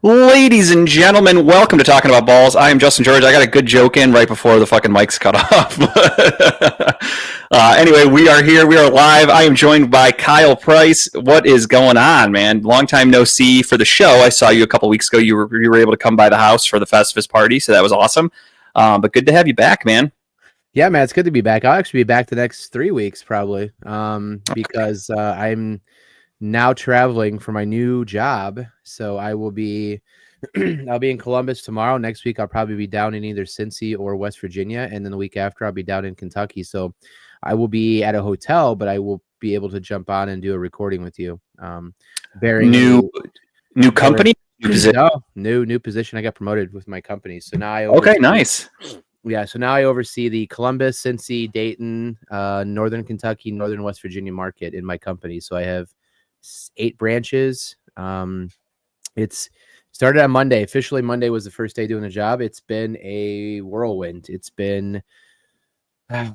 Ladies and gentlemen, welcome to Talking About Balls. I am Justin George. I got a good joke in right before the fucking mic's cut off. Anyway, we are here. We are live. I am joined by Kyle Price. What is going on, man? Long time no see for the show. I saw you a couple weeks ago. You were able to come by the house for the Festivus party, so that was awesome. But good to have you back, man. Yeah, man, it's good to be back. I'll actually be back the next 3 weeks probably, because I'm now traveling for my new job. So I will be I'll be in Columbus tomorrow. Next week I'll probably be down in either Cincy or West Virginia, and then the week after I'll be down in Kentucky. So I will be at a hotel, but I will be able to jump on and do a recording with you. Bearing new company, new position. No, new position. I got promoted with my company, so now I okay, nice. Yeah, so now I oversee the Columbus, Cincy, Dayton, Northern Kentucky, Northern West Virginia market in my company. So I have 8 branches. It's started on Monday. Officially, Monday was the first day doing the job. It's been a whirlwind. It's been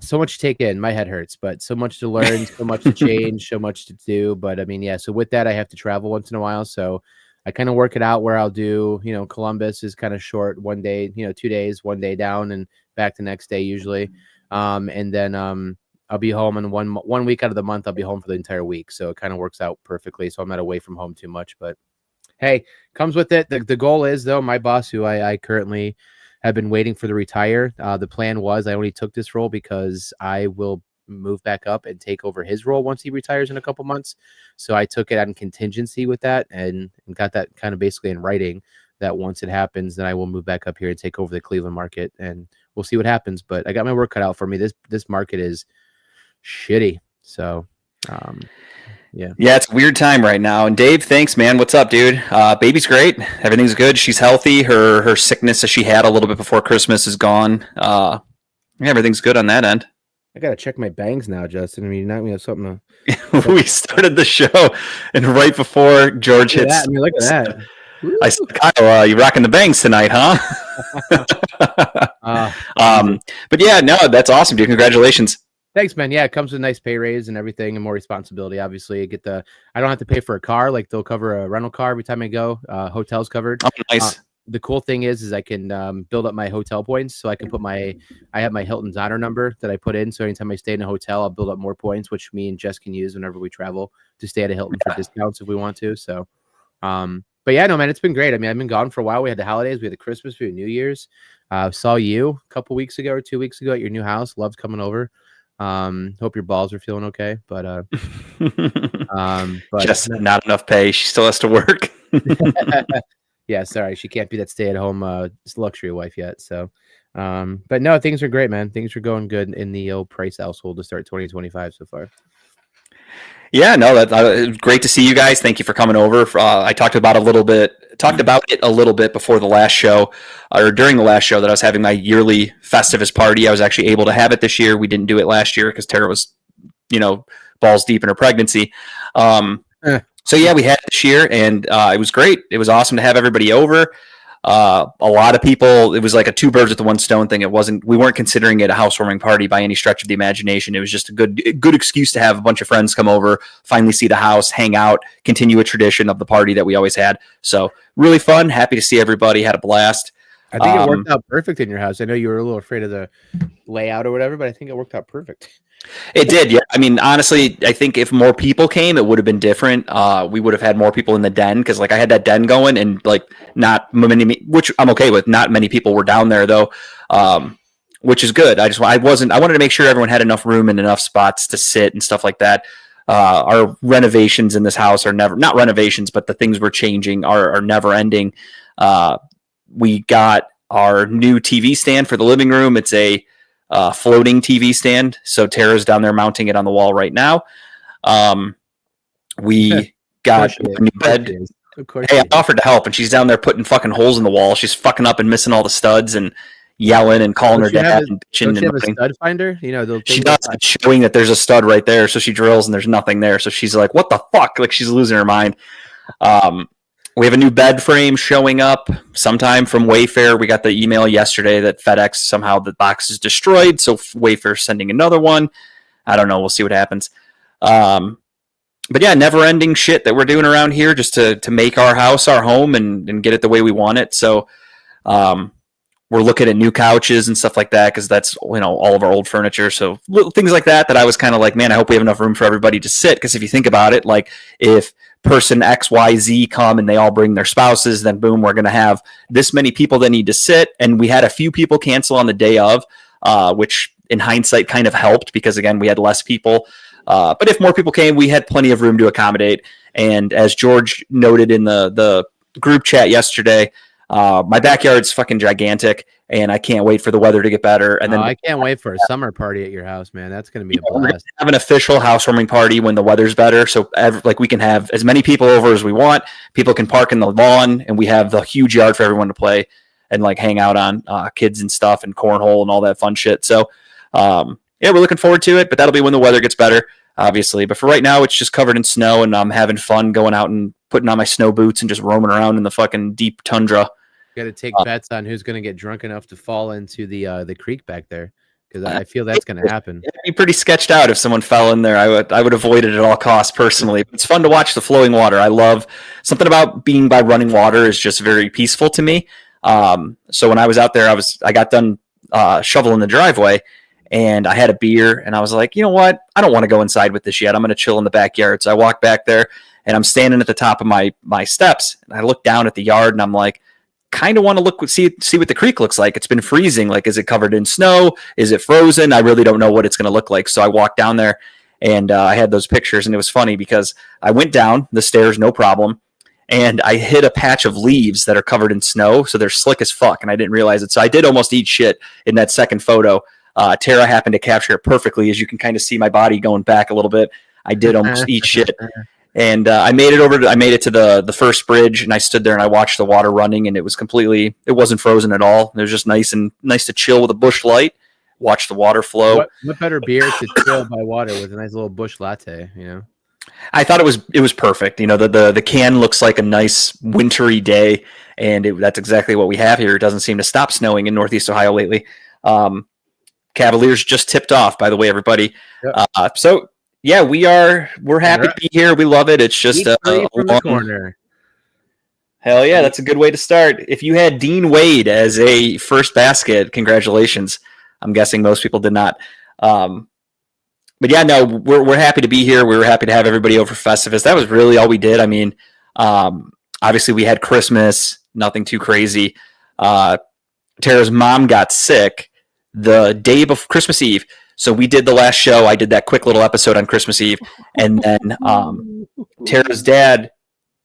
so much to take in. My head hurts, but so much to learn, so much to change, so much to do. But I mean, yeah, so with that, I have to travel once in a while. So I kind of work it out where I'll do, Columbus is kind of short, 1 day, 2 days, 1 day down and back the next day usually. And then I'll be home in one week out of the month. I'll be home for the entire week. So it kind of works out perfectly. So I'm not away from home too much, but hey, comes with it. The goal is, though, my boss, who I currently have been waiting for to retire. The plan was I only took this role because I will move back up and take over his role once he retires in a couple months. So I took it on contingency with that and got that kind of basically in writing that once it happens, then I will move back up here and take over the Cleveland market, and we'll see what happens. But I got my work cut out for me. This market is shitty. So, yeah, it's a weird time right now. And Dave, thanks, man. What's up, dude? Baby's great. Everything's good. She's healthy. Her sickness that she had a little bit before Christmas is gone. Everything's good on that end. I gotta check my bangs now, Justin. I mean, not have something to. We started the show, and right before George hits, look at that. I said, Kyle, you rocking the bangs tonight, huh? But yeah, no, that's awesome, dude. Congratulations. Thanks, man. Yeah, it comes with a nice pay raise and everything and more responsibility. Obviously, I don't have to pay for a car. Like, they'll cover a rental car every time I go. Hotel's covered. Oh, nice. The cool thing is I can build up my hotel points. So I can I have my Hilton's honor number that I put in. So anytime I stay in a hotel, I'll build up more points, which me and Jess can use whenever we travel to stay at a Hilton for discounts if we want to. So, but yeah, no, man, it's been great. I mean, I've been gone for a while. We had the holidays, we had the Christmas, we had New Year's. Saw you a couple weeks ago or 2 weeks ago at your new house. Loved coming over. Hope your balls are feeling okay, but just not enough pay. She still has to work. Yeah, sorry, she can't be that stay-at-home luxury wife yet. So, but no, things are great, man. Things are going good in the old Price household to start 2025 so far. Yeah, no, it's great to see you guys. Thank you for coming over. I talked about it a little bit before the last show, or during the last show, that I was having my yearly Festivus party. I was actually able to have it this year. We didn't do it last year because Tara was, balls deep in her pregnancy. So yeah, we had it this year, and it was great. It was awesome to have everybody over. A lot of people. It was like a 2 birds with the 1 stone thing. We weren't considering it a housewarming party by any stretch of the imagination. It was just a good excuse to have a bunch of friends come over, finally see the house, hang out, continue a tradition of the party that we always had. So really fun. Happy to see everybody. Had a blast. I think it worked out perfect in your house. I know you were a little afraid of the layout or whatever, but I think it worked out perfect. It did, yeah. I mean, honestly, I think if more people came, it would have been different. We would have had more people in the den because, I had that den going, and not many, which I'm okay with. Not many people were down there though, which is good. I wanted to make sure everyone had enough room and enough spots to sit and stuff like that. Our renovations in this house are not renovations, but the things we're changing are never ending. We got our new TV stand for the living room. It's a floating TV stand. So Tara's down there mounting it on the wall right now. We got a new bed. Hey, I offered to help, and she's down there putting fucking holes in the wall. She's fucking up and missing all the studs and yelling and calling her dad and bitching. Don't you have a stud finder? She does, showing that there's a stud right there. So she drills and there's nothing there. So she's like, what the fuck? Like, she's losing her mind. We have a new bed frame showing up sometime from Wayfair. We got the email yesterday that FedEx, somehow the box is destroyed, so Wayfair's sending another one. I don't know. We'll see what happens. but yeah, never ending shit that we're doing around here just to make our house our home and get it the way we want it. So um, we're looking at new couches and stuff like that because that's all of our old furniture. So little things like that I was kind of like, man, I hope we have enough room for everybody to sit. Because if you think about it, like if person XYZ come and they all bring their spouses, then boom, we're going to have this many people that need to sit. And we had a few people cancel on the day of, which in hindsight kind of helped because again we had less people. But if more people came, we had plenty of room to accommodate. And as George noted in the group chat yesterday, my backyard's fucking gigantic, and I can't wait for the weather to get better. And then I can't wait for a summer party at your house, man. That's gonna be a we're gonna blast. have an official housewarming party when the weather's better. So like we can have as many people over as we want. People can park in the lawn, and we have the huge yard for everyone to play and like hang out on, kids and stuff and cornhole and all that fun shit. So yeah, we're looking forward to it. But that'll be when the weather gets better, obviously. But for right now, it's just covered in snow, and I'm having fun going out and putting on my snow boots and just roaming around in the fucking deep tundra. Got to take bets on who's going to get drunk enough to fall into the creek back there, because I feel that's going to happen. It'd be pretty sketched out if someone fell in there. I would avoid it at all costs personally. But it's fun to watch the flowing water. I love something about being by running water is just very peaceful to me. So when I was out there, I got done shoveling the driveway, and I had a beer, and I was like, you know what? I don't want to go inside with this yet. I'm going to chill in the backyard. So I walked back there, and I'm standing at the top of my steps, and I look down at the yard, and I'm like, kind of want to see what the creek looks like. It's been freezing. Like, is it covered in snow? Is it frozen? I really don't know what it's going to look like. So I walked down there, and I had those pictures, and it was funny because I went down the stairs, no problem, and I hit a patch of leaves that are covered in snow, so they're slick as fuck, and I didn't realize it. So I did almost eat shit in that second photo. Tara happened to capture it perfectly, as you can kind of see my body going back a little bit. I did almost eat shit. And I made it to the first bridge, and I stood there and I watched the water running, and it wasn't frozen at all. It was just nice to chill with a bush light, watch the water flow. What better beer to chill by water with a nice little bush latte, I thought it was perfect. The can looks like a nice wintry day, and that's exactly what we have here. It doesn't seem to stop snowing in Northeast Ohio lately. Cavaliers just tipped off, by the way, everybody. Yep. So yeah, we're happy to be here. We love it. It's just a long corner. Hell yeah, that's a good way to start. If you had Dean Wade as a first basket, congratulations. I'm guessing most people did not. But yeah, no, we're happy to be here. We were happy to have everybody over for Festivus. That was really all we did. I mean, obviously we had Christmas, nothing too crazy. Tara's mom got sick the day before Christmas Eve. So we did the last show. I did that quick little episode on Christmas Eve. And then Tara's dad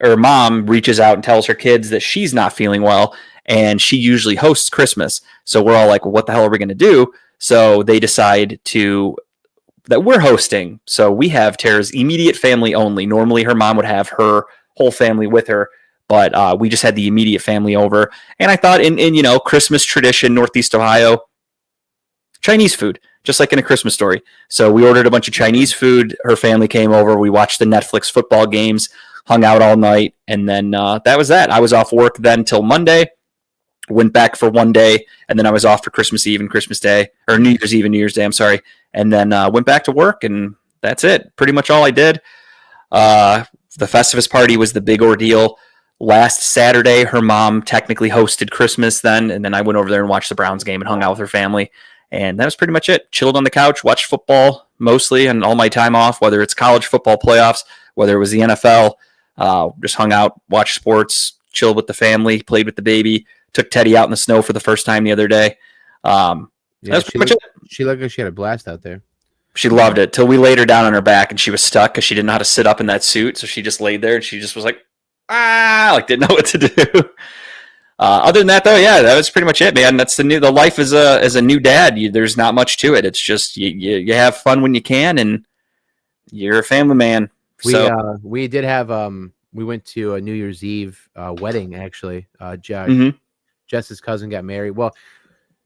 or mom reaches out and tells her kids that she's not feeling well. And she usually hosts Christmas. So we're all like, well, what the hell are we going to do? So they decide that we're hosting. So we have Tara's immediate family only. Normally her mom would have her whole family with her. But we just had the immediate family over. And I thought in Christmas tradition, Northeast Ohio, Chinese food, just like in A Christmas Story. So we ordered a bunch of Chinese food. Her family came over. We watched the Netflix football games, hung out all night. And then that was that. I was off work then till Monday, went back for one day. And then I was off for Christmas Eve and Christmas Day, or New Year's Eve and New Year's Day, I'm sorry. And then went back to work, and that's it. Pretty much all I did. The Festivus party was the big ordeal. Last Saturday, her mom technically hosted Christmas then, and then I went over there and watched the Browns game and hung out with her family. And that was pretty much it. Chilled on the couch, watched football mostly, and all my time off, whether it's college football playoffs, whether it was the NFL, just hung out, watched sports, chilled with the family, played with the baby, took Teddy out in the snow for the first time the other day. That was pretty much it. She looked like she had a blast out there. She loved it till we laid her down on her back and she was stuck because she didn't know how to sit up in that suit. So she just laid there and she just was like, didn't know what to do. Other than that, though, yeah, that was pretty much it, man. That's the life as a new dad. There's not much to it. It's just you have fun when you can, and you're a family man. We did have we went to a New Year's Eve wedding actually. Jess's cousin got married. Well,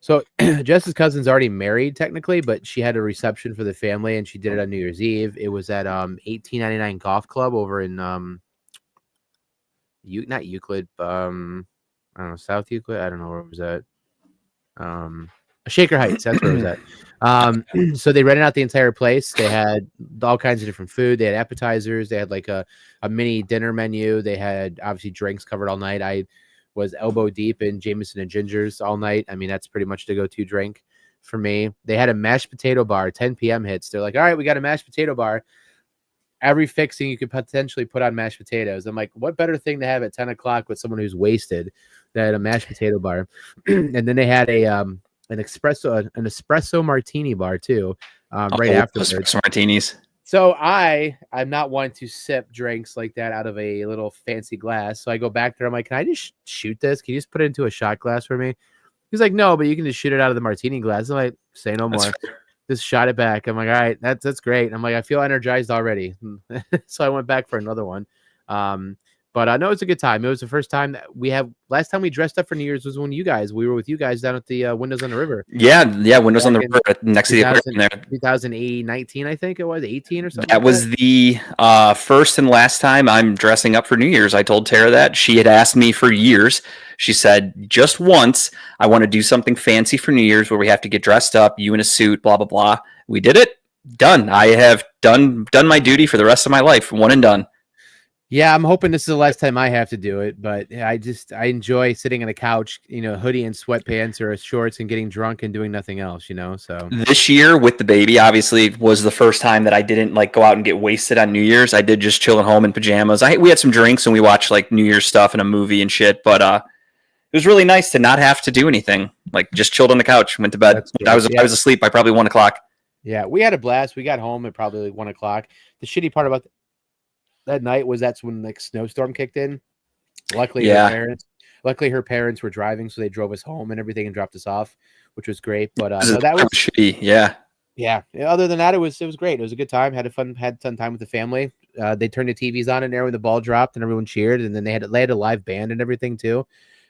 so Jess's cousin's already married technically, but she had a reception for the family, and she did it on New Year's Eve. It was at 1899 Golf Club over in not Euclid, I don't know, South Euclid. I don't know where it was at. Shaker Heights. That's where it was at. So they rented out the entire place. They had all kinds of different food. They had appetizers. They had like a mini dinner menu. They had obviously drinks covered all night. I was elbow deep in Jameson and Gingers all night. I mean, that's pretty much the go-to drink for me. They had a mashed potato bar, 10 p.m. hits. They're like, all right, we got a mashed potato bar. Every fixing you could potentially put on mashed potatoes. I'm like, what better thing to have at 10 o'clock with someone who's wasted than a mashed potato bar? And then they had an espresso martini bar too, right afterwards. Espresso martinis. So I'm not one to sip drinks like that out of a little fancy glass. So I go back there. I'm like, can I just shoot this? Can you just put it into a shot glass for me? He's like, no, but you can just shoot it out of the martini glass. I'm like, say no more. Just shot it back. I'm like, all right, that's great. I'm like, I feel energized already. So I went back for another one. But I know it's a good time. It was the first time that last time we dressed up for New Year's was when we were with you guys down at the Windows on the River. Yeah, Windows on the River next to the aquarium there. 2019, I think it was 18 or something. That was the first and last time I'm dressing up for New Year's. I told Tara that. She had asked me for years. She said, just once, I want to do something fancy for New Year's where we have to get dressed up, you in a suit, blah, blah, blah. We did it. Done. I have done my duty for the rest of my life. One and done. Yeah, I'm hoping this is the last time I have to do it, but I enjoy sitting on the couch, hoodie and sweatpants or shorts and getting drunk and doing nothing else, so. This year with the baby, obviously, was the first time that I didn't go out and get wasted on New Year's. I did just chill at home in pajamas. We had some drinks and we watched New Year's stuff and a movie and shit, but it was really nice to not have to do anything. Just chilled on the couch, went to bed. I was asleep by probably 1 o'clock. Yeah, we had a blast. We got home at probably 1 o'clock. The shitty part about that night was that's when snowstorm kicked in. Luckily, her parents were driving, so they drove us home and everything and dropped us off, which was great. But no, that was shitty. Yeah. Other than that, it was great. It was a good time. Had fun time with the family. They turned the TVs on in there when the ball dropped, and everyone cheered. And then they had a live band and everything too,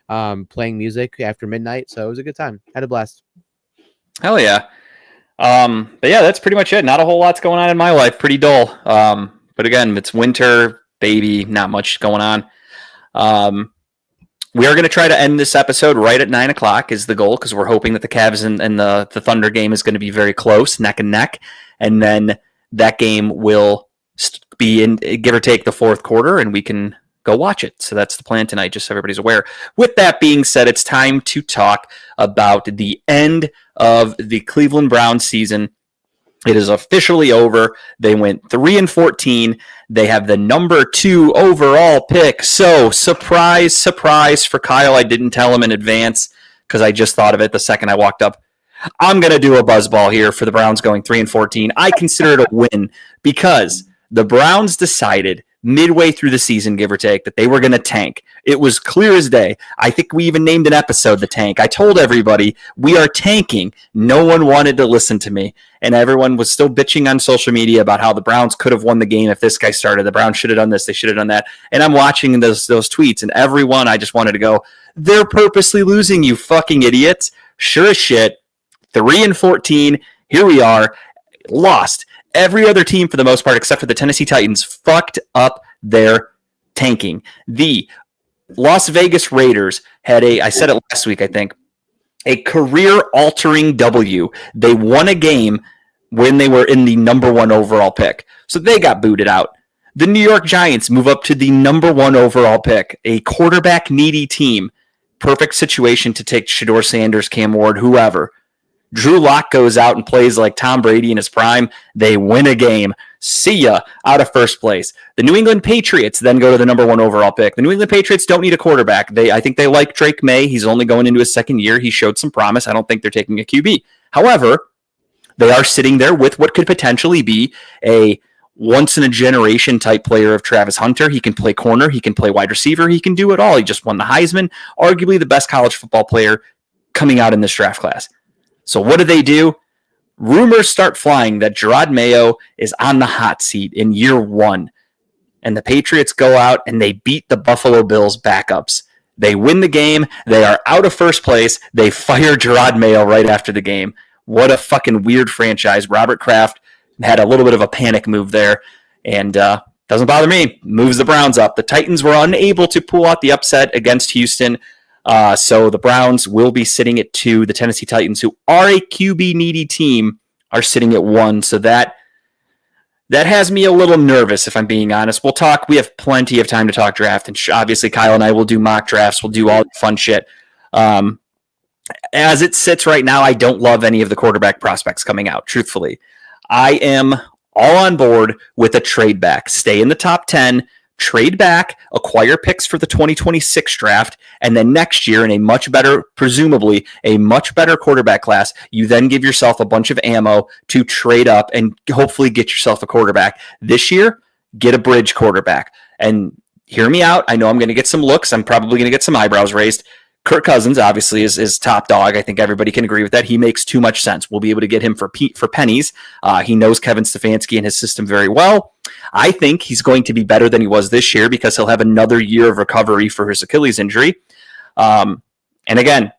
playing music after midnight. So it was a good time. Had a blast. Hell yeah. But yeah, that's pretty much it. Not a whole lot's going on in my life. Pretty dull. But again, it's winter, baby, not much going on. We are going to try to end this episode right at 9 o'clock is the goal, because we're hoping that the Cavs and the Thunder game is going to be very close, neck and neck. And then that game will be in, give or take, the fourth quarter, and we can go watch it. So that's the plan tonight, just so everybody's aware. With that being said, it's time to talk about the end of the Cleveland Browns season. It is officially over. They went 3-14. They have the number 2 overall pick. So, surprise for Kyle. I didn't tell him in advance because I just thought of it the second I walked up. I'm going to do a buzzball here for the Browns going 3-14. I consider it a win because the Browns decided midway through the season, give or take, that they were going to tank. It was clear as day. I think we even named an episode The Tank. I told everybody, we are tanking. No one wanted to listen to me. And everyone was still bitching on social media about how the Browns could have won the game if this guy started. The Browns should have done this. They should have done that. And I'm watching those tweets, and everyone, I just wanted to go, they're purposely losing, you fucking idiots. Sure as shit, 3-14. Here we are, lost. Every other team, for the most part, except for the Tennessee Titans, fucked up their tanking. The Las Vegas Raiders had I said it last week, I think, a career-altering W. They won a game when they were in the number 1 overall pick. So they got booted out. The New York Giants move up to the number 1 overall pick, a quarterback-needy team. Perfect situation to take Shedeur Sanders, Cam Ward, whoever. Drew Lock goes out and plays like Tom Brady in his prime. They win a game. See ya, out of first place. The New England Patriots then go to the number 1 overall pick. The New England Patriots don't need a quarterback. I think they like Drake May. He's only going into his second year. He showed some promise. I don't think they're taking a QB. However, they are sitting there with what could potentially be a once-in-a-generation type player of Travis Hunter. He can play corner. He can play wide receiver. He can do it all. He just won the Heisman, arguably the best college football player coming out in this draft class. So what do? Rumors start flying that Gerard Mayo is on the hot seat in year 1. And the Patriots go out and they beat the Buffalo Bills backups. They win the game. They are out of first place. They fire Gerard Mayo right after the game. What a fucking weird franchise. Robert Kraft had a little bit of a panic move there. And doesn't bother me. Moves the Browns up. The Titans were unable to pull out the upset against Houston. So the Browns will be sitting at 2. The Tennessee Titans, who are a QB needy team, are sitting at 1. So that has me a little nervous, if I'm being honest. We'll talk. We have plenty of time to talk draft, and obviously Kyle and I will do mock drafts. We'll do all the fun shit. As it sits right now, I don't love any of the quarterback prospects coming out, truthfully. I am all on board with a trade back. Stay in the top 10, trade back, acquire picks for the 2026 draft, and then next year in a much better, presumably a much better quarterback class, you then give yourself a bunch of ammo to trade up and hopefully get yourself a quarterback. This year, get a bridge quarterback. And hear me out. I know I'm going to get some looks. I'm probably going to get some eyebrows raised. Kirk Cousins obviously is top dog. I think everybody can agree with that. He makes too much sense. We'll be able to get him for pennies. He knows Kevin Stefanski and his system very well. I think he's going to be better than he was this year because he'll have another year of recovery for his Achilles injury. And again,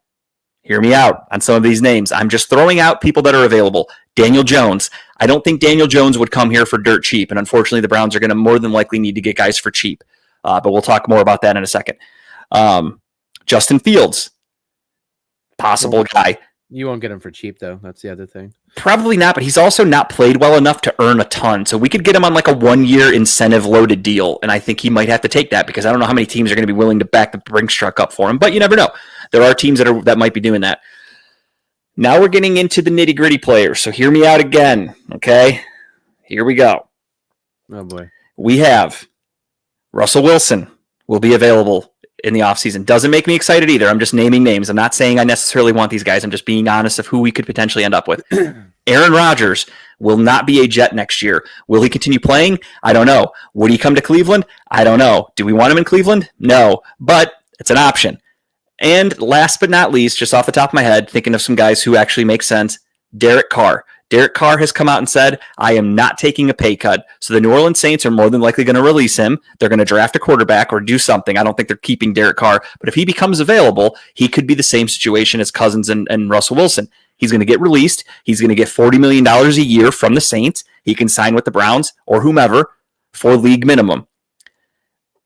hear me out on some of these names. I'm just throwing out people that are available. Daniel Jones. I don't think Daniel Jones would come here for dirt cheap. And unfortunately, the Browns are going to more than likely need to get guys for cheap. But we'll talk more about that in a second. Justin Fields, possible guy. You won't get him for cheap, though. That's the other thing. Probably not, but he's also not played well enough to earn a ton. So we could get him on like a 1-year incentive-loaded deal, and I think he might have to take that because I don't know how many teams are going to be willing to back the Brinks truck up for him, but you never know. There are teams that might be doing that. Now we're getting into the nitty-gritty players, so hear me out again, okay? Here we go. Oh, boy. We have Russell Wilson will be available in the offseason. Doesn't make me excited either. I'm just naming names. I'm not saying I necessarily want these guys. I'm just being honest of who we could potentially end up with. Aaron Rodgers will not be a Jet next year. Will he continue playing? I don't know. Would he come to Cleveland? I don't know. Do we want him in Cleveland? No, but it's an option. And last but not least, just off the top of my head, thinking of some guys who actually make sense, Derek Carr. Derek Carr has come out and said, I am not taking a pay cut. So the New Orleans Saints are more than likely going to release him. They're going to draft a quarterback or do something. I don't think they're keeping Derek Carr. But if he becomes available, he could be the same situation as Cousins and Russell Wilson. He's going to get released. He's going to get $40 million a year from the Saints. He can sign with the Browns or whomever for league minimum.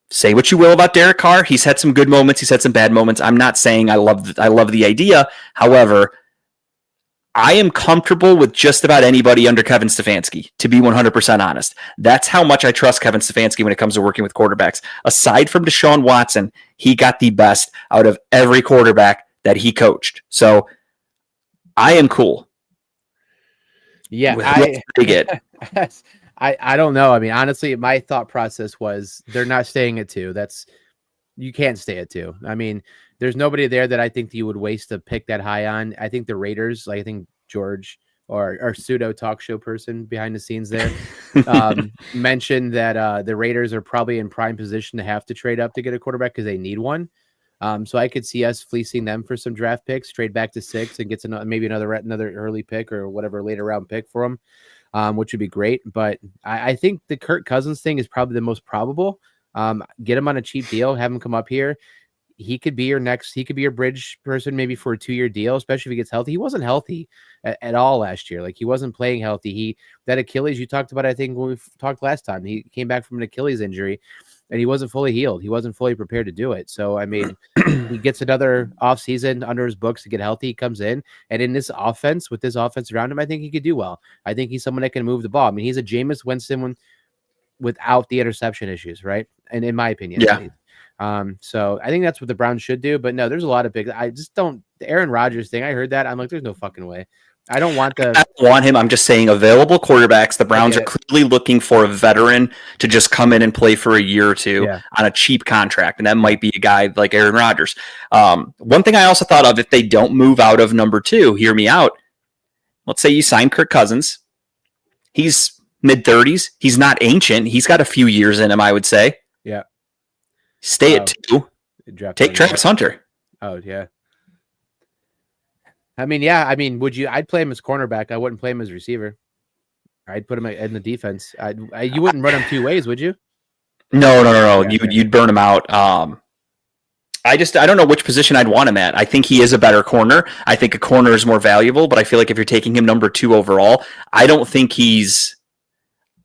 Say what you will about Derek Carr. He's had some good moments. He's had some bad moments. I'm not saying I love the idea. However, I am comfortable with just about anybody under Kevin Stefanski, to be 100% honest. That's how much I trust Kevin Stefanski when it comes to working with quarterbacks. Aside from Deshaun Watson, he got the best out of every quarterback that he coached. So I am cool. Yeah, I don't know. I mean, honestly, my thought process was they're not staying at 2. You can't stay at 2. I mean, there's nobody there that I think you would waste a pick that high on. I think the Raiders, I think George or our pseudo talk show person behind the scenes there mentioned that the Raiders are probably in prime position to have to trade up to get a quarterback because they need one. So I could see us fleecing them for some draft picks, trade back to 6 and get maybe another early pick or whatever later round pick for them, which would be great. But I think the Kirk Cousins thing is probably the most probable. Get him on a cheap deal, have him come up here. He could be your bridge person maybe for a 2-year deal, especially if he gets healthy. He wasn't healthy at all last year. Like he wasn't playing healthy. That Achilles you talked about, I think when we talked last time, he came back from an Achilles injury and he wasn't fully healed. He wasn't fully prepared to do it. So, I mean, he gets another offseason under his books to get healthy. He comes in and in this offense, with this offense around him, I think he could do well. I think he's someone that can move the ball. I mean, he's a Jameis Winston without the interception issues, right? And in my opinion, yeah. So I think that's what the Browns should do. But no, there's a lot of big. I just don't. The Aaron Rodgers thing. I heard that. I'm like, there's no fucking way. I don't want I don't want him. I'm just saying available quarterbacks. The Browns are clearly looking for a veteran to just come in and play for a year or two on a cheap contract. And that might be a guy like Aaron Rodgers. One thing I also thought of, if they don't move out of number 2, hear me out. Let's say you sign Kirk Cousins. He's mid-30s. He's not ancient. He's got a few years in him, I would say. Yeah. Stay at 2. Take Travis Hunter. Oh, yeah. I mean, I'd play him as cornerback. I wouldn't play him as receiver. I'd put him in the defense. You wouldn't run him 2 ways, would you? No. You'd burn him out. I don't know which position I'd want him at. I think he is a better corner. I think a corner is more valuable, but I feel like if you're taking him number 2 overall, I don't think he's.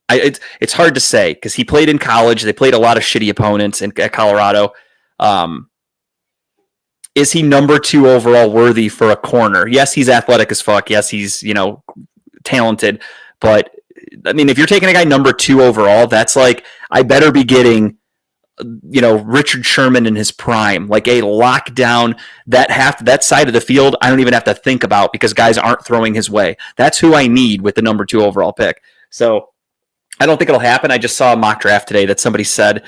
It's hard to say because he played in college. They played a lot of shitty opponents at Colorado. is he number 2 overall worthy for a corner? Yes, he's athletic as fuck. Yes, he's, talented. But, I mean, if you're taking a guy number 2 overall, that's like, I better be getting, Richard Sherman in his prime, like a lockdown that side of the field. I don't even have to think about because guys aren't throwing his way. That's who I need with the number 2 overall pick. So I don't think it'll happen. I just saw a mock draft today that somebody said,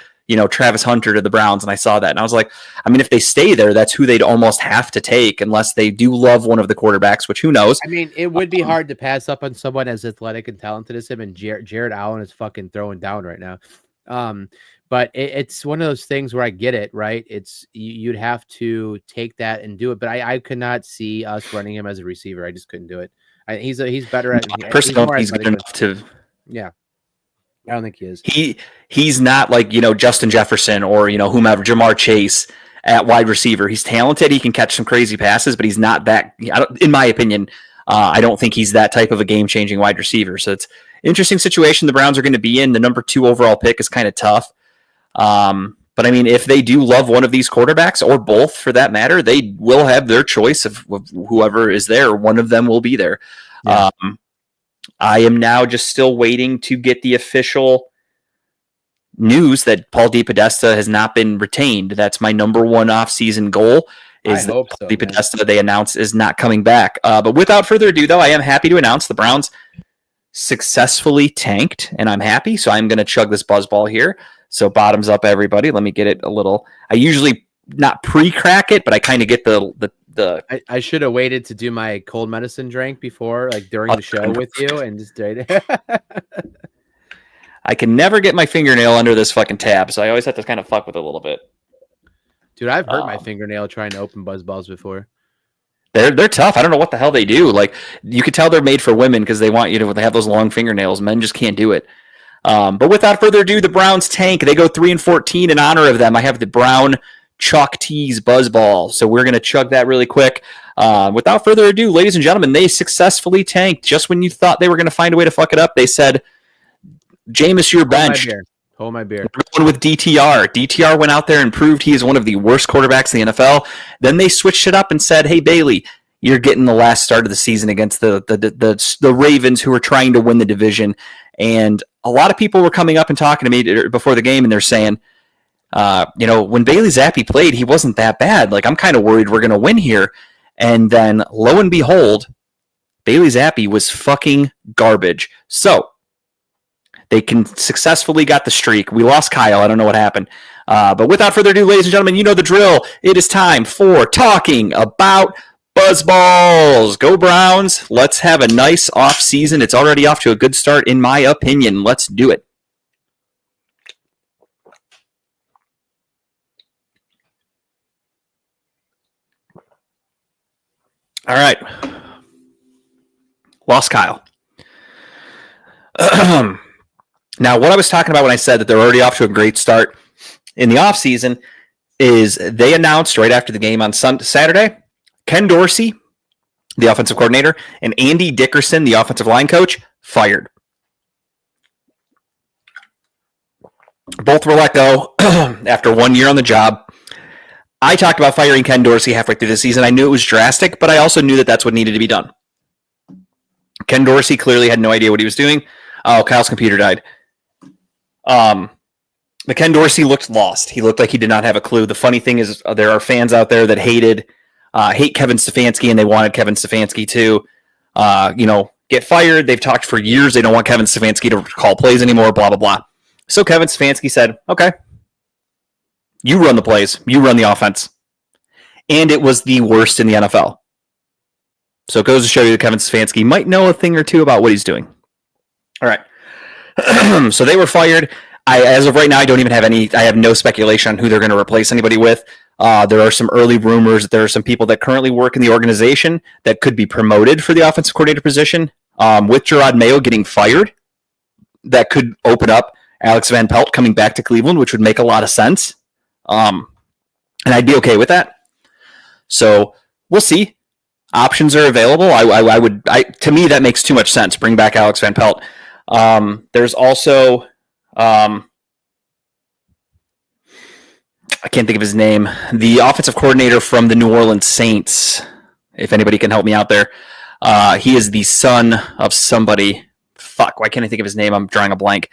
Travis Hunter to the Browns, and I saw that, and I was like, I mean, if they stay there, that's who they'd almost have to take, unless they do love one of the quarterbacks, which who knows? I mean, it would be hard to pass up on someone as athletic and talented as him, and Jared Allen is fucking throwing down right now. But it's one of those things where I get it, right? It's you'd have to take that and do it, but I could not see us running him as a receiver. I just couldn't do it. He's better at. I personally don't think he's good enough to. Yeah, I don't think he is. He's not like Justin Jefferson or whomever, Jamar Chase at wide receiver. He's talented. He can catch some crazy passes, but he's not that. In my opinion, I don't think he's that type of a game-changing wide receiver. So it's an interesting situation the Browns are going to be in. The number 2 overall pick is kind of tough. But I mean, if they do love one of these quarterbacks, or both for that matter, they will have their choice of whoever is there. One of them will be there. Yeah. I am now just still waiting to get the official news that Paul DePodesta has not been retained. That's my number 1 off-season goal. Is that Paul DePodesta, they announced, is not coming back. But without further ado, though, I am happy to announce the Browns successfully tanked, and I'm happy. So I'm going to chug this buzzball here. So bottoms up, everybody. Let me get it a little. I usually not pre-crack it, but I kind of get the. I should have waited to do my cold medicine drink before, like during the show with you, and just did it. I can never get my fingernail under this fucking tab, so I always have to kind of fuck with it a little bit. Dude, I've hurt my fingernail trying to open buzzballs before. They're tough. I don't know what the hell they do. Like, you could tell they're made for women because they want you to have those long fingernails. Men just can't do it. But without further ado, the Browns tank. They go 3-14 in honor of them. I have the Brown Chalk Tees Buzzball. So we're going to chug that really quick. Without further ado, ladies and gentlemen, they successfully tanked. Just when you thought they were going to find a way to fuck it up, they said, Jameis, you're benched. Hold my beer. We're going with DTR. DTR went out there and proved he is one of the worst quarterbacks in the NFL. Then they switched it up and said, hey, Bailey, you're getting the last start of the season against the Ravens, who are trying to win the division. And a lot of people were coming up and talking to me before the game, and they're saying, when Bailey Zappi played, he wasn't that bad. Like, I'm kind of worried we're going to win here. And then, lo and behold, Bailey Zappi was fucking garbage. So they can successfully got the streak. We lost Kyle. I don't know what happened. But without further ado, ladies and gentlemen, you know the drill. It is time for talking about Buzzballs. Go Browns. Let's have a nice off season. It's already off to a good start, in my opinion. Let's do it. All right. Lost Kyle. Now, what I was talking about when I said that they're already off to a great start in the offseason is they announced right after the game on Saturday, Ken Dorsey, the offensive coordinator, and Andy Dickerson, the offensive line coach, fired. Both were let go after 1 year on the job. I talked about firing Ken Dorsey halfway through the season. I knew it was drastic, but I also knew that that's what needed to be done. Ken Dorsey clearly had no idea what he was doing. Oh, Kyle's computer died. But Ken Dorsey looked lost. He looked like he did not have a clue. The funny thing is there are fans out there that hate Kevin Stefanski, and they wanted Kevin Stefanski to, get fired. They've talked for years. They don't want Kevin Stefanski to call plays anymore, blah, blah, blah. So Kevin Stefanski said, okay, you run the plays. You run the offense. And it was the worst in the NFL. So it goes to show you that Kevin Stefanski might know a thing or two about what he's doing. All right. So they were fired. As of right now, I don't even have I have no speculation on who they're going to replace anybody with. There are some early rumors that there are some people that currently work in the organization that could be promoted for the offensive coordinator position. With Gerard Mayo getting fired, that could open up Alex Van Pelt coming back to Cleveland, which would make a lot of sense. And I'd be okay with that. So we'll see. Options are available. To me, that makes too much sense. Bring back Alex Van Pelt. There's also I can't think of his name. The offensive coordinator from the New Orleans Saints. If anybody can help me out there, he is the son of somebody. Fuck, why can't I think of his name? I'm drawing a blank.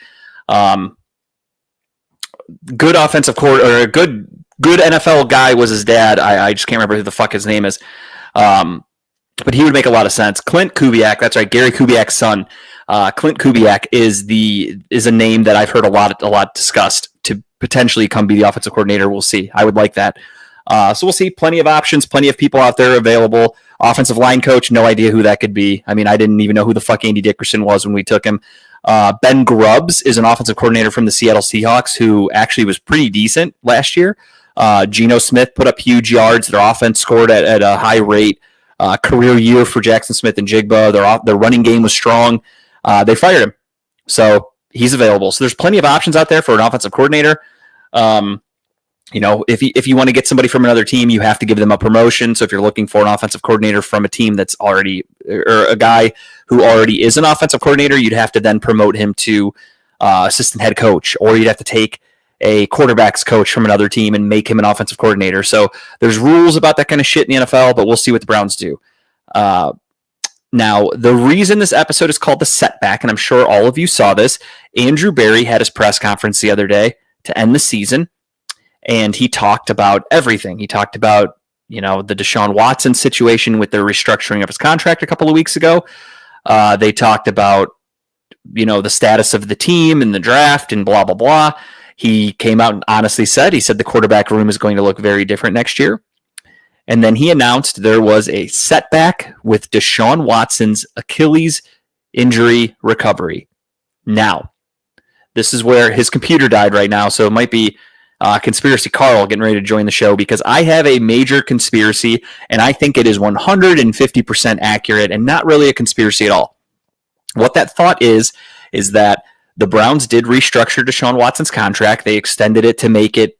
Good offensive coordinator, or a good NFL guy was his dad. I just can't remember who the fuck his name is. But he would make a lot of sense. Clint Kubiak, that's right, Gary Kubiak's son. Clint Kubiak is a name that I've heard a lot discussed to potentially come be the offensive coordinator. We'll see. I would like that. So we'll see. Plenty of options, plenty of people out there available. Offensive line coach, no idea who that could be. I mean, I didn't even know who the fuck Andy Dickerson was when we took him. Ben Grubbs is an offensive coordinator from the Seattle Seahawks who actually was pretty decent last year. Geno Smith put up huge yards. Their offense scored at a high rate. Career year for Jackson Smith and Jigba. Their running game was strong. They fired him. So he's available. So there's plenty of options out there for an offensive coordinator. If you want to get somebody from another team, you have to give them a promotion. So if you're looking for an offensive coordinator from a team that's already, or a guy who already is an offensive coordinator, you'd have to then promote him to assistant head coach, or you'd have to take a quarterback's coach from another team and make him an offensive coordinator. So there's rules about that kind of shit in the NFL, but we'll see what the Browns do. Now, the reason this episode is called The Setback, and I'm sure all of you saw this, Andrew Berry had his press conference the other day to end the season, and he talked about everything. He talked about, the Deshaun Watson situation with the restructuring of his contract a couple of weeks ago. They talked about, the status of the team and the draft and blah, blah, blah. He came out and honestly said the quarterback room is going to look very different next year. And then he announced there was a setback with Deshaun Watson's Achilles injury recovery. Now, this is where his computer died right now, so it might be Conspiracy Carl getting ready to join the show, because I have a major conspiracy, and I think it is 150% accurate and not really a conspiracy at all. What that thought is that the Browns did restructure Deshaun Watson's contract. They extended it to make it,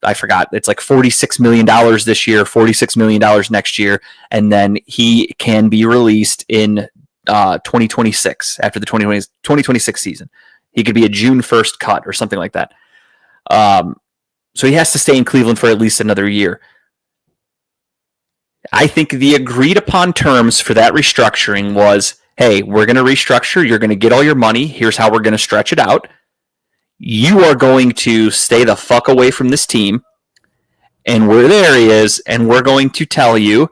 I forgot, it's like $46 million this year, $46 million next year, and then he can be released in 2026, after the 2026 season. He could be a June 1st cut or something like that. So he has to stay in Cleveland for at least another year. I think the agreed upon terms for that restructuring was, hey, we're going to restructure. You're going to get all your money. Here's how we're going to stretch it out. You are going to stay the fuck away from this team. And there he is. And we're going to tell you,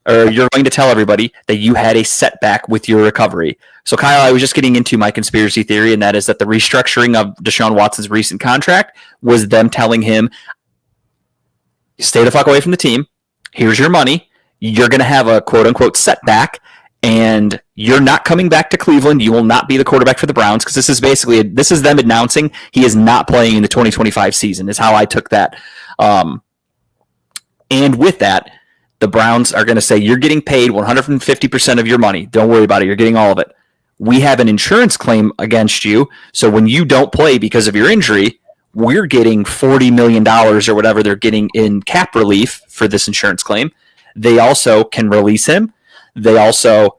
or you're going to tell everybody, that you had a setback with your recovery. So, Kyle, I was just getting into my conspiracy theory, and that is that the restructuring of Deshaun Watson's recent contract was them telling him, stay the fuck away from the team. Here's your money. You're going to have a quote-unquote setback, and you're not coming back to Cleveland. You will not be the quarterback for the Browns, because this is them announcing he is not playing in the 2025 season, is how I took that. And with that, the Browns are going to say, you're getting paid 150% of your money. Don't worry about it. You're getting all of it. We have an insurance claim against you, so when you don't play because of your injury, we're getting $40 million or whatever they're getting in cap relief for this insurance claim. They also can release him. They also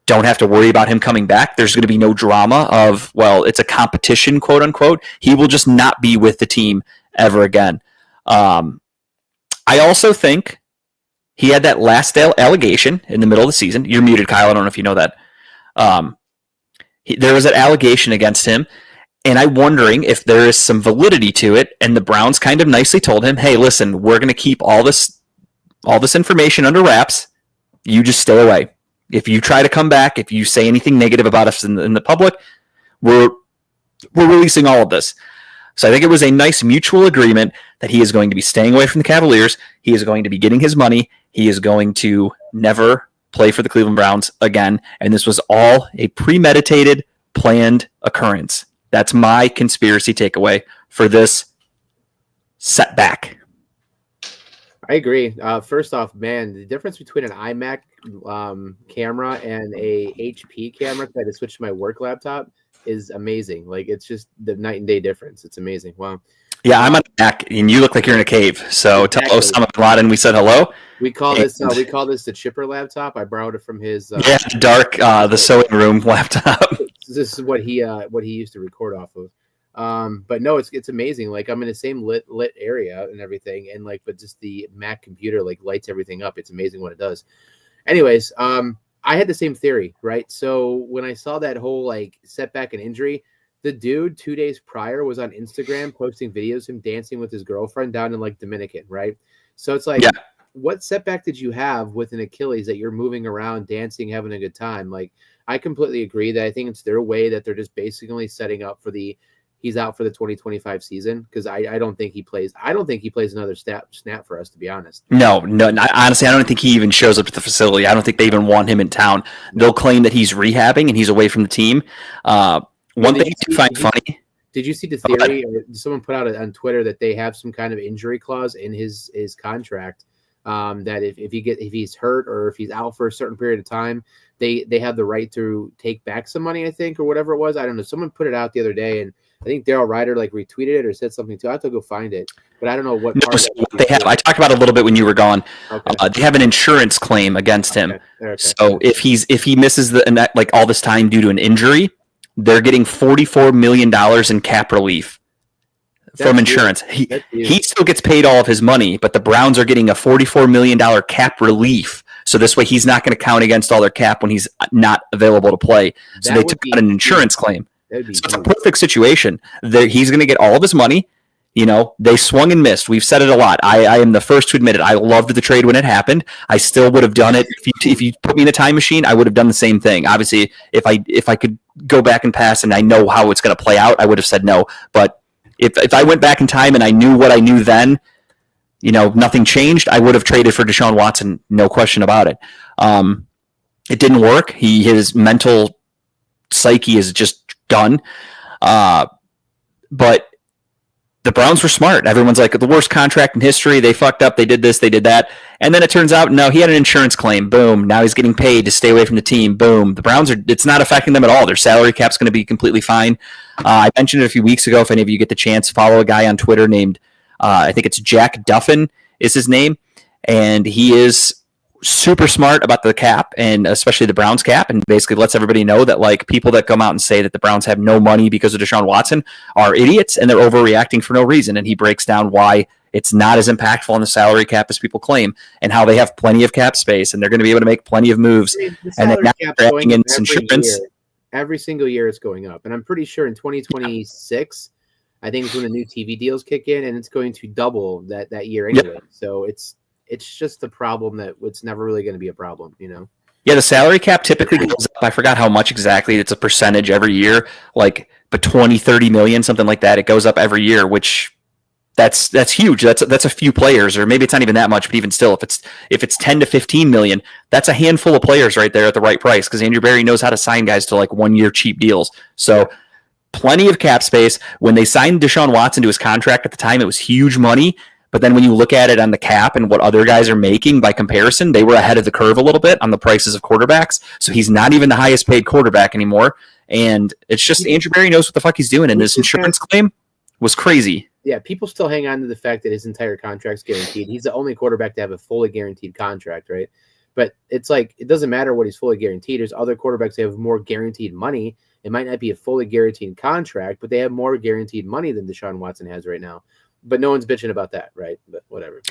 don't have to worry about him coming back. There's going to be no drama of, well, it's a competition, quote unquote. He will just not be with the team ever again. I also think he had that last allegation in the middle of the season. You're muted, Kyle. I don't know if you know that. There was an allegation against him, and I'm wondering if there is some validity to it. And the Browns kind of nicely told him, hey, listen, we're going to keep all this information under wraps. You just stay away. If you try to come back, if you say anything negative about us in the public, we're releasing all of this. So I think it was a nice mutual agreement that he is going to be staying away from the Cavaliers. He is going to be getting his money. He is going to never play for the Cleveland Browns again. And this was all a premeditated, planned occurrence. That's my conspiracy takeaway for this setback. I agree. First off, man, the difference between an iMac camera and a HP camera that I switched to my work laptop is amazing. Like, it's just the night and day difference. It's amazing. Wow. Yeah, I'm on a Mac, and you look like you're in a cave. So exactly. Tell Osama bin Laden we said hello. We call this the chipper laptop. I borrowed it from his the sewing room laptop. This is what he used to record off of. But no, it's amazing. Like I'm in the same lit area and everything, and like, but just the Mac computer like lights everything up. It's amazing what it does. Anyways, I had the same theory, right? So when I saw that whole like setback and injury, the dude 2 days prior was on Instagram posting videos of him dancing with his girlfriend down in like Dominican, right? So it's like, Yeah. what setback did you have with an Achilles that you're moving around, dancing, having a good time? Like, I completely agree that I think it's their way that they're just basically setting up for he's out for the 2025 season because I don't think he plays. I don't think he plays another snap for us, to be honest. No. Honestly, I don't think he even shows up to the facility. I don't think they even want him in town. They'll claim that he's rehabbing and he's away from the team. One thing I find funny. Did you see the theory? Or someone put out on Twitter that they have some kind of injury clause in his contract that if he's hurt or if he's out for a certain period of time, they have the right to take back some money, I think, or whatever it was. I don't know. Someone put it out the other day, and I think Daryl Ryder like retweeted it or said something too. I have to go find it, but I don't know what. No, so what they have. I talked about it a little bit when you were gone. Okay. They have an insurance claim against him. Okay. So if he misses like all this time due to an injury, they're getting $44 million in cap relief from insurance. He still gets paid all of his money, but the Browns are getting a $44 million cap relief. So this way he's not going to count against all their cap when he's not available to play. So they took out an insurance claim. So it's a perfect situation. He's going to get all of his money. You know, they swung and missed. We've said it a lot. I am the first to admit it. I loved the trade when it happened. I still would have done it. If you put me in a time machine, I would have done the same thing. Obviously, if I could go back and pass and I know how it's going to play out, I would have said no. But if I went back in time and I knew what I knew then, you know, nothing changed, I would have traded for Deshaun Watson, no question about it. It didn't work. His mental psyche is just done. But the Browns were smart. Everyone's like, the worst contract in history. They fucked up. They did this. They did that. And then it turns out, no, he had an insurance claim. Boom. Now he's getting paid to stay away from the team. Boom. The Browns it's not affecting them at all. Their salary cap's going to be completely fine. I mentioned it a few weeks ago. If any of you get the chance, follow a guy on Twitter named, I think it's Jack Duffin is his name. And he is super smart about the cap and especially the Browns cap, and basically lets everybody know that like people that come out and say that the Browns have no money because of Deshaun Watson are idiots and they're overreacting for no reason. And he breaks down why it's not as impactful on the salary cap as people claim and how they have plenty of cap space and they're going to be able to make plenty of moves. And then now they're adding in insurance. Every single year it's going up. And I'm pretty sure in 2026, I think it's when the new TV deals kick in and it's going to double that year anyway. Yep. So it's just a problem that it's never really going to be a problem, you know? Yeah, the salary cap typically goes up. I forgot how much exactly. It's a percentage every year, like but 20, 30 million, something like that. It goes up every year, which that's huge. That's a few players, or maybe it's not even that much, but even still, if it's 10 to 15 million, that's a handful of players right there at the right price because Andrew Berry knows how to sign guys to like 1 year cheap deals. So plenty of cap space. When they signed Deshaun Watson to his contract at the time, it was huge money. But then when you look at it on the cap and what other guys are making by comparison, they were ahead of the curve a little bit on the prices of quarterbacks. So he's not even the highest paid quarterback anymore. And it's just Andrew Berry knows what the fuck he's doing. And this insurance claim was crazy. Yeah, people still hang on to the fact that his entire contract's guaranteed. He's the only quarterback to have a fully guaranteed contract, right? But it's like, it doesn't matter what he's fully guaranteed. There's other quarterbacks that have more guaranteed money. It might not be a fully guaranteed contract, but they have more guaranteed money than Deshaun Watson has right now. But no one's bitching about that, right? But whatever.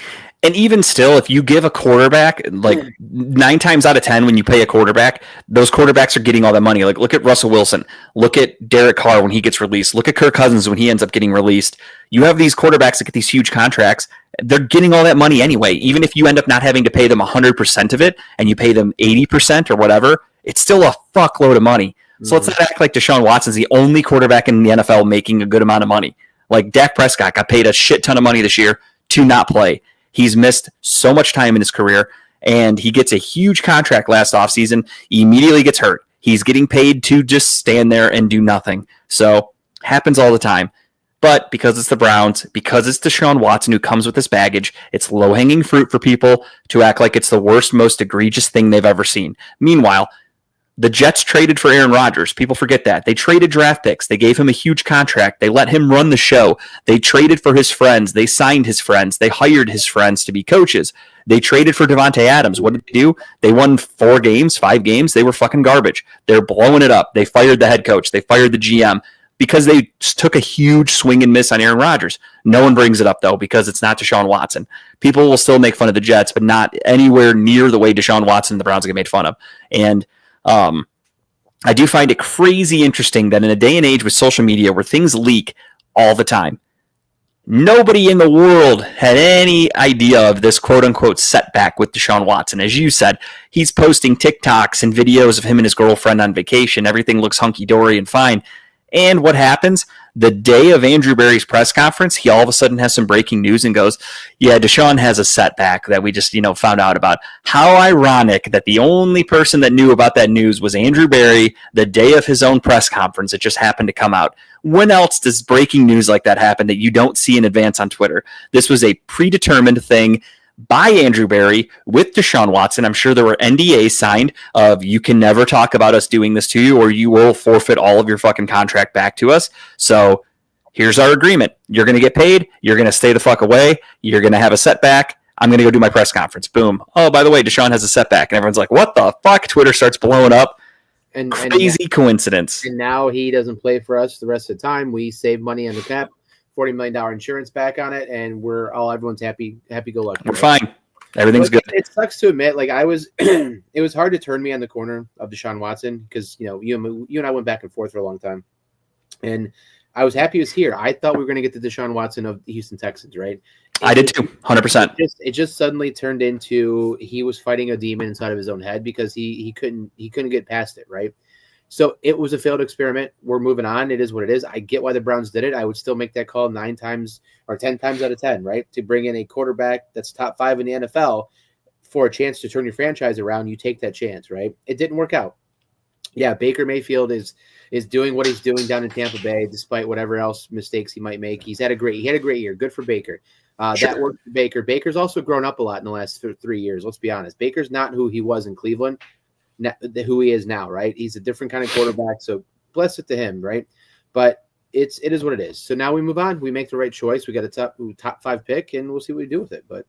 And even still, if you give a quarterback, like 9 times out of 10, when you pay a quarterback, those quarterbacks are getting all that money. Like, look at Russell Wilson. Look at Derek Carr when he gets released. Look at Kirk Cousins when he ends up getting released. You have these quarterbacks that get these huge contracts. They're getting all that money anyway. Even if you end up not having to pay them 100% of it and you pay them 80% or whatever, it's still a fuckload of money. So let's not act like Deshaun Watson's the only quarterback in the NFL making a good amount of money. Like Dak Prescott got paid a shit ton of money this year to not play. He's missed so much time in his career, and he gets a huge contract last offseason. He immediately gets hurt. He's getting paid to just stand there and do nothing. So happens all the time. But because it's the Browns, because it's Deshaun Watson who comes with this baggage, it's low-hanging fruit for people to act like it's the worst, most egregious thing they've ever seen. Meanwhile, the Jets traded for Aaron Rodgers. People forget that. They traded draft picks. They gave him a huge contract. They let him run the show. They traded for his friends. They signed his friends. They hired his friends to be coaches. They traded for Devontae Adams. What did they do? They won 5 games. They were fucking garbage. They're blowing it up. They fired the head coach. They fired the GM. because they took a huge swing and miss on Aaron Rodgers. No one brings it up, though, because it's not Deshaun Watson. People will still make fun of the Jets, but not anywhere near the way Deshaun Watson and the Browns get made fun of. And I do find it crazy interesting that in a day and age with social media where things leak all the time, nobody in the world had any idea of this quote-unquote setback with Deshaun Watson. As you said, he's posting TikToks and videos of him and his girlfriend on vacation. Everything looks hunky-dory and fine. And what happens? The day of Andrew Berry's press conference, he all of a sudden has some breaking news and goes, yeah, Deshaun has a setback that we just, found out about. How ironic that the only person that knew about that news was Andrew Berry the day of his own press conference. It just happened to come out. When else does breaking news like that happen that you don't see in advance on Twitter? This was a predetermined thing by Andrew Berry with Deshaun Watson. I'm sure there were NDAs signed of you can never talk about us doing this to you or you will forfeit all of your fucking contract back to us. So here's our agreement. You're going to get paid. You're going to stay the fuck away. You're going to have a setback. I'm going to go do my press conference. Boom. Oh, by the way, Deshaun has a setback. And everyone's like, what the fuck? Twitter starts blowing up. Crazy coincidence. And now he doesn't play for us the rest of the time. We save money on the cap. $40 million insurance back on it, and everyone's happy go lucky. We're fine. Everything's good. It sucks to admit, like it was hard to turn me on the corner of Deshaun Watson because you and I went back and forth for a long time, and I was happy he was here. I thought we were going to get the Deshaun Watson of the Houston Texans, right? I did too, 100%. It just suddenly turned into he was fighting a demon inside of his own head because he couldn't get past it, right? So it was a failed experiment. We're moving on. It is what it is. I get why the Browns did it. I would still make that call 9 times or 10 times out of 10, right? To bring in a quarterback that's top 5 in the NFL for a chance to turn your franchise around, you take that chance, right? It didn't work out. Yeah, Baker Mayfield is doing what he's doing down in Tampa Bay, despite whatever else mistakes he might make. He had a great year. Good for Baker. Sure. That worked for Baker. Baker's also grown up a lot in the last 3 years. Let's be honest. Baker's not who he was in Cleveland. Who he is now, right? He's a different kind of quarterback, so bless it to him, right? But it is what it is. So now we move on. We make the right choice. We got a top 5 pick, and we'll see what we do with it. But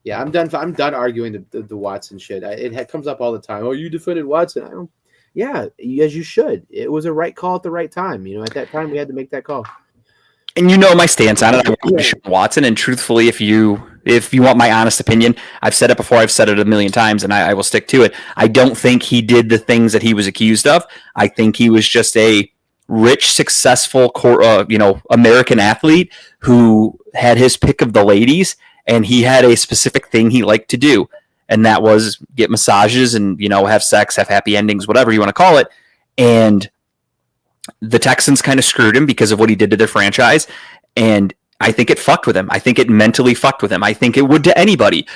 yeah, I'm done arguing the Watson shit. It comes up all the time. Oh, you defended Watson. Yeah, as you should. It was a right call at the right time. At that time we had to make that call. And my stance on it. I want Deshaun Watson, and truthfully, if you want my honest opinion, I've said it before, I've said it a million times, and I will stick to it. I don't think he did the things that he was accused of. I think he was just a rich, successful, American athlete who had his pick of the ladies, and he had a specific thing he liked to do, and that was get massages and have sex, have happy endings, whatever you want to call it, and the Texans kind of screwed him because of what he did to their franchise, and I think it fucked with him. I think it mentally fucked with him. I think it would to anybody.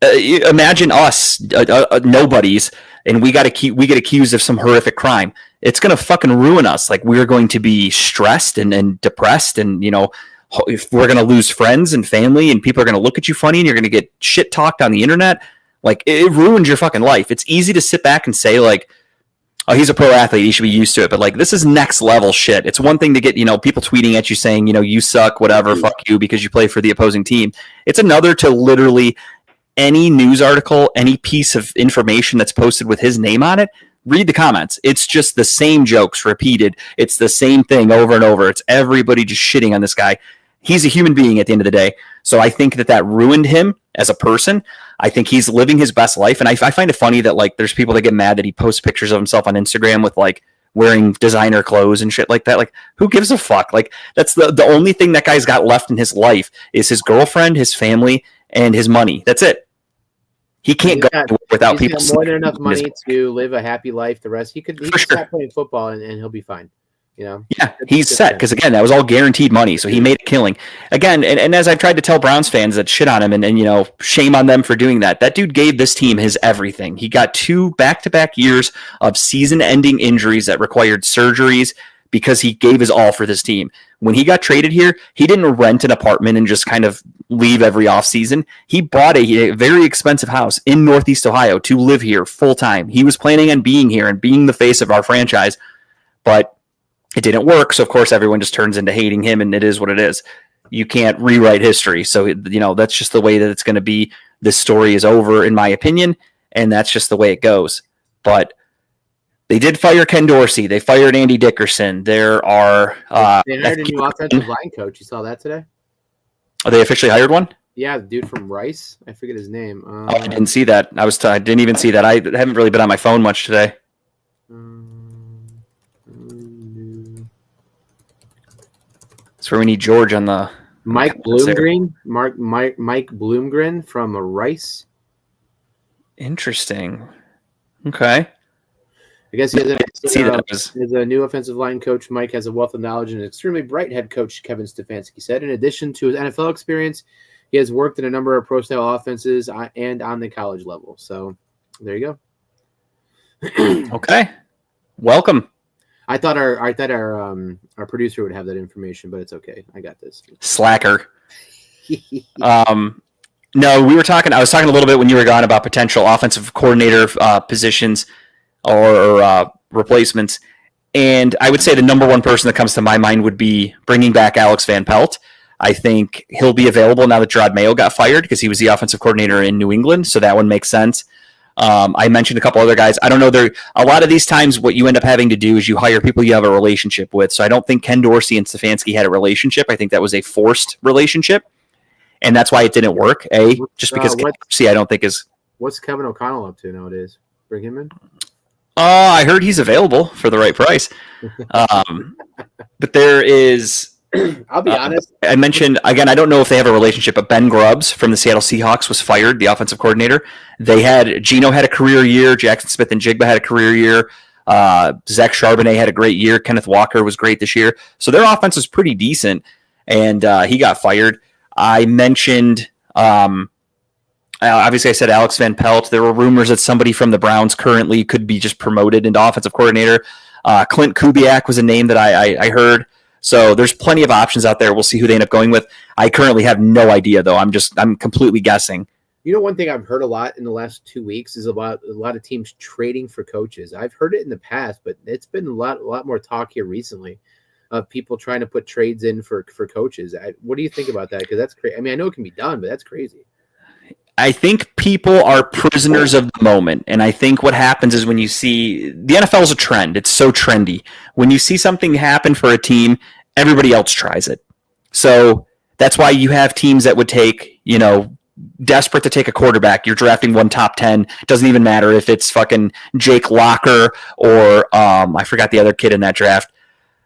Imagine us, nobodies, and we get accused of some horrific crime. It's going to fucking ruin us. Like, we're going to be stressed and depressed, and if we're going to lose friends and family, and people are going to look at you funny, and you're going to get shit talked on the internet. Like, it ruins your fucking life. It's easy to sit back and say, like, oh, he's a pro athlete, he should be used to it. But, like, this is next level shit. It's one thing to get, people tweeting at you saying, you suck, whatever, fuck you, because you play for the opposing team. It's another to literally any news article, any piece of information that's posted with his name on it, read the comments. It's just the same jokes repeated. It's the same thing over and over. It's everybody just shitting on this guy. He's a human being at the end of the day. So I think that ruined him as a person. I think he's living his best life. And I find it funny that, like, there's people that get mad that he posts pictures of himself on Instagram with, like, wearing designer clothes and shit like that. Like, who gives a fuck? Like, that's the only thing that guy's got left in his life is his girlfriend, his family, and his money. That's it. He can't go without people. He's got more than enough money to live a happy life. The rest, he could stop playing football and he'll be fine. Yeah, he's set because, again, that was all guaranteed money, so he made a killing. Again, and as I've tried to tell Browns fans that shit on him and shame on them for doing that, that dude gave this team his everything. He got 2 back-to-back years of season-ending injuries that required surgeries because he gave his all for this team. When he got traded here, he didn't rent an apartment and just kind of leave every offseason. He bought a very expensive house in Northeast Ohio to live here full-time. He was planning on being here and being the face of our franchise, but it didn't work, so of course everyone just turns into hating him, and it is what it is. You can't rewrite history, so that's just the way that it's going to be. This story is over, in my opinion, and that's just the way it goes. But They did fire Ken Dorsey. They fired Andy Dickerson. There are they hired a new offensive line coach. You saw that today? Oh, they officially hired one? Yeah, the dude from Rice. I forget his name. I didn't see that. I didn't even see that. I haven't really been on my phone much today. That's where we need George on the Mike Bloomgren. Mike Bloomgren from Rice. Interesting. Okay. I guess he has a new offensive line coach. Mike has a wealth of knowledge and an extremely bright head coach, Kevin Stefanski said. In addition to his NFL experience, he has worked in a number of pro-style offenses and on the college level. So there you go. Okay. Welcome. I thought our producer would have that information, but it's okay. I got this. Slacker. No, I was talking a little bit when you were gone about potential offensive coordinator positions or replacements. And I would say the number one person that comes to my mind would be bringing back Alex Van Pelt. I think he'll be available now that Gerard Mayo got fired because he was the offensive coordinator in New England. So that one makes sense. I mentioned a couple other guys. I don't know. A lot of these times what you end up having to do is you hire people you have a relationship with. So I don't think Ken Dorsey and Stefanski had a relationship. I think that was a forced relationship. And that's why it didn't work. Just because Dorsey I don't think is... What's Kevin O'Connell up to nowadays? Bring him in? I heard he's available for the right price. But there is... I'll be honest. I mentioned, again, I don't know if they have a relationship, but Ben Grubbs from the Seattle Seahawks was fired, the offensive coordinator. Geno had a career year. Jackson Smith and Jigba had a career year. Zach Charbonnet had a great year. Kenneth Walker was great this year. So their offense was pretty decent, and he got fired. I mentioned, obviously I said Alex Van Pelt. There were rumors that somebody from the Browns currently could be just promoted into offensive coordinator. Clint Kubiak was a name that I heard. So there's plenty of options out there. We'll see who they end up going with. I currently have no idea, though. I'm completely guessing. You know, one thing I've heard a lot in the last 2 weeks is about a lot of teams trading for coaches. I've heard it in the past, but it's been a lot more talk here recently of people trying to put trades in for coaches. What do you think about that? Because that's crazy. I mean, I know it can be done, but that's crazy. I think people are prisoners of the moment. And I think what happens is when you see the NFL is a trend, it's so trendy. When you see something happen for a team, everybody else tries it. So that's why you have teams that would take, desperate to take a quarterback. You're drafting one top 10. It doesn't even matter if it's fucking Jake Locker or I forgot the other kid in that draft.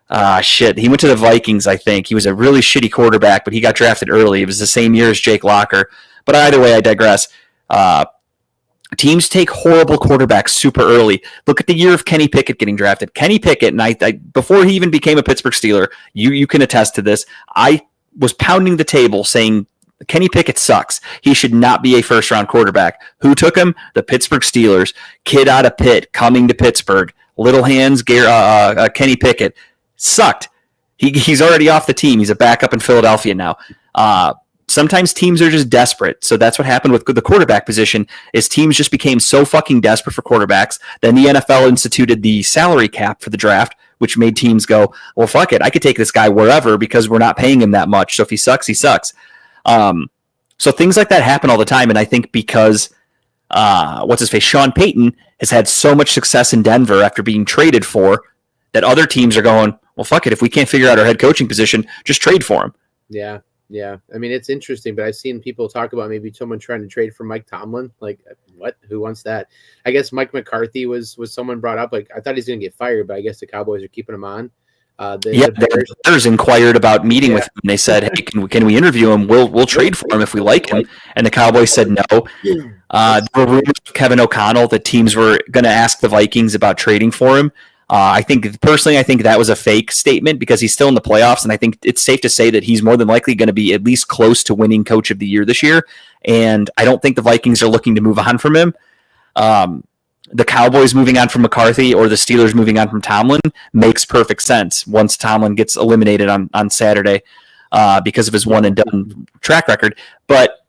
He went to the Vikings, I think. He was a really shitty quarterback, but he got drafted early. It was the same year as Jake Locker. But either way, I digress. Teams take horrible quarterbacks super early. Look at the year of Kenny Pickett getting drafted. Kenny Pickett, and I before he even became a Pittsburgh Steeler, you can attest to this. I was pounding the table saying Kenny Pickett sucks. He should not be a first-round quarterback. Who took him? The Pittsburgh Steelers. Kid out of Pitt coming to Pittsburgh. Little hands, Kenny Pickett. Sucked. He's already off the team. He's a backup in Philadelphia now. Sometimes teams are just desperate. So that's what happened with the quarterback position is teams just became so fucking desperate for quarterbacks. Then the NFL instituted the salary cap for the draft, which made teams go, well, fuck it. I could take this guy wherever because we're not paying him that much. So if he sucks, he sucks. So things like that happen all the time. And I think because Sean Payton has had so much success in Denver after being traded for that other teams are going, well, fuck it. If we can't figure out our head coaching position, just trade for him. Yeah. Yeah. I mean, it's interesting, but I've seen people talk about maybe someone trying to trade for Mike Tomlin. Like, what? Who wants that? I guess Mike McCarthy was someone brought up. Like, I thought he's going to get fired, but I guess the Cowboys are keeping him on. The Bears inquired about meeting with him. And they said, hey, can we interview him? We'll trade for him if we like him. And the Cowboys said no. There were rumors of Kevin O'Connell that teams were going to ask the Vikings about trading for him. I think that was a fake statement because he's still in the playoffs, and I think it's safe to say that he's more than likely going to be at least close to winning Coach of the Year this year, and I don't think the Vikings are looking to move on from him. The Cowboys moving on from McCarthy or the Steelers moving on from Tomlin makes perfect sense once Tomlin gets eliminated on Saturday because of his one-and-done track record. But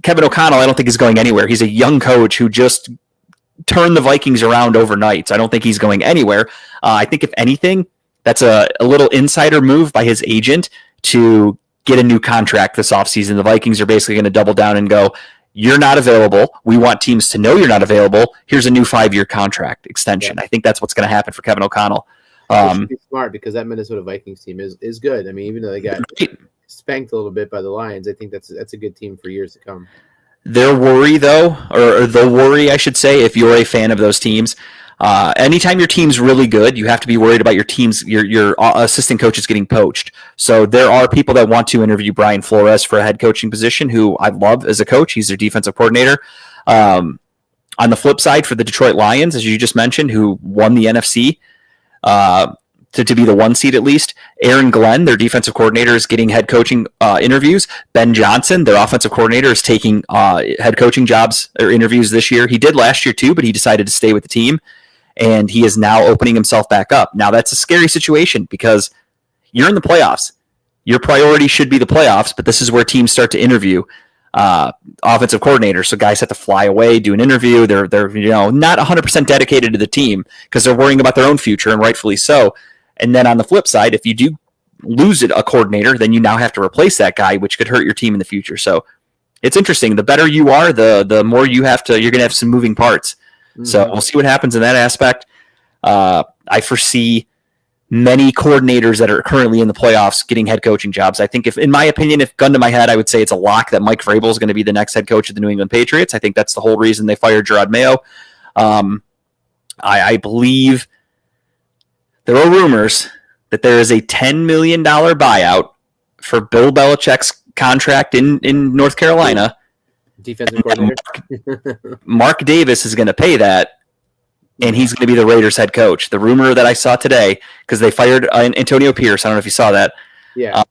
Kevin O'Connell, I don't think is going anywhere. He's a young coach who just turn the Vikings around overnight. So I don't think he's going anywhere. I think if anything, that's a little insider move by his agent to get a new contract this offseason. The Vikings are basically going to double down and go, you're not available. We want teams to know you're not available. Here's a new 5-year contract extension. I think that's what's going to happen for Kevin O'Connell. It should be smart because that Minnesota Vikings team is good. I mean, even though they got spanked a little bit by the Lions, I think that's a good team for years to come. Their worry, though, or the worry, I should say, if you're a fan of those teams, anytime your team's really good, you have to be worried about your assistant coaches getting poached. So there are people that want to interview Brian Flores for a head coaching position, who I love as a coach. He's their defensive coordinator. On the flip side, for the Detroit Lions, as you just mentioned, who won the NFC, to be the 1 seed at least. Aaron Glenn, their defensive coordinator, is getting head coaching interviews. Ben Johnson, their offensive coordinator, is taking head coaching jobs or interviews this year. He did last year too, but he decided to stay with the team, and he is now opening himself back up. Now, that's a scary situation because you're in the playoffs. Your priority should be the playoffs, but this is where teams start to interview offensive coordinators. So guys have to fly away, do an interview. They're not 100% dedicated to the team because they're worrying about their own future, and rightfully so. And then on the flip side, if you do lose a coordinator, then you now have to replace that guy, which could hurt your team in the future. So it's interesting. The better you are, the more you're going to have some moving parts. Mm-hmm. So we'll see what happens in that aspect. I foresee many coordinators that are currently in the playoffs getting head coaching jobs. I think, in my opinion, if gun to my head, I would say it's a lock that Mike Vrabel is going to be the next head coach of the New England Patriots. I think that's the whole reason they fired Gerard Mayo. I believe there are rumors that there is a $10 million buyout for Bill Belichick's contract in North Carolina. Defensive coordinator. Mark Davis is going to pay that, and he's going to be the Raiders head coach. The rumor that I saw today, because they fired Antonio Pierce. I don't know if you saw that. Yeah.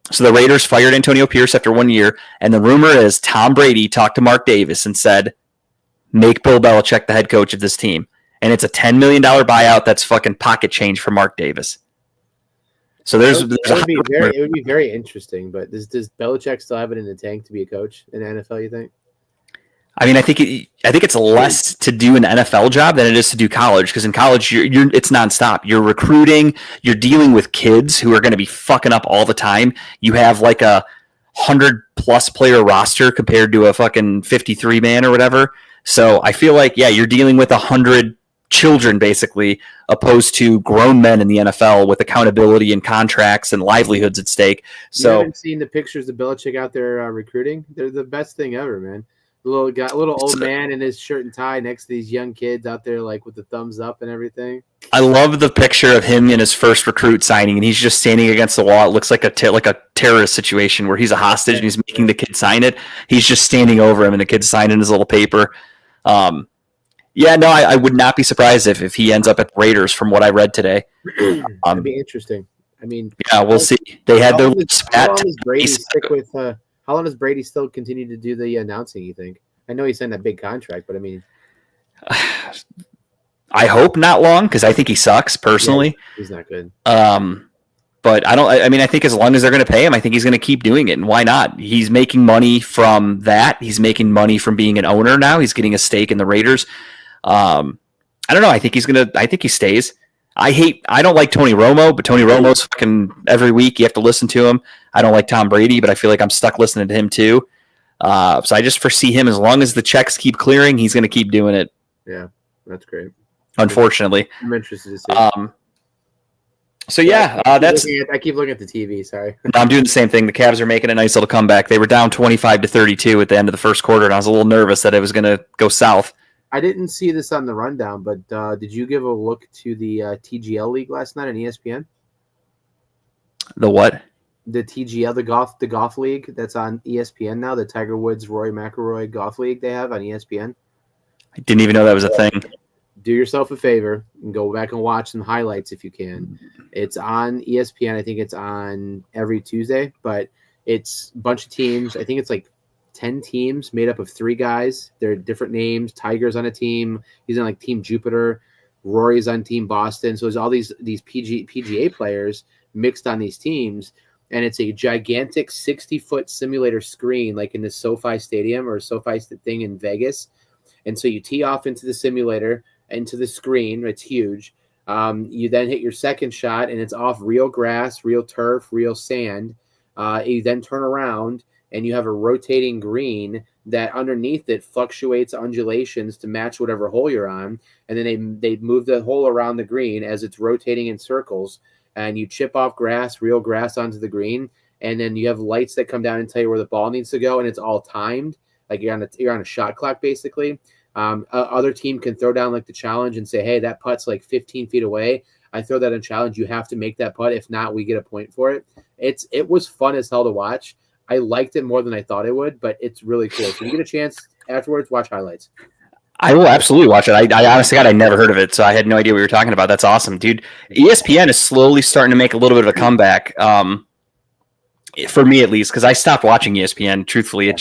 So the Raiders fired Antonio Pierce after 1 year, and the rumor is Tom Brady talked to Mark Davis and said, make Bill Belichick the head coach of this team. And it's a $10 million buyout that's fucking pocket change for Mark Davis. So it would be very interesting. But does Belichick still have it in the tank to be a coach in the NFL, you think? I mean, I think it's less to do an NFL job than it is to do college, because in college it's nonstop. You're recruiting, you're dealing with kids who are going to be fucking up all the time. You have like a 100+ player roster compared to a fucking 53 man or whatever. So I feel like, you're dealing with 100 children basically, opposed to grown men in the NFL with accountability and contracts and livelihoods at stake. So you haven't seen the pictures of Belichick out there recruiting? They're the best thing ever, man. Little old man in his shirt and tie next to these young kids out there, like with the thumbs up and everything. I love the picture of him in his first recruit signing, and he's just standing against the wall. It looks like a terrorist situation where he's a hostage and he's making the kid sign it. He's just standing over him, and the kid's signing his little paper. I would not be surprised if he ends up at the Raiders from what I read today. That'd be interesting. I mean, we'll see. They had their spat. How long does Brady still continue to do the announcing, you think? I know he signed that big contract, but I mean... I hope not long, because I think he sucks, personally. Yeah, he's not good. But I think as long as they're going to pay him, I think he's going to keep doing it, and why not? He's making money from that. He's making money from being an owner now. He's getting a stake in the Raiders. I don't know. I think he stays. I don't like Tony Romo, but Tony Romo's fucking every week. You have to listen to him. I don't like Tom Brady, but I feel like I'm stuck listening to him too. So I just foresee him, as long as the checks keep clearing, he's going to keep doing it. Yeah, that's great. Unfortunately. I'm interested to see. I keep looking at the TV. Sorry. No, I'm doing the same thing. The Cavs are making a nice little comeback. They were down 25-32 at the end of the first quarter, and I was a little nervous that it was going to go south. I didn't see this on the rundown, but did you give a look to the TGL League last night on ESPN? The what? The TGL, the golf league that's on ESPN now. The Tiger Woods, Rory McIlroy golf league they have on ESPN. I didn't even know that was a thing. Do yourself a favor and go back and watch some highlights if you can. It's on ESPN. I think it's on every Tuesday, but it's a bunch of teams. I think it's like 10 teams made up of 3 guys. They're different names. Tiger's on a team. He's on like Team Jupiter. Rory's on Team Boston. So there's all these PGA players mixed on these teams. And it's a gigantic 60-foot simulator screen, like in the SoFi Stadium or SoFi thing in Vegas. And so you tee off into the simulator, into the screen. It's huge. You then hit your second shot, and it's off real grass, real turf, real sand. You then turn around, and you have a rotating green that underneath it fluctuates undulations to match whatever hole you're on. And then they move the hole around the green as it's rotating in circles, and you chip off real grass onto the green. And then you have lights that come down and tell you where the ball needs to go, and it's all timed. Like you're on a shot clock, basically. Other team can throw down like the challenge and say, hey, that putt's like 15 feet away. I throw that in challenge. You have to make that putt. If not, we get a point for it. It was fun as hell to watch. I liked it more than I thought it would, but it's really cool. So you get a chance afterwards, watch highlights. I will absolutely watch it. I honestly, God, I never heard of it, so I had no idea what you were talking about. That's awesome, dude. ESPN is slowly starting to make a little bit of a comeback, for me at least, because I stopped watching ESPN. Truthfully,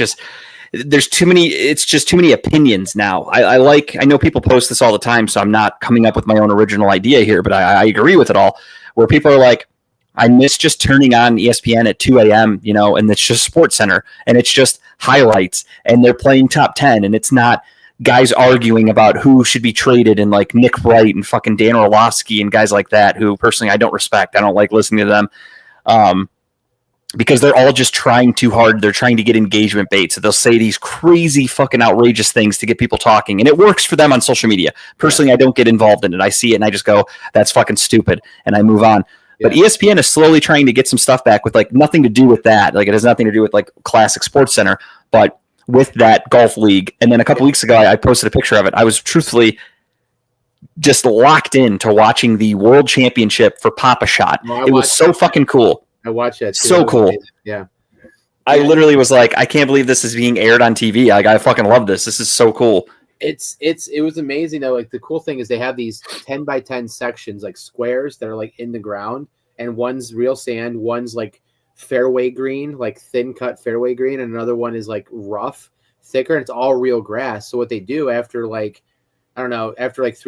there's too many. It's just too many opinions now. I know people post this all the time, so I'm not coming up with my own original idea here, but I agree with it all. Where people are like, I miss just turning on ESPN at 2 a.m., and it's just Sports Center, and it's just highlights, and they're playing top 10, and it's not guys arguing about who should be traded, and like Nick Wright and fucking Dan Orlovsky and guys like that, who personally I don't respect. I don't like listening to them. Because they're all just trying too hard. They're trying to get engagement bait. So they'll say these crazy fucking outrageous things to get people talking. And it works for them on social media. Personally, I don't get involved in it. I see it and I just go, that's fucking stupid. And I move on. Yeah. But ESPN is slowly trying to get some stuff back with like nothing to do with that. Like it has nothing to do with like classic Sports Center, but with that golf league. And then a couple weeks ago, I posted a picture of it. I was truthfully just locked in to watching the World Championship for Pop-A-Shot. It was so fucking cool. I watched that too. So cool. Amazing. Yeah. I literally was like, I can't believe this is being aired on TV. Like, I fucking love this. This is so cool. It was amazing though. Like the cool thing is they have these 10 by 10 sections, like squares that are like in the ground, and one's real sand, one's like fairway green, like thin cut fairway green, and another one is like rough, thicker, and it's all real grass. So what they do after like 3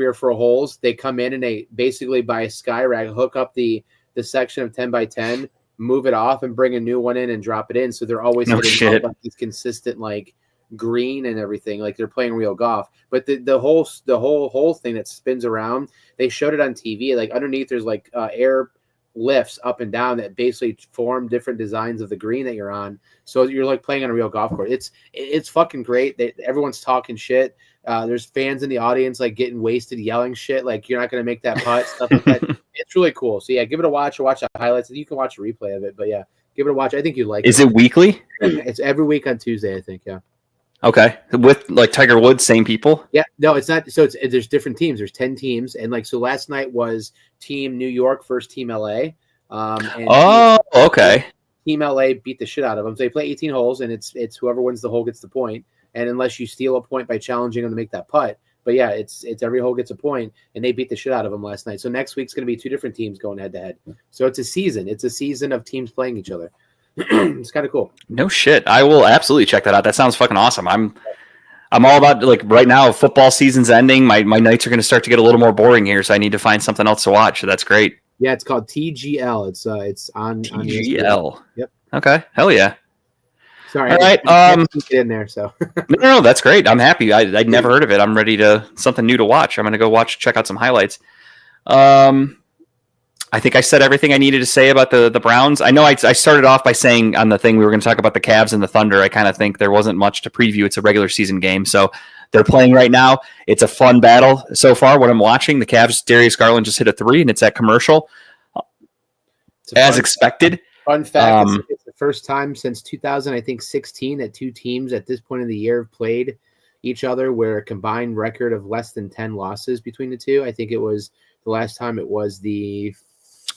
or 4 holes, they come in and they basically by a sky rag hook up the section of 10 by 10, move it off and bring a new one in and drop it in. So they're always hitting like these consistent like green and everything, like they're playing real golf. But the whole thing that spins around, they showed it on TV. Like underneath there's like air lifts up and down that basically form different designs of the green that you're on. So you're like playing on a real golf course. It's fucking great. Everyone's talking shit. There's fans in the audience like getting wasted, yelling shit like you're not going to make that putt, stuff like that. It's really cool. So yeah, give it a watch or watch the highlights. You can watch a replay of it, but yeah, give it a watch. I think you like it. Is it weekly? It's every week on Tuesday, I think. Yeah. Okay. With like Tiger Woods, same people? Yeah. No, it's not. So there's different teams. There's 10 teams. And like, so last night was Team New York versus Team LA. Okay. Team LA beat the shit out of them. So they play 18 holes, and it's whoever wins the hole gets the point. And unless you steal a point by challenging them to make that putt. But yeah, it's every hole gets a point, and they beat the shit out of them last night. So next week's going to be 2 different teams going head to head. So it's a season. It's a season of teams playing each other. It's kind of cool. No shit. I will absolutely check that out. That sounds fucking awesome. I'm all about, like, right now football season's ending. My nights are going to start to get a little more boring here, so I need to find something else to watch. So that's great. Yeah, it's called TGL. It's on TGL. On yep. Okay. Hell yeah. Sorry. All right. Get in there. So no, that's great. I'm happy. I'd never heard of it. I'm ready to something new to watch. I'm going to go check out some highlights. I think I said everything I needed to say about the Browns. I know I started off by saying on the thing we were going to talk about the Cavs and the Thunder. I kind of think there wasn't much to preview. It's a regular season game, so they're playing right now. It's a fun battle so far. What I'm watching, the Cavs, Darius Garland just hit a 3, and it's at commercial, as expected. Fun fact: it's the first time since 2016 that 2 teams at this point in the year have played each other where a combined record of less than 10 losses between the two. I think it was the last time it was the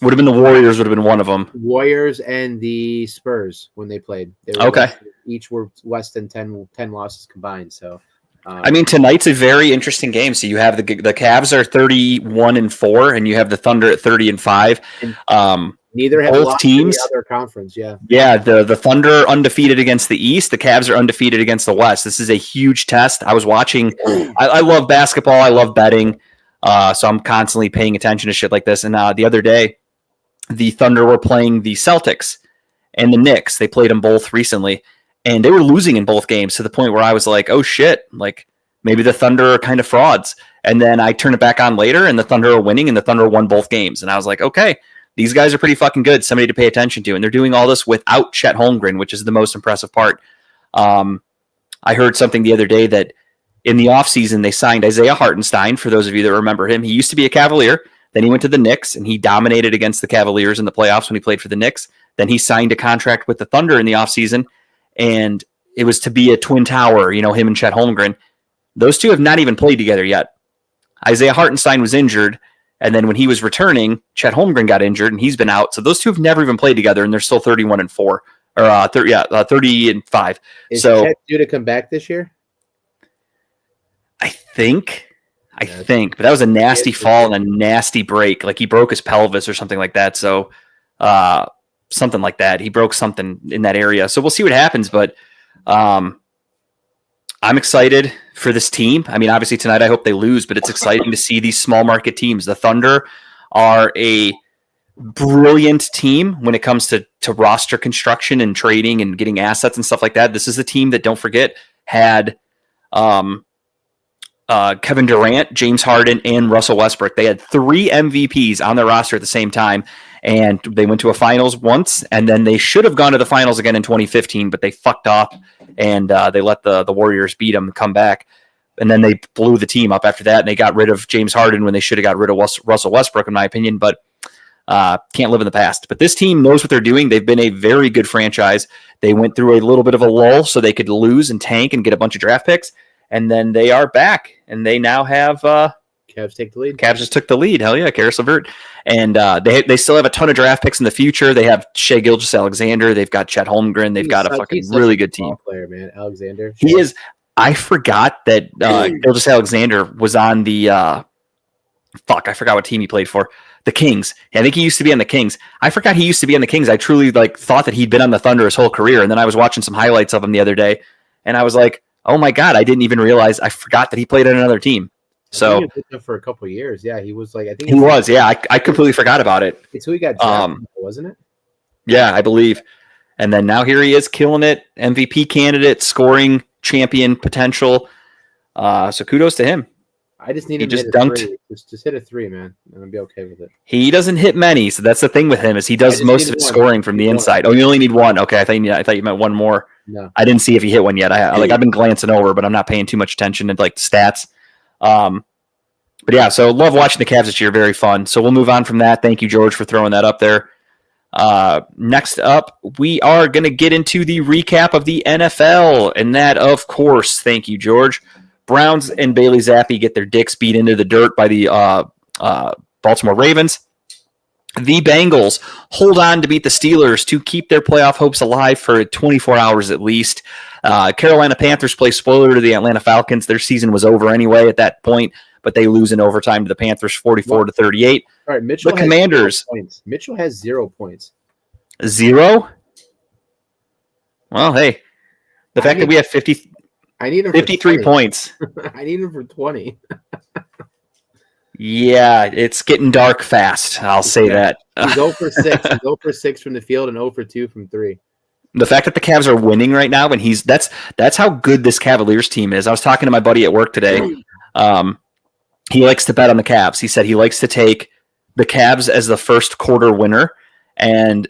would have been the Warriors. Would have been one of them. Warriors and the Spurs when they played. Each were less than 10 losses combined. So. I mean, tonight's a very interesting game. So you have the Cavs are 31-4, and you have the Thunder at 30-5. Neither have both lost teams. To the other conference, yeah. Yeah, the Thunder undefeated against the East. The Cavs are undefeated against the West. This is a huge test. I was watching. I love basketball. I love betting. So I'm constantly paying attention to shit like this. And the other day, the Thunder were playing the Celtics and the Knicks. They played them both recently, and they were losing in both games to the point where I was like, oh shit, like maybe the Thunder are kind of frauds. And then I turn it back on later, and the Thunder are winning, and the Thunder won both games. And I was like, okay, these guys are pretty fucking good. Somebody to pay attention to. And they're doing all this without Chet Holmgren, which is the most impressive part. I heard something the other day that in the offseason, they signed Isaiah Hartenstein, for those of you that remember him. He used to be a Cavalier. Then he went to the Knicks, and he dominated against the Cavaliers in the playoffs when he played for the Knicks. Then he signed a contract with the Thunder in the offseason, and it was to be a twin tower, him and Chet Holmgren. Those two have not even played together yet. Isaiah Hartenstein was injured, and then when he was returning, Chet Holmgren got injured, and he's been out. So those two have never even played together, and they're still 31-4. Or 30-5. Is so Chet due to come back this year? I think, but that was a nasty fall and a nasty break. Like he broke his pelvis or something like that. So something like that. He broke something in that area. So we'll see what happens. But I'm excited for this team. I mean, obviously tonight I hope they lose, but it's exciting to see these small market teams. The Thunder are a brilliant team when it comes to roster construction and trading and getting assets and stuff like that. This is the team that, don't forget, had Kevin Durant, James Harden, and Russell Westbrook. They had 3 MVPs on their roster at the same time, and they went to a finals once, and then they should have gone to the finals again in 2015, but they fucked off, and they let the Warriors beat them, come back. And then they blew the team up after that, and they got rid of James Harden when they should have got rid of Russell Westbrook, in my opinion, but can't live in the past. But this team knows what they're doing. They've been a very good franchise. They went through a little bit of a lull so they could lose and tank and get a bunch of draft picks, and then they are back, and they now have Cavs take the lead. Cavs just took the lead. Hell yeah, Karis LeVert. And they still have a ton of draft picks in the future. They have Shai Gilgeous-Alexander. They've got Chet Holmgren. They've got a fucking really good team. Player, man, Alexander. He is. I forgot that Gilgeous-Alexander was on the I forgot what team he played for. The Kings. I think he used to be on the Kings. I forgot he used to be on the Kings. I truly thought that he'd been on the Thunder his whole career. And then I was watching some highlights of him the other day, and I was like, oh my God, I didn't even realize. I forgot that he played on another team. So he was with for a couple of years. Yeah, he was I think he was. Yeah, I completely forgot about it. It's who he got drafted, wasn't it? Yeah, I believe. And then now here he is, killing it. MVP candidate, scoring champion potential. So kudos to him. I just need him to hit dunked. A 3. Just hit a 3, man, and I'll be okay with it. He doesn't hit many, so that's the thing with him, is he does most of his scoring from the inside. Oh, you only need one. Okay, I thought you meant one more. No, I didn't see if he hit one yet. I've been glancing over, but I'm not paying too much attention to the stats. But yeah, so love watching the Cavs this year. Very fun. So we'll move on from that. Thank you, George, for throwing that up there. Next up, we are going to get into the recap of the NFL, and that, of course, thank you, George. Browns and Bailey Zappi get their dicks beat into the dirt by the Baltimore Ravens. The Bengals hold on to beat the Steelers to keep their playoff hopes alive for 24 hours at least. Carolina Panthers play spoiler to the Atlanta Falcons. Their season was over anyway at that point, but they lose in overtime to the Panthers 44-38. All right, Mitchell. The Commanders. Mitchell has 0 points. 0? Well, hey, the fact that we have 53 points. I need him for 20. Yeah, it's getting dark fast. I'll say that. He's 0 for 6. He's 0 for 6 from the field and 0 for 2 from 3. The fact that the Cavs are winning right now, and that's how good this Cavaliers team is. I was talking to my buddy at work today. He likes to bet on the Cavs. He said he likes to take the Cavs as the first quarter winner. And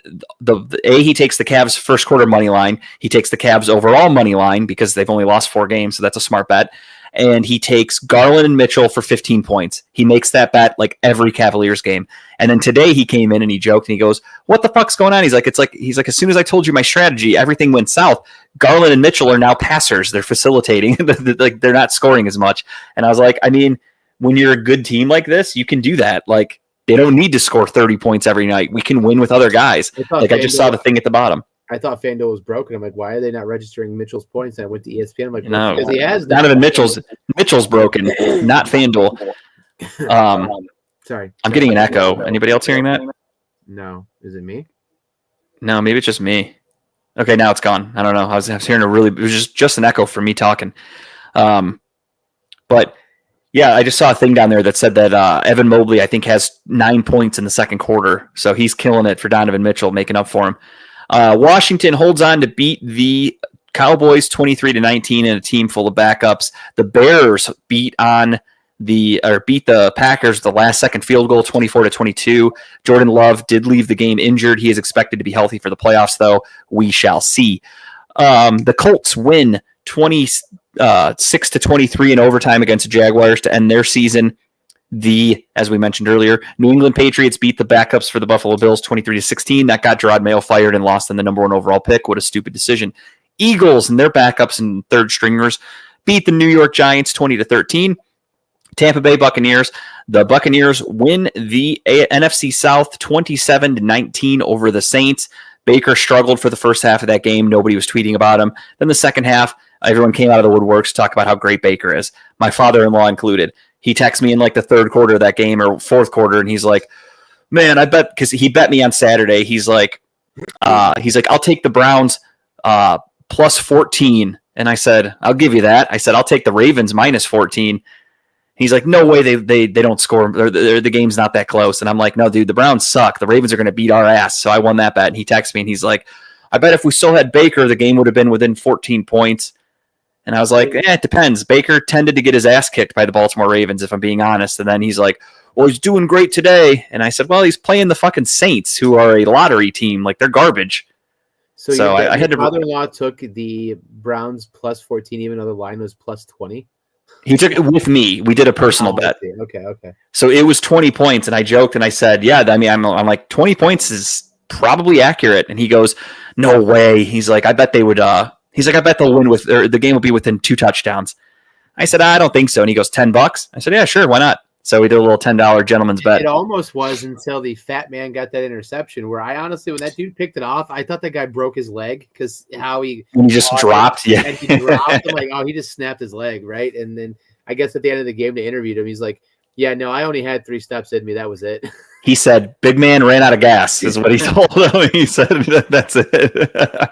he takes the Cavs first quarter money line. He takes the Cavs overall money line because they've only lost 4 games, so that's a smart bet. And he takes Garland and Mitchell for 15 points. He makes that bet like every Cavaliers game. And then today he came in and he joked and he goes, "What the fuck's going on?" He's like, as soon as I told you my strategy, everything went south. Garland and Mitchell are now passers. They're facilitating. Like they're not scoring as much. And I was like, I mean, when you're a good team like this, you can do that. Like, they don't need to score 30 points every night. We can win with other guys. I just saw the thing at the bottom. I thought FanDuel was broken. I'm like, why are they not registering Mitchell's points? And I went to ESPN. I'm like, no, because he has Donovan Mitchell's broken, not FanDuel. Sorry. I'm getting an echo. Anybody else hearing that? No. Is it me? No, maybe it's just me. Okay, now it's gone. I don't know. I was hearing it was just an echo for me talking. But yeah, I just saw a thing down there that said that Evan Mobley, I think, has 9 points in the second quarter. So he's killing it for Donovan Mitchell, making up for him. Washington holds on to beat the Cowboys 23-19 in a team full of backups. The Bears beat on beat the Packers the last second field goal 24-22. Jordan Love did leave the game injured. He is expected to be healthy for the playoffs, though. We shall see. The Colts win 26-23 in overtime against the Jaguars to end their season. As we mentioned earlier, New England Patriots beat the backups for the Buffalo Bills 23-16. That got Gerard Mayo fired and lost in the number 1 overall pick. What a stupid decision. Eagles and their backups and third stringers beat the New York Giants 20-13. Tampa Bay Buccaneers. The Buccaneers win the NFC South 27-19 over the Saints. Baker struggled for the first half of that game. Nobody was tweeting about him. Then the second half, everyone came out of the woodworks to talk about how great Baker is. My father-in-law included. He texts me in like the third quarter of that game or fourth quarter, and he's like, man, I bet, because he bet me on Saturday. He's like, I'll take the Browns plus 14. And I said, I'll give you that. I said, I'll take the Ravens minus 14. He's like, no way they don't score. The game's not that close. And I'm like, no, dude, the Browns suck. The Ravens are going to beat our ass. So I won that bet. And he texts me and he's like, I bet if we still had Baker, the game would have been within 14 points. And I was like, it depends. Baker tended to get his ass kicked by the Baltimore Ravens, if I'm being honest. And then he's like, well, he's doing great today. And I said, well, he's playing the fucking Saints, who are a lottery team. Like, they're garbage. So I had to. Father-in-law took the Browns plus 14, even though the line was plus 20. He took it with me. We did a personal bet. Okay. So it was 20 points, and I joked and I said, yeah, I mean, I'm like, 20 points is probably accurate. And he goes, no way. He's like, I bet they would. He's like, I bet they'll win or the game will be within 2 touchdowns. I said, I don't think so. And he goes, $10. I said, yeah, sure, why not? So we did a little $10 gentleman's bet. It almost was until the fat man got that interception, where I honestly, when that dude picked it off, I thought that guy broke his leg because he just dropped. Yeah, and he dropped. I'm like, oh, he just snapped his leg, right? And then I guess at the end of the game, they interviewed him. He's like, yeah, no, I only had 3 steps in me. That was it. He said, big man ran out of gas, is what he told him. He said, that's it.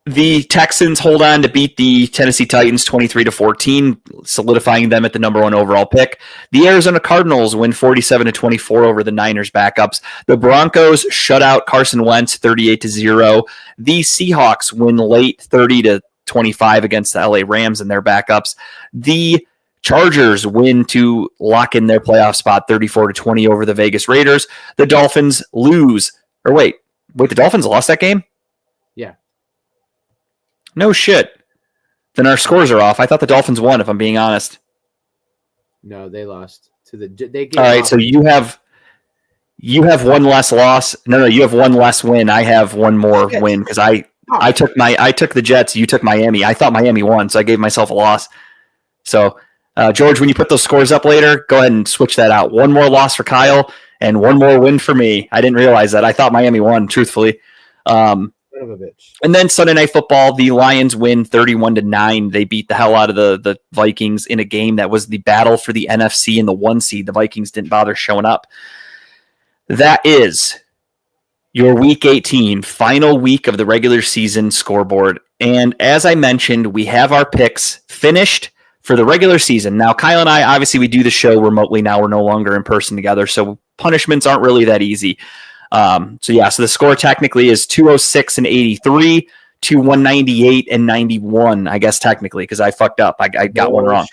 The Texans hold on to beat the Tennessee Titans 23-14, solidifying them at the number 1 overall pick. The Arizona Cardinals win 47-24 over the Niners backups. The Broncos shut out Carson Wentz 38-0. The Seahawks win late 30-25 against the LA Rams and their backups. The Chargers win to lock in their playoff spot 34-20 over the Vegas Raiders. The Dolphins lose. Wait, the Dolphins lost that game? Yeah. No shit. Then our scores are off. I thought the Dolphins won, if I'm being honest. No, they lost to the. All right, so you have one less loss. No, you have one less win. I have one more win because I took the Jets. You took Miami. I thought Miami won, so I gave myself a loss. So, George, when you put those scores up later, go ahead and switch that out. One more loss for Kyle and one more win for me. I didn't realize that. I thought Miami won, truthfully. Of a bitch. And then Sunday Night Football, the Lions win 31-9. They beat the hell out of the Vikings in a game that was the battle for the NFC and the 1 seed. The Vikings didn't bother showing up. That is your Week 18, final week of the regular season scoreboard. And as I mentioned, we have our picks finished for the regular season. Now, Kyle and I, obviously, we do the show remotely now. We're no longer in person together, so punishments aren't really that easy. So the score technically is 206-83 to 198-91, I guess technically, because I fucked up. I got one wrong.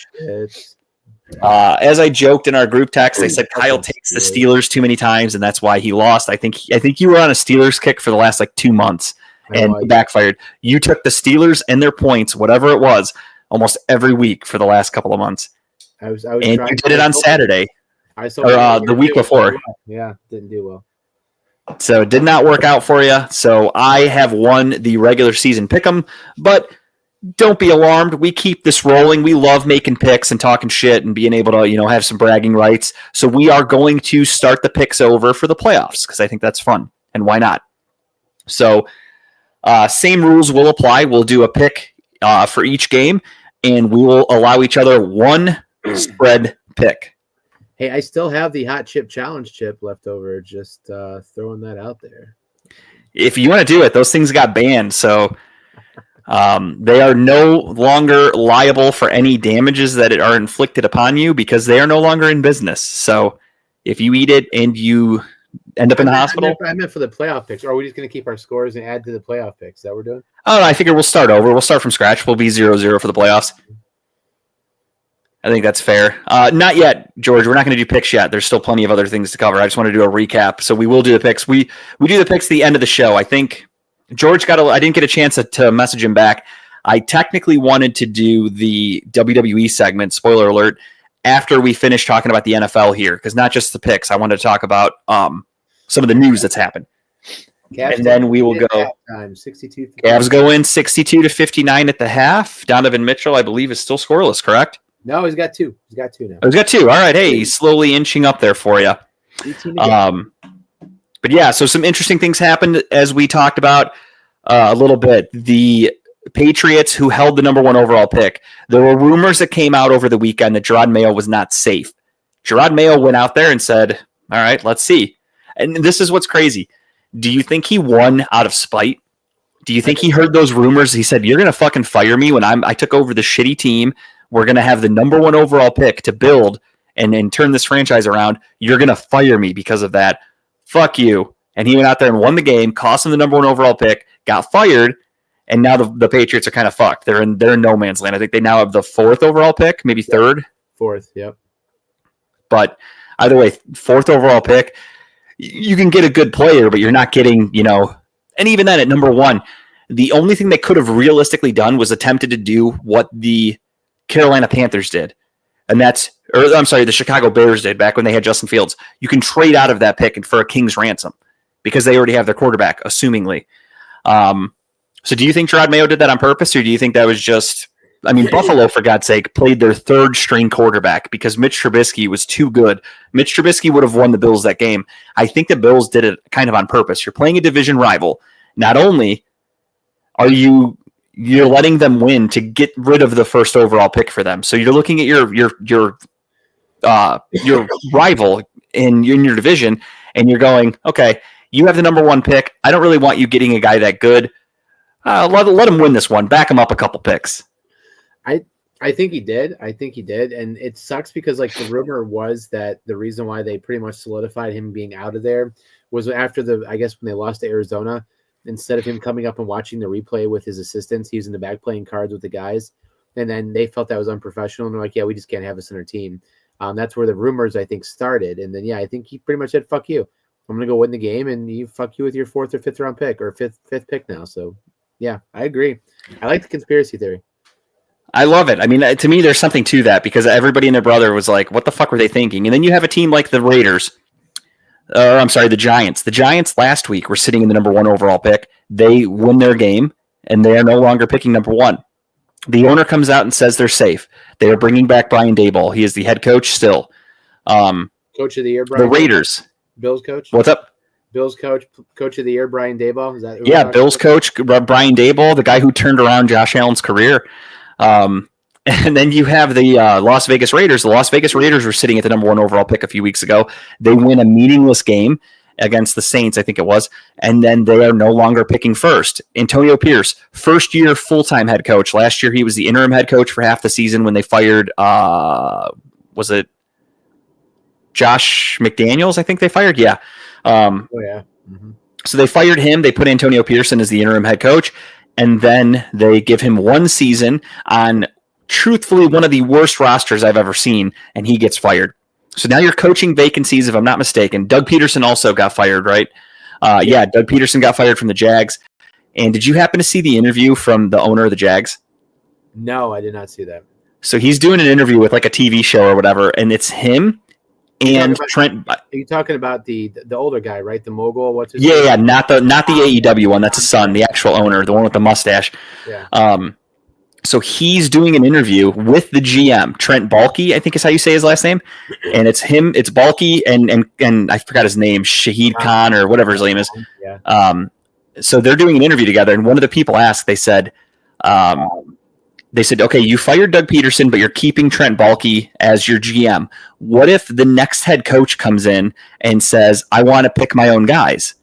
As I joked in our group text, I said Kyle takes the Steelers too many times, and that's why he lost. I think you were on a Steelers kick for the last 2 months and backfired. You took the Steelers and their points, whatever it was, almost every week for the last couple of months. I was and you did it on Saturday or the week before. Yeah, didn't do well. So it did not work out for you. So I have won the regular season pick'em, but don't be alarmed. We keep this rolling. We love making picks and talking shit and being able to, have some bragging rights. So we are going to start the picks over for the playoffs because I think that's fun. And why not? So same rules will apply. We'll do a pick for each game, and we will allow each other one spread pick. Hey, I still have the hot chip challenge chip left over. Just throwing that out there. If you want to do it, those things got banned. So they are no longer liable for any damages that are inflicted upon you because they are no longer in business. So if you eat it and you end up in the hospital. I meant for the playoff picks. Or are we just going to keep our scores and add to the playoff picks? Is that what we're doing? Oh, I figure we'll start over. We'll start from scratch. We'll be 0-0 for the playoffs. I think that's fair. Not yet, George. We're not going to do picks yet. There's still plenty of other things to cover. I just want to do a recap. So we will do the picks. We do the picks at the end of the show. I think George I didn't get a chance to message him back. I technically wanted to do the WWE segment, spoiler alert, after we finish talking about the NFL here, because not just the picks. I wanted to talk about some of the news that's happened. Cavs and then we will go. Time, 62. Cavs go in 62-59 at the half. Donovan Mitchell, I believe, is still scoreless, correct? No, he's got two. He's got two now. Oh, he's got two. All right. Hey, he's slowly inching up there for you. But yeah, so some interesting things happened as we talked about a little bit. The Patriots, who held the number 1 overall pick, there were rumors that came out over the weekend that Gerard Mayo was not safe. Gerard Mayo went out there and said, all right, let's see. And this is what's crazy. Do you think he won out of spite? Do you think he heard those rumors? He said, you're going to fucking fire me when I took over the shitty team. We're going to have the number 1 overall pick to build and turn this franchise around. You're going to fire me because of that. Fuck you. And he went out there and won the game, cost him the number 1 overall pick, got fired, and now the Patriots are kind of fucked. They're in no man's land. I think they now have the 4th overall pick, maybe 3rd. 4th, yep. But either way, 4th overall pick, you can get a good player, but you're not getting, and even then at number 1, the only thing they could have realistically done was attempted to do what the Carolina Panthers did. And the Chicago Bears did back when they had Justin Fields. You can trade out of that pick and for a king's ransom because they already have their quarterback, assumingly. So do you think Gerard Mayo did that on purpose, or do you think that was just, Buffalo, for God's sake, played their 3rd string quarterback because Mitch Trubisky was too good. Mitch Trubisky would have won the Bills that game. I think the Bills did it kind of on purpose. You're playing a division rival. Not only are you're letting them win to get rid of the 1st overall pick for them. So you're looking at your rival in your division, and you're going, okay, you have the number 1 pick. I don't really want you getting a guy that good. Let him win this one. Back him up a couple picks. I think he did. And it sucks because the rumor was that the reason why they pretty much solidified him being out of there was after when they lost to Arizona, instead of him coming up and watching the replay with his assistants, he was in the back playing cards with the guys. And then they felt that was unprofessional. And they're like, yeah, we just can't have this in our team. That's where the rumors, I think, started. And then, I think he pretty much said, fuck you. I'm going to go win the game, and you fuck you with your 4th or 5th round pick, or fifth pick now. So, yeah, I agree. I like the conspiracy theory. I love it. To me, there's something to that because everybody and their brother was like, what the fuck were they thinking? And then you have a team like the Raiders. The Giants. The Giants last week were sitting in the number 1 overall pick. They win their game, and they are no longer picking number 1. The owner comes out and says they're safe. They are bringing back Brian Daboll. He is the head coach still. Coach of the year, Brian. The Raiders. Bills coach. What's up? Bills coach of the year, Brian Daboll. Is that? Yeah, Bills coach Brian Daboll, the guy who turned around Josh Allen's career. And then you have the Las Vegas Raiders. The Las Vegas Raiders were sitting at the number 1 overall pick a few weeks ago. They win a meaningless game against the Saints, I think it was, and then they are no longer picking first. Antonio Pierce, first-year full-time head coach. Last year he was the interim head coach for half the season when they fired, was it Josh McDaniels, I think they fired? Yeah. Mm-hmm. So they fired him. They put Antonio Pearson as the interim head coach, and then they give him 1 season on truthfully one of the worst rosters I've ever seen, and he gets fired. So now you're coaching vacancies, if I'm not mistaken. Doug Peterson also got fired, right? Yeah, Doug Peterson got fired from the Jags. And did you happen to see the interview from the owner of the Jags? No, I did not see that. So he's doing an interview with a TV show or whatever, and it's him and Trent. Are you talking about the older guy, right? The mogul? What's his name? Yeah, not the AEW one. That's his son, the actual owner, the one with the mustache. Yeah. So he's doing an interview with the GM, Trent Baalke, I think is how you say his last name. And it's him, it's Baalke and I forgot his name, Shahid Khan or whatever his name is. Yeah. So they're doing an interview together, and one of the people asked, they said, okay, you fired Doug Peterson, but you're keeping Trent Baalke as your GM. What if the next head coach comes in and says, I want to pick my own guys?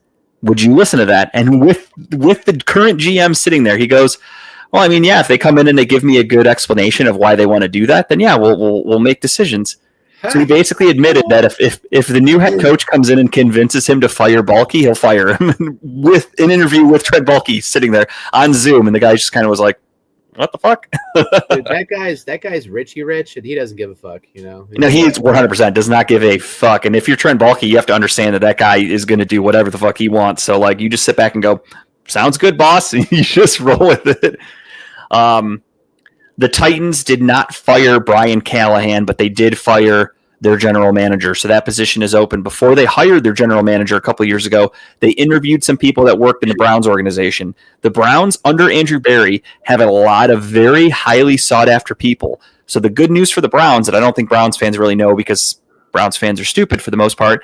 Would you listen to that? And with the current GM sitting there, he goes, well, I mean, yeah, if they come in and they give me a good explanation of why they want to do that, then yeah, we'll make decisions. So he basically admitted that if the new head coach comes in and convinces him to fire Baalke, he'll fire him with an interview with Trent Baalke sitting there on Zoom. And the guy just kind of was like, what the fuck? Dude, that guy's Richie Rich, and he doesn't give a fuck. No, he's 100% does not give a fuck. And if you're Trent Baalke, you have to understand that guy is going to do whatever the fuck he wants. So like, you just sit back and go, sounds good, boss. And you just roll with it. The Titans did not fire Brian Callahan, but they did fire their general manager. So that position is open. Before they hired their general manager a couple of years ago, they interviewed some people that worked in the Browns organization. The Browns, under Andrew Berry, have a lot of very highly sought after people. So the good news for the Browns, that I don't think Browns fans really know because Browns fans are stupid for the most part,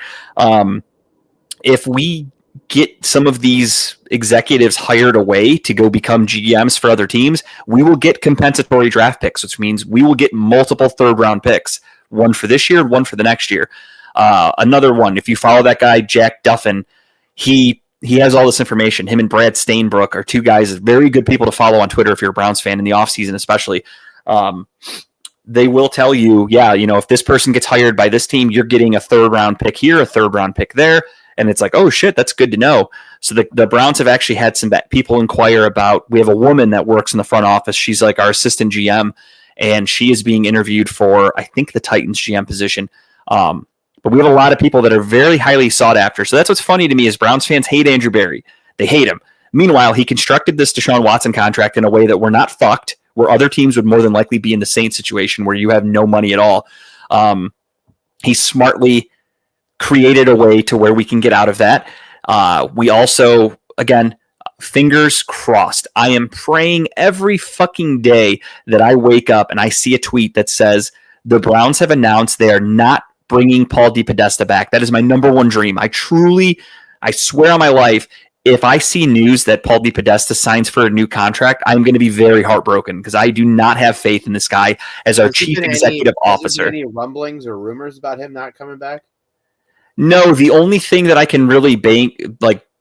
if we get some of these executives hired away to go become GMs for other teams, we will get compensatory draft picks, which means we will get multiple third-round picks. One for this year, one for the next year. Another one, if you follow that guy, Jack Duffin, he has all this information. Him and Brad Stainbrook are two guys, very good people to follow on Twitter if you're a Browns fan in the offseason especially. They will tell you, if this person gets hired by this team, you're getting a third-round pick here, a third-round pick there. And it's like, oh, shit, that's good to know. So the Browns have actually had some people inquire about, we have a woman that works in the front office. She's like our assistant GM. And she is being interviewed for, I think, the Titans GM position. But we have a lot of people that are very highly sought after. So that's what's funny to me is Browns fans hate Andrew Berry. They hate him. Meanwhile, he constructed this Deshaun Watson contract in a way that we're not fucked, where other teams would more than likely be in the same situation where you have no money at all. He smartly created a way to where we can get out of that. We also, again, fingers crossed. I am praying every fucking day that I wake up and I see a tweet that says the Browns have announced they are not bringing Paul DePodesta back. That is my number one dream. I swear on my life, if I see news that Paul DePodesta signs for a new contract, I'm going to be very heartbroken because I do not have faith in this guy as our chief executive officer. Any rumblings or rumors about him not coming back? No, the only thing that I can really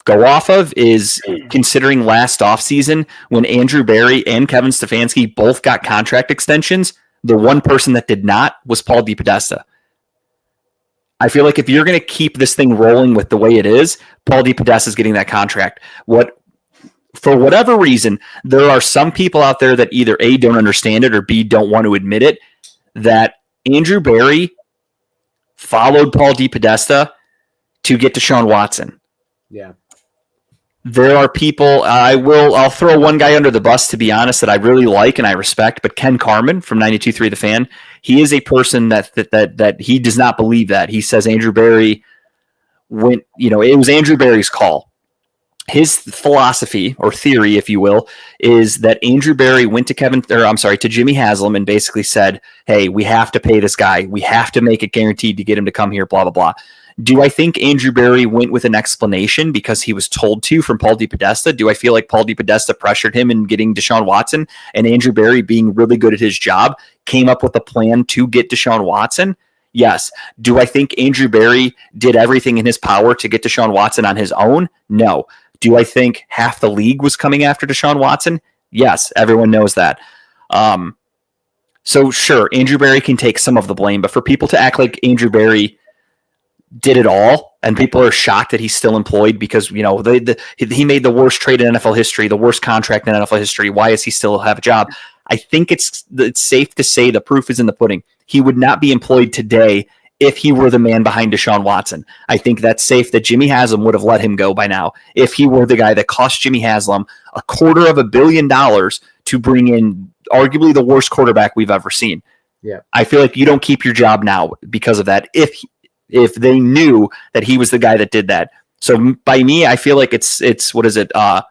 go off of is considering last offseason when Andrew Berry and Kevin Stefanski both got contract extensions, the one person that did not was Paul DePodesta. I feel like if you're going to keep this thing rolling with the way it is, Paul DePodesta is getting that contract. For whatever reason, there are some people out there that either A, don't understand it, or B, don't want to admit it, that Andrew Berry followed Paul DePodesta to get Deshaun Watson. Yeah. There are people, I'll throw one guy under the bus, to be honest, that I really like and I respect, but Ken Carman from 92.3 The Fan, he is a person that he does not believe that. He says Andrew Berry went, it was Andrew Berry's call. His philosophy or theory, if you will, is that Andrew Berry went to Jimmy Haslam and basically said, hey, we have to pay this guy. We have to make it guaranteed to get him to come here, blah, blah, blah. Do I think Andrew Berry went with an explanation because he was told to from Paul DePodesta? Do I feel like Paul DePodesta pressured him in getting Deshaun Watson, and Andrew Berry, being really good at his job, came up with a plan to get Deshaun Watson? Yes. Do I think Andrew Berry did everything in his power to get Deshaun Watson on his own? No. Do I think half the league was coming after Deshaun Watson? Yes. Everyone knows that. So sure, Andrew Berry can take some of the blame, but for people to act like Andrew Berry did it all, and people are shocked that he's still employed because he made the worst trade in NFL history, the worst contract in NFL history. Why does he still have a job? I think it's safe to say the proof is in the pudding. He would not be employed today if he were the man behind Deshaun Watson. I think that's safe that Jimmy Haslam would have let him go by now if he were the guy that cost Jimmy Haslam $250 million to bring in arguably the worst quarterback we've ever seen. Yeah, I feel like you don't keep your job now because of that if they knew that he was the guy that did that. So by me, I feel like it's what is it? The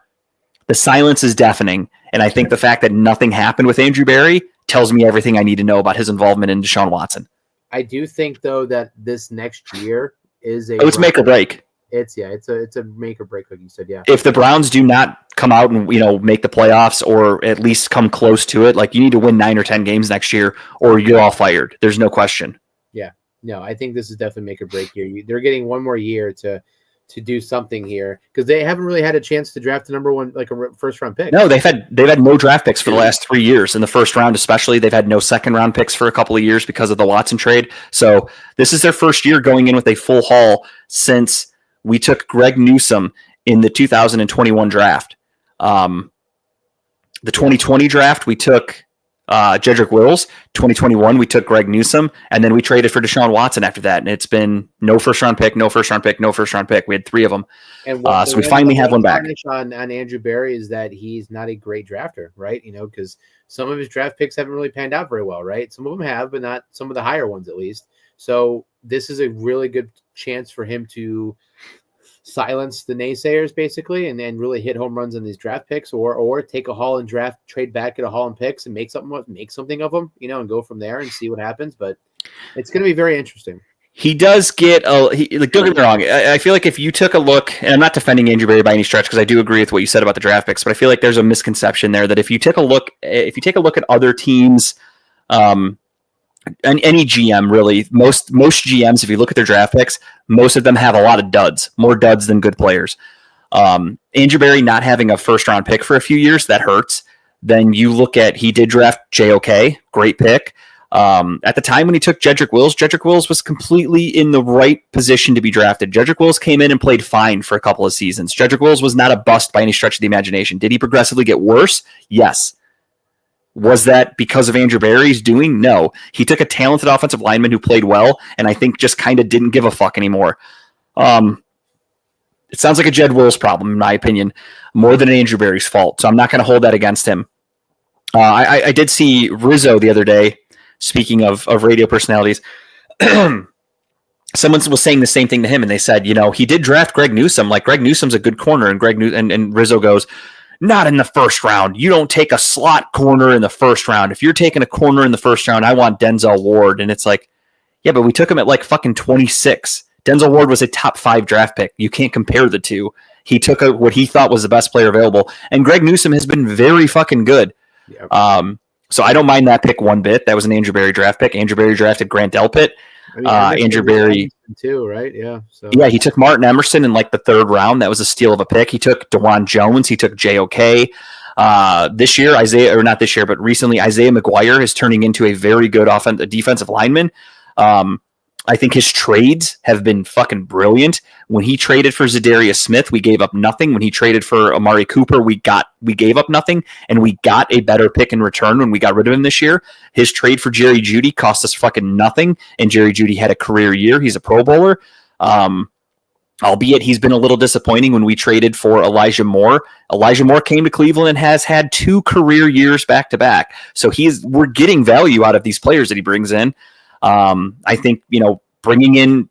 silence is deafening. And I think the fact that nothing happened with Andrew Berry tells me everything I need to know about his involvement in Deshaun Watson. I do think though that this next year is it's make or break. It's a make or break, like you said. Yeah. If the Browns do not come out and make the playoffs or at least come close to it, like you need to win 9 or 10 games next year, or you're all fired. There's no question. Yeah. No, I think this is definitely make or break year. They're getting one more year to do something here because they haven't really had a chance to draft the number one, like a first round pick. No, they've had no draft picks for the last 3 years. In the first round, especially, they've had no second round picks for a couple of years because of the Watson trade. So this is their first year going in with a full haul since we took Greg Newsome in the 2021 draft. The 2020 draft, we took Jedrick Wills. 2021, we took Greg Newsome, and then we traded for Deshaun Watson after that. And it's been no first-round pick, no first-round pick, no first-round pick. We had 3 of them. And so we finally have one back. On Andrew Berry is that he's not a great drafter, right? Because some of his draft picks haven't really panned out very well, right? Some of them have, but not some of the higher ones, at least. So this is a really good chance for him to silence the naysayers, basically, and then really hit home runs on these draft picks, or take a haul and draft, trade back at a haul and picks, and make something of them, and go from there and see what happens. But it's going to be very interesting. He does get don't get me wrong. I feel like if you took a look, and I'm not defending Andrew Berry by any stretch because I do agree with what you said about the draft picks, but I feel like there's a misconception there that if you take a look at other teams, and any GM really, most GMs, if you look at their draft picks, most of them have a lot of duds, more duds than good players. Andrew Berry not having a first round pick for a few years, that hurts. Then you look at, he did draft JOK, great pick. At the time when he took Jedrick Wills was completely in the right position to be drafted. Jedrick Wills came in and played fine for a couple of seasons. Jedrick Wills was not a bust by any stretch of the imagination. Did he progressively get worse? Yes. Was that because of Andrew Berry's doing? No. He took a talented offensive lineman who played well, and I think just kind of didn't give a fuck anymore. It sounds like a Jed Wills problem, in my opinion, more than an Andrew Berry's fault. So I'm not going to hold that against him. I did see Rizzo the other day. Speaking of radio personalities, someone was saying the same thing to him, and they said, he did draft Greg Newsome. Like, Greg Newsome's a good corner, and and Rizzo goes, not in the first round. You don't take a slot corner in the first round. If you're taking a corner in the first round, I want Denzel Ward. And it's like, yeah, but we took him at like fucking 26. Denzel Ward was a top 5 draft pick. You can't compare the two. He took what he thought was the best player available, and Greg Newsome has been very fucking good. Yep. So I don't mind that pick one bit. That was an Andrew Berry draft pick. Andrew Berry drafted Grant Delpit. Andrew Berry too, right? Yeah. So yeah, he took Martin Emerson in like the 3rd round. That was a steal of a pick. He took DeJuan Jones. He took JOK. This year, recently, Isaiah McGuire is turning into a very good defensive lineman. I think his trades have been fucking brilliant. When he traded for Zadarius Smith, we gave up nothing. When he traded for Amari Cooper, we gave up nothing, and we got a better pick in return when we got rid of him this year. His trade for Jerry Jeudy cost us fucking nothing, and Jerry Jeudy had a career year. He's a Pro Bowler. Albeit he's been a little disappointing when we traded for Elijah Moore. Elijah Moore came to Cleveland and has had 2 career years back to back. So we're getting value out of these players that he brings in. I think, bringing in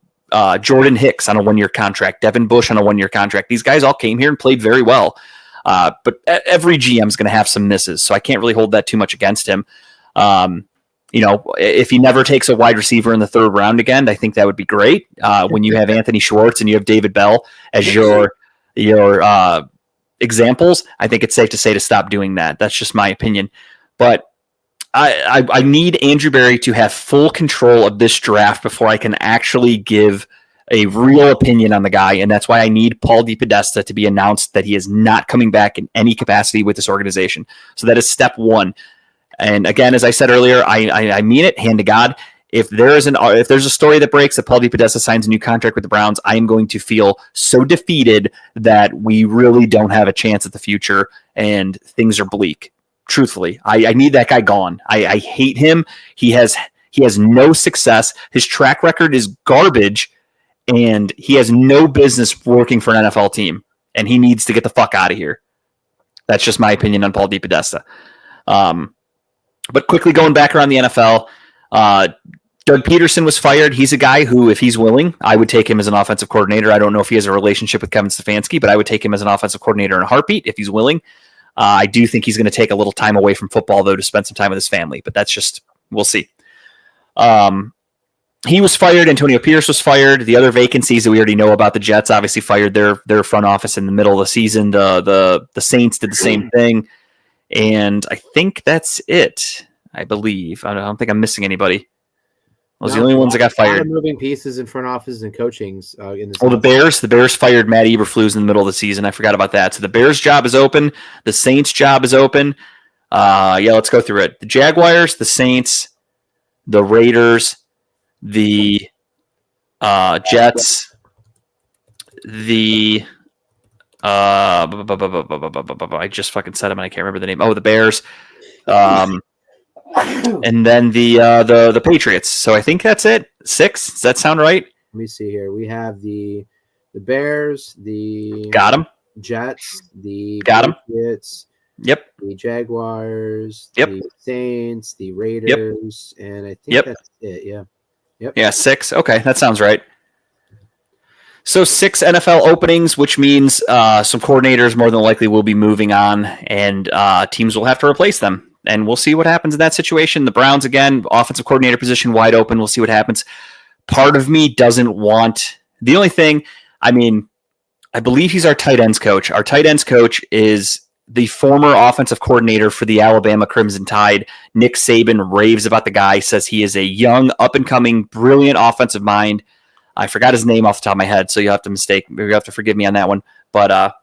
Jordan Hicks on a 1-year contract, Devin Bush on a 1-year contract. These guys all came here and played very well. But every GM is going to have some misses, so I can't really hold that too much against him. If he never takes a wide receiver in the 3rd round again, I think that would be great. When you have Anthony Schwartz and you have David Bell as your examples, I think it's safe to say to stop doing that. That's just my opinion. But I need Andrew Berry to have full control of this draft before I can actually give a real opinion on the guy, and that's why I need Paul DePodesta to be announced that he is not coming back in any capacity with this organization. So that is step 1. And again, as I said earlier, I mean it, hand to God. If there's a story that breaks that Paul DePodesta signs a new contract with the Browns, I am going to feel so defeated that we really don't have a chance at the future and things are bleak. Truthfully, I need that guy gone. I hate him. He has no success. His track record is garbage, and he has no business working for an NFL team, and he needs to get the fuck out of here. That's just my opinion on Paul DePodesta. But quickly going back around the NFL, Doug Peterson was fired. He's a guy who, if he's willing, I would take him as an offensive coordinator. I don't know if he has a relationship with Kevin Stefanski, but I would take him as an offensive coordinator in a heartbeat if he's willing. I do think he's going to take a little time away from football, though, to spend some time with his family. But that's just, we'll see. He was fired. Antonio Pierce was fired. The other vacancies that we already know about, the Jets obviously fired their front office in the middle of the season. The Saints did the same thing. And I think that's it, I believe. I don't think I'm missing anybody. Those are the only ones that got fired. A lot of moving pieces in front offices and coachings. The Bears fired Matt Eberflus in the middle of the season. I forgot about that. So the Bears job is open. The Saints job is open. Let's go through it. The Jaguars, the Saints, the Raiders, the Jets, the I just fucking said them and I can't remember the name. Oh, the Bears. And then the Patriots. So I think that's it. 6. Does that sound right? Let me see here. We have the Bears, the Got him. Jets, the Got him. Patriots, Yep. the Jaguars, Yep. the Saints, the Raiders, and I think that's it. Yeah. Yep. Yeah, 6. Okay, that sounds right. So 6 NFL openings, which means some coordinators more than likely will be moving on, and teams will have to replace them. And we'll see what happens in that situation. The Browns, again, offensive coordinator position wide open. We'll see what happens. Part of me doesn't want – the only thing – I mean, I believe he's our tight ends coach. Our tight ends coach is the former offensive coordinator for the Alabama Crimson Tide. Nick Saban raves about the guy, says he is a young, up-and-coming, brilliant offensive mind. I forgot his name off the top of my head, so you have to forgive me on that one. But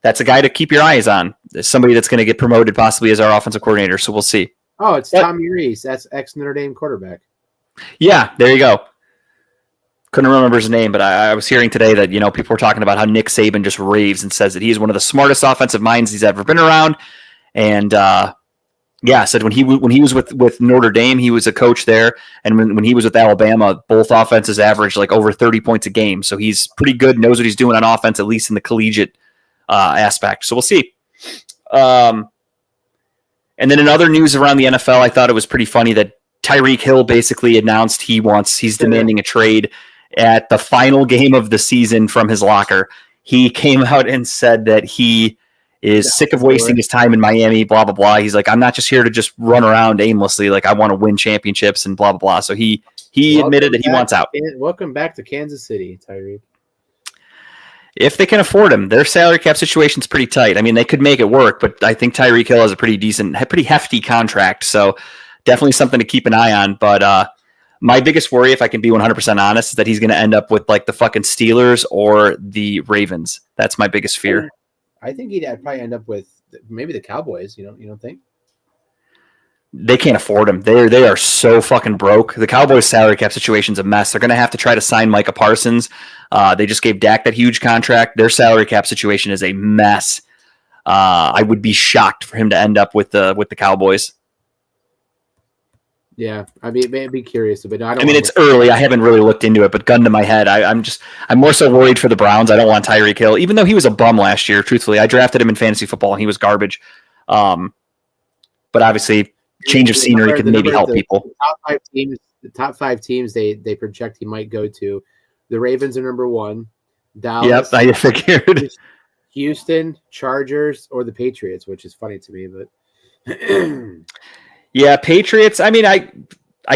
that's a guy to keep your eyes on. There's somebody that's going to get promoted possibly as our offensive coordinator, so we'll see. Oh, it's Tommy Rees. That's ex-Notre Dame quarterback. Yeah, there you go. Couldn't remember his name, but I was hearing today that people were talking about how Nick Saban just raves and says that he's one of the smartest offensive minds he's ever been around. And said when he was with Notre Dame, he was a coach there, and when he was with Alabama, both offenses averaged like over 30 points a game. So he's pretty good, knows what he's doing on offense, at least in the collegiate aspect. So we'll see. And then in other news around the NFL, I thought it was pretty funny that Tyreek Hill basically announced he's demanding a trade at the final game of the season from his locker. He came out and said that he is sick of wasting his time in Miami, blah, blah, blah. He's like, I'm not just here to just run around aimlessly. Like, I want to win championships and blah, blah, blah. So he admitted that he wants out. Welcome back to Kansas City, Tyreek. If they can afford him, their salary cap situation is pretty tight. I mean, they could make it work, but I think Tyreek Hill has a pretty hefty contract. So definitely something to keep an eye on. But my biggest worry, if I can be 100% honest, is that he's going to end up with like the fucking Steelers or the Ravens. That's my biggest fear. I think he'd probably end up with maybe the Cowboys. You don't think? They can't afford him. They are so fucking broke. The Cowboys' salary cap situation's a mess. They're going to have to try to sign Micah Parsons. They just gave Dak that huge contract. Their salary cap situation is a mess. I would be shocked for him to end up with the Cowboys. Yeah, I'd be curious, but it's early. I haven't really looked into it, but gun to my head, I'm more so worried for the Browns. I don't want Tyreek Hill, even though he was a bum last year. Truthfully, I drafted him in fantasy football and he was garbage. But obviously, change of scenery could maybe help people. The top five teams they project he might go to. The Ravens are number 1. Dallas. Yep, I figured. Houston, Chargers, or the Patriots, which is funny to me, but. Yeah, Patriots. I mean, I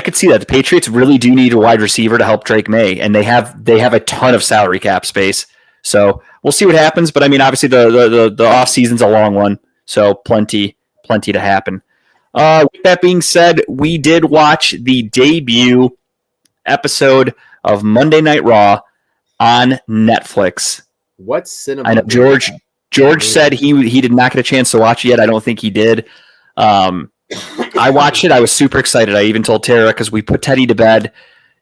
could see that the Patriots really do need a wide receiver to help Drake May, and they have a ton of salary cap space. So we'll see what happens. But I mean, obviously the off season's a long one, so plenty to happen. With that being said, we did watch the debut episode of Monday Night Raw on Netflix. What cinema? I know George said he did not get a chance to watch it yet. I don't think he did. I watched it. I was super excited. I even told Tara because we put Teddy to bed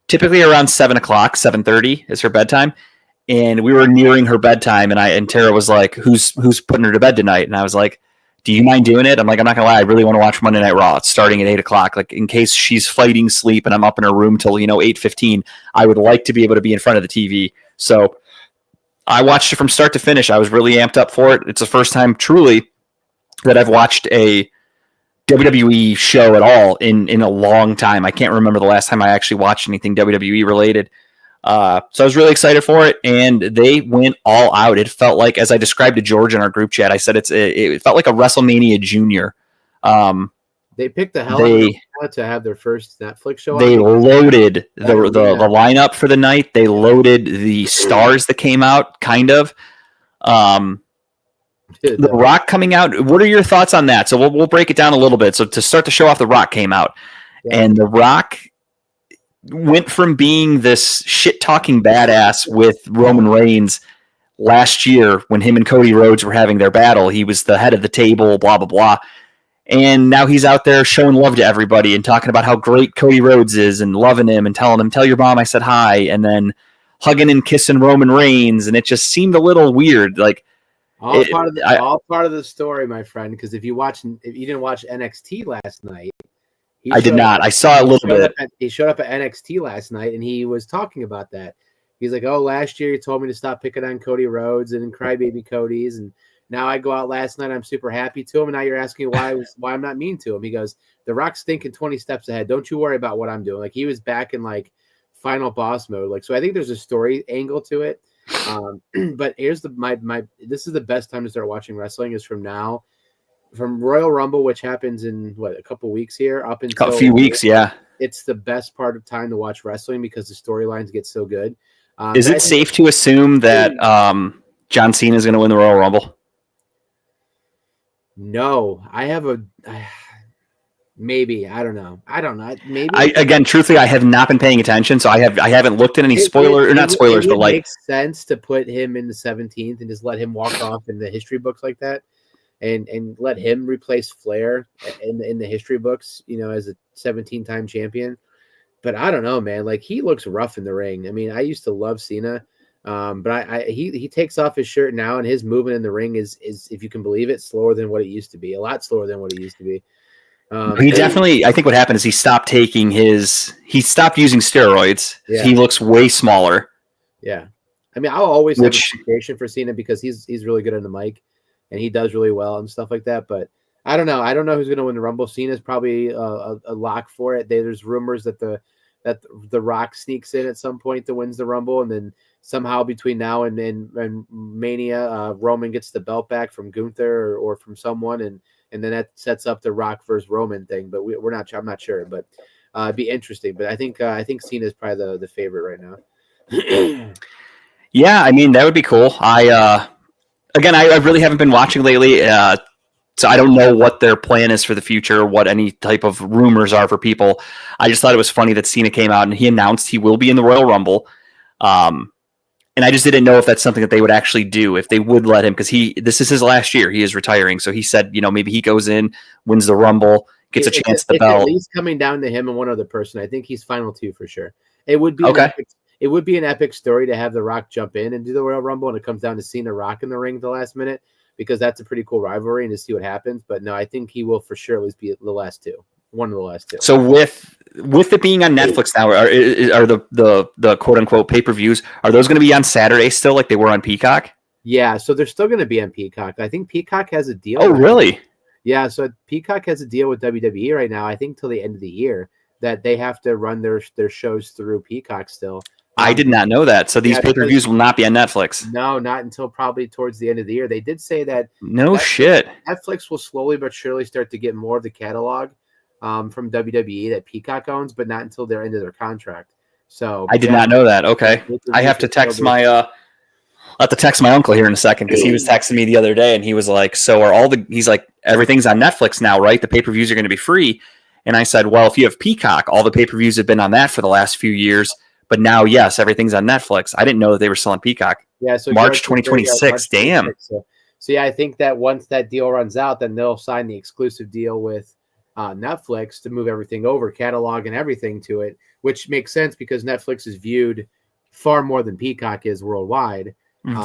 typically around 7 o'clock, 7:30 is her bedtime. And we were nearing her bedtime and Tara was like, who's putting her to bed tonight? And I was like, do you mind doing it? I'm like, I'm not gonna lie. I really want to watch Monday Night Raw. It's starting at 8 o'clock. Like in case she's fighting sleep and I'm up in her room till, 8:15, I would like to be able to be in front of the TV. So I watched it from start to finish. I was really amped up for it. It's the first time truly that I've watched a WWE show at all in a long time. I can't remember the last time I actually watched anything WWE related. So I was really excited for it, and they went all out. It felt like, as I described to George in our group chat, I said it felt like a WrestleMania Junior. They picked the hell out of to have their first Netflix show. They loaded the lineup for the night. They loaded the stars that came out, kind of. The Rock coming out. What are your thoughts on that? So we'll break it down a little bit. So to start the show off, The Rock came out, and The Rock went from being this shit-talking badass with Roman Reigns last year when him and Cody Rhodes were having their battle. He was the head of the table, blah, blah, blah. And now he's out there showing love to everybody and talking about how great Cody Rhodes is and loving him and telling him, tell your mom I said hi, and then hugging and kissing Roman Reigns. And it just seemed a little weird. Like, All part of the story, my friend. Because if you didn't watch NXT last night, I did not. I saw a little bit. He showed up at NXT last night, and he was talking about that. He's like, "Oh, last year you told me to stop picking on Cody Rhodes and Crybaby Cody's, and now I go out last night. I'm super happy to him, and now you're asking why I'm not mean to him." He goes, "The Rock's thinking 20 steps ahead. Don't you worry about what I'm doing." Like he was back in like final boss mode. Like so, I think there's a story angle to it. But here's this is the best time to start watching wrestling is from now. From Royal Rumble, which happens in a couple weeks here, up until a few weeks, yeah. It's the best part of time to watch wrestling because the storylines get so good. Is it safe to assume that John Cena is going to win the Royal Rumble? No, maybe. I don't know. Maybe. Again, truthfully, I have not been paying attention, so I haven't looked at any spoilers, but like makes sense to put him in the 17th and just let him walk off in the history books like that. And let him replace Flair in the history books, as a 17-time champion. But I don't know, man. Like he looks rough in the ring. I mean, I used to love Cena, but he takes off his shirt now, and his movement in the ring is if you can believe it, slower than what it used to be. A lot slower than what it used to be. He definitely. I think what happened is he stopped using steroids. Yeah. He looks way smaller. Yeah, I mean, I'll always have appreciation for Cena because he's really good on the mic. And he does really well and stuff like that. But I don't know. I don't know who's going to win the Rumble. Cena's probably a lock for it. There's rumors that the Rock sneaks in at some point to wins the Rumble, and then somehow between now and Mania, Roman gets the belt back from Gunther or from someone, and then that sets up the Rock versus Roman thing. But we're not. I'm not sure, but it'd be interesting. But I think Cena's probably the favorite right now. Yeah, I mean that would be cool. Again, I really haven't been watching lately, so I don't know what their plan is for the future, what any type of rumors are for people. I just thought it was funny that Cena came out and he announced he will be in the Royal Rumble. And I just didn't know if that's something that they would actually do, if they would let him, because this is his last year. He is retiring. So he said, maybe he goes in, wins the Rumble, gets a chance at the belt. At least coming down to him and one other person. I think he's final two for sure. It would be It would be an epic story to have The Rock jump in and do the Royal Rumble, and it comes down to Cena Rock in the ring at the last minute because that's a pretty cool rivalry and to see what happens. But no, I think he will for sure at least be the last two, one of the last two. So with it being on Netflix now, are the quote unquote pay-per-views, are those going to be on Saturday still like they were on Peacock? Yeah, so they're still going to be on Peacock. I think Peacock has a deal. Oh, really? Yeah, so Peacock has a deal with WWE right now. I think till the end of the year that they have to run their shows through Peacock still. I did not know that. So these pay-per-views will not be on Netflix. No, not until probably towards the end of the year. They did say that. Shit. Netflix will slowly but surely start to get more of the catalog from WWE that Peacock owns, but not until their end of their contract. So I did not know that. Okay, I have to text my. I'll have to text my uncle here in a second because he was texting me the other day and he was like, "So are he's like, everything's on Netflix now, right? The pay-per-views are going to be free." And I said, "Well, if you have Peacock, all the pay-per-views have been on that for the last few years." But now, yes, everything's on Netflix. I didn't know that they were still on Peacock. Yeah, so March 2026. Damn. So yeah, I think that once that deal runs out, then they'll sign the exclusive deal with Netflix to move everything over, catalog and everything to it, which makes sense because Netflix is viewed far more than Peacock is worldwide.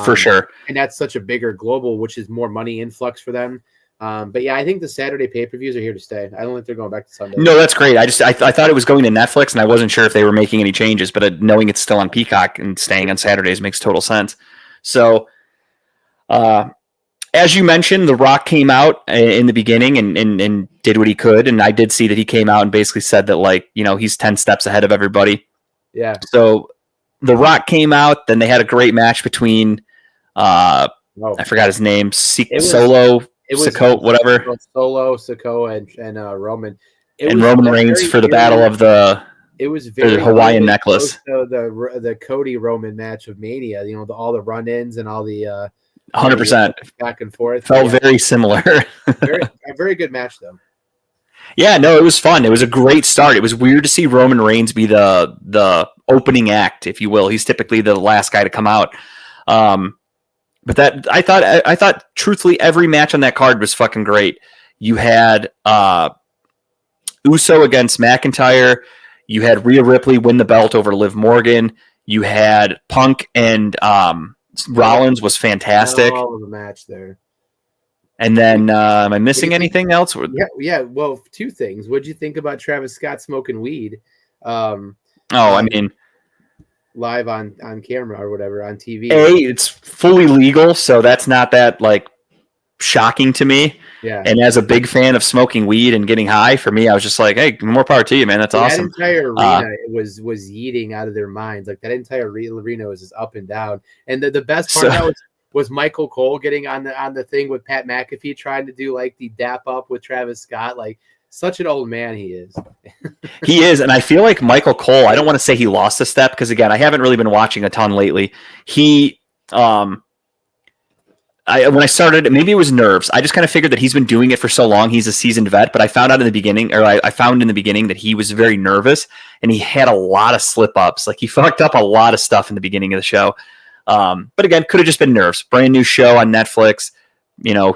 For sure. And that's such a bigger global, which is more money influx for them. But yeah, I think the Saturday pay-per-views are here to stay. I don't think they're going back to Sunday. No, that's great. I thought it was going to Netflix, and I wasn't sure if they were making any changes. But knowing it's still on Peacock and staying on Saturdays makes total sense. So, as you mentioned, The Rock came out in the beginning and did what he could, and I did see that he came out and basically said that he's 10 steps ahead of everybody. Yeah. So The Rock came out. Then they had a great match between I forgot his name, Solo. It was Sikoa, whatever. Solo, Sikoa, and Roman. Roman Reigns for the battle of the. It was very Hawaiian necklace. The Cody Roman match of Mania. All the run-ins and all the 100% back and forth. Felt very similar. a very good match though. Yeah, no, it was fun. It was a great start. It was weird to see Roman Reigns be the opening act, if you will. He's typically the last guy to come out. But that I thought truthfully every match on that card was fucking great. You had Uso against McIntyre. You had Rhea Ripley win the belt over Liv Morgan. You had Punk and Rollins was fantastic. All of the match there. And then, am I missing anything else? Yeah. Well, two things. What'd you think about Travis Scott smoking weed? I mean, live on camera or whatever on TV. It's fully legal, so that's not that like shocking to me. Yeah. And as a big fan of smoking weed and getting high, for me, I was just like, hey, more power to you, man. That's awesome. That entire arena was yeeting out of their minds. Like that entire arena was just up and down. And the best part of that was Michael Cole getting on the thing with Pat McAfee trying to do like the dap up with Travis Scott. Like such an old man he is. He is, and I feel like Michael Cole, I don't want to say he lost a step because again, I haven't really been watching a ton lately. He when I started, maybe it was nerves. I just kind of figured that he's been doing it for so long. He's a seasoned vet, but I found out in the beginning, or I found in the beginning that he was very nervous and he had a lot of slip ups. Like he fucked up a lot of stuff in the beginning of the show. But again, could have just been nerves. Brand new show on Netflix,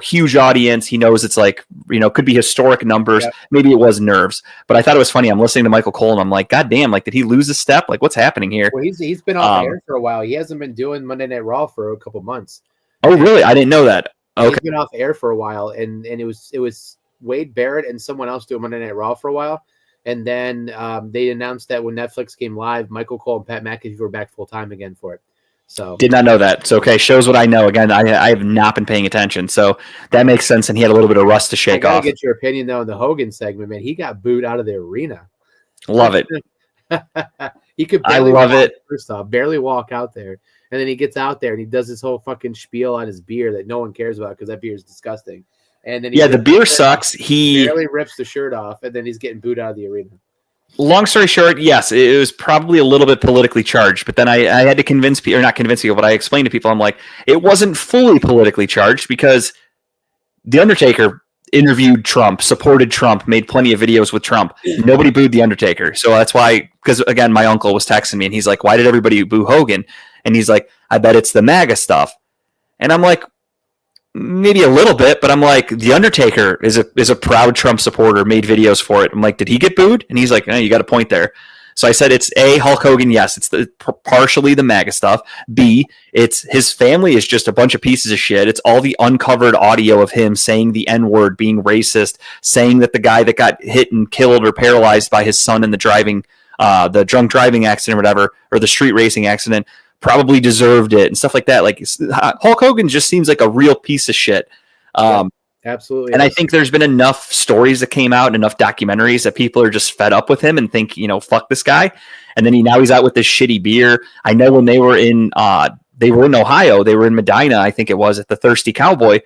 huge audience. He knows it's like, could be historic numbers. Yep. Maybe it was nerves, but I thought it was funny. I'm listening to Michael Cole and I'm like, God damn, like, did he lose a step? Like what's happening here? Well, he's been off air for a while. He hasn't been doing Monday Night Raw for a couple months. Oh, really? I didn't know that. Okay. He's been off air for a while, and it was Wade Barrett and someone else doing Monday Night Raw for a while, and then they announced that when Netflix came live, Michael Cole and Pat McAfee were back full time again for it. So did not know that. So okay, shows what I know. Again, I have not been paying attention, so that makes sense. And he had a little bit of rust to shake off. Get your opinion though on the Hogan segment, man. He got booed out of the arena. Love it. He could. I love it. First off, barely walk out there. And then he gets out there and he does this whole fucking spiel on his beer that no one cares about because that beer is disgusting. And then the beer sucks. He barely rips the shirt off, and then he's getting booed out of the arena. Long story short, yes, it was probably a little bit politically charged, but then I had to convince people, or not convince people, but I explained to people, I'm like, it wasn't fully politically charged because The Undertaker interviewed Trump, supported Trump, made plenty of videos with Trump. Nobody booed The Undertaker. So that's why, because again, my uncle was texting me and he's like, why did everybody boo Hogan? And he's like, I bet it's the MAGA stuff. And I'm like, maybe a little bit, but I'm like, The Undertaker is a proud Trump supporter, made videos for it. I'm like, did he get booed? And he's like, you got a point there. So I said, it's A, Hulk Hogan, yes, it's partially the MAGA stuff. B, it's his family is just a bunch of pieces of shit. It's all the uncovered audio of him saying the N-word, being racist, saying that the guy that got hit and killed or paralyzed by his son in the drunk driving accident or whatever, or the street racing accident, probably deserved it and stuff like that. Like Hulk Hogan just seems like a real piece of shit. Absolutely. And I think there's been enough stories that came out and enough documentaries that people are just fed up with him and think, fuck this guy. And then now he's out with this shitty beer. I know when they were in Ohio, they were in Medina, I think it was, at the Thirsty Cowboy.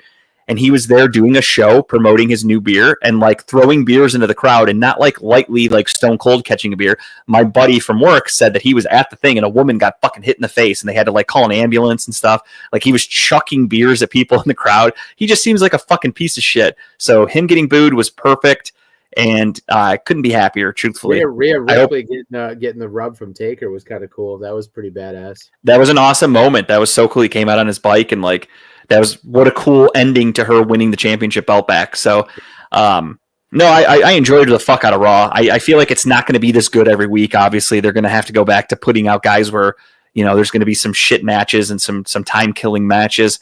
And he was there doing a show promoting his new beer and like throwing beers into the crowd and not like lightly like Stone Cold catching a beer. My buddy from work said that he was at the thing and a woman got fucking hit in the face and they had to like call an ambulance and stuff. Like he was chucking beers at people in the crowd. He just seems like a fucking piece of shit. So him getting booed was perfect. And I couldn't be happier, truthfully. Rhea Ripley getting the rub from Taker was kind of cool. That was pretty badass. That was an awesome moment. That was so cool. He came out on his bike and like, that was what a cool ending to her winning the championship belt back. So, no, I enjoyed the fuck out of Raw. I feel like it's not going to be this good every week. Obviously, they're going to have to go back to putting out guys where, there's going to be some shit matches and some time-killing matches.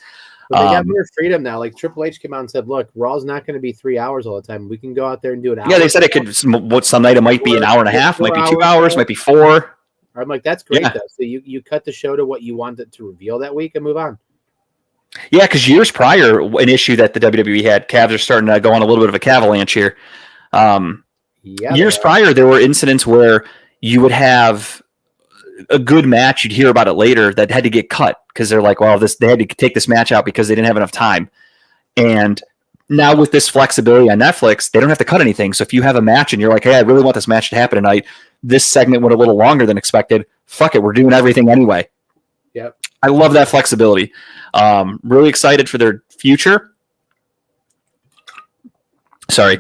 But they got more freedom now. Like Triple H came out and said, look, Raw's not going to be 3 hours all the time. We can go out there and do it. Yeah, they said it could, some night it might be an hour and a half, might be 2 hours, might be 4. I'm like, that's great, though. So you cut the show to what you wanted to reveal that week and move on. Yeah, because years prior, an issue that the WWE had, Cavs are starting to go on a little bit of a cavalanche here. Years prior, there were incidents where you would have a good match, you'd hear about it later, that had to get cut because they're like, well, they had to take this match out because they didn't have enough time. And now with this flexibility on Netflix, they don't have to cut anything. So if you have a match and you're like, hey, I really want this match to happen tonight, this segment went a little longer than expected. Fuck it, we're doing everything anyway. Yep. I love that flexibility. Really excited for their future. Sorry.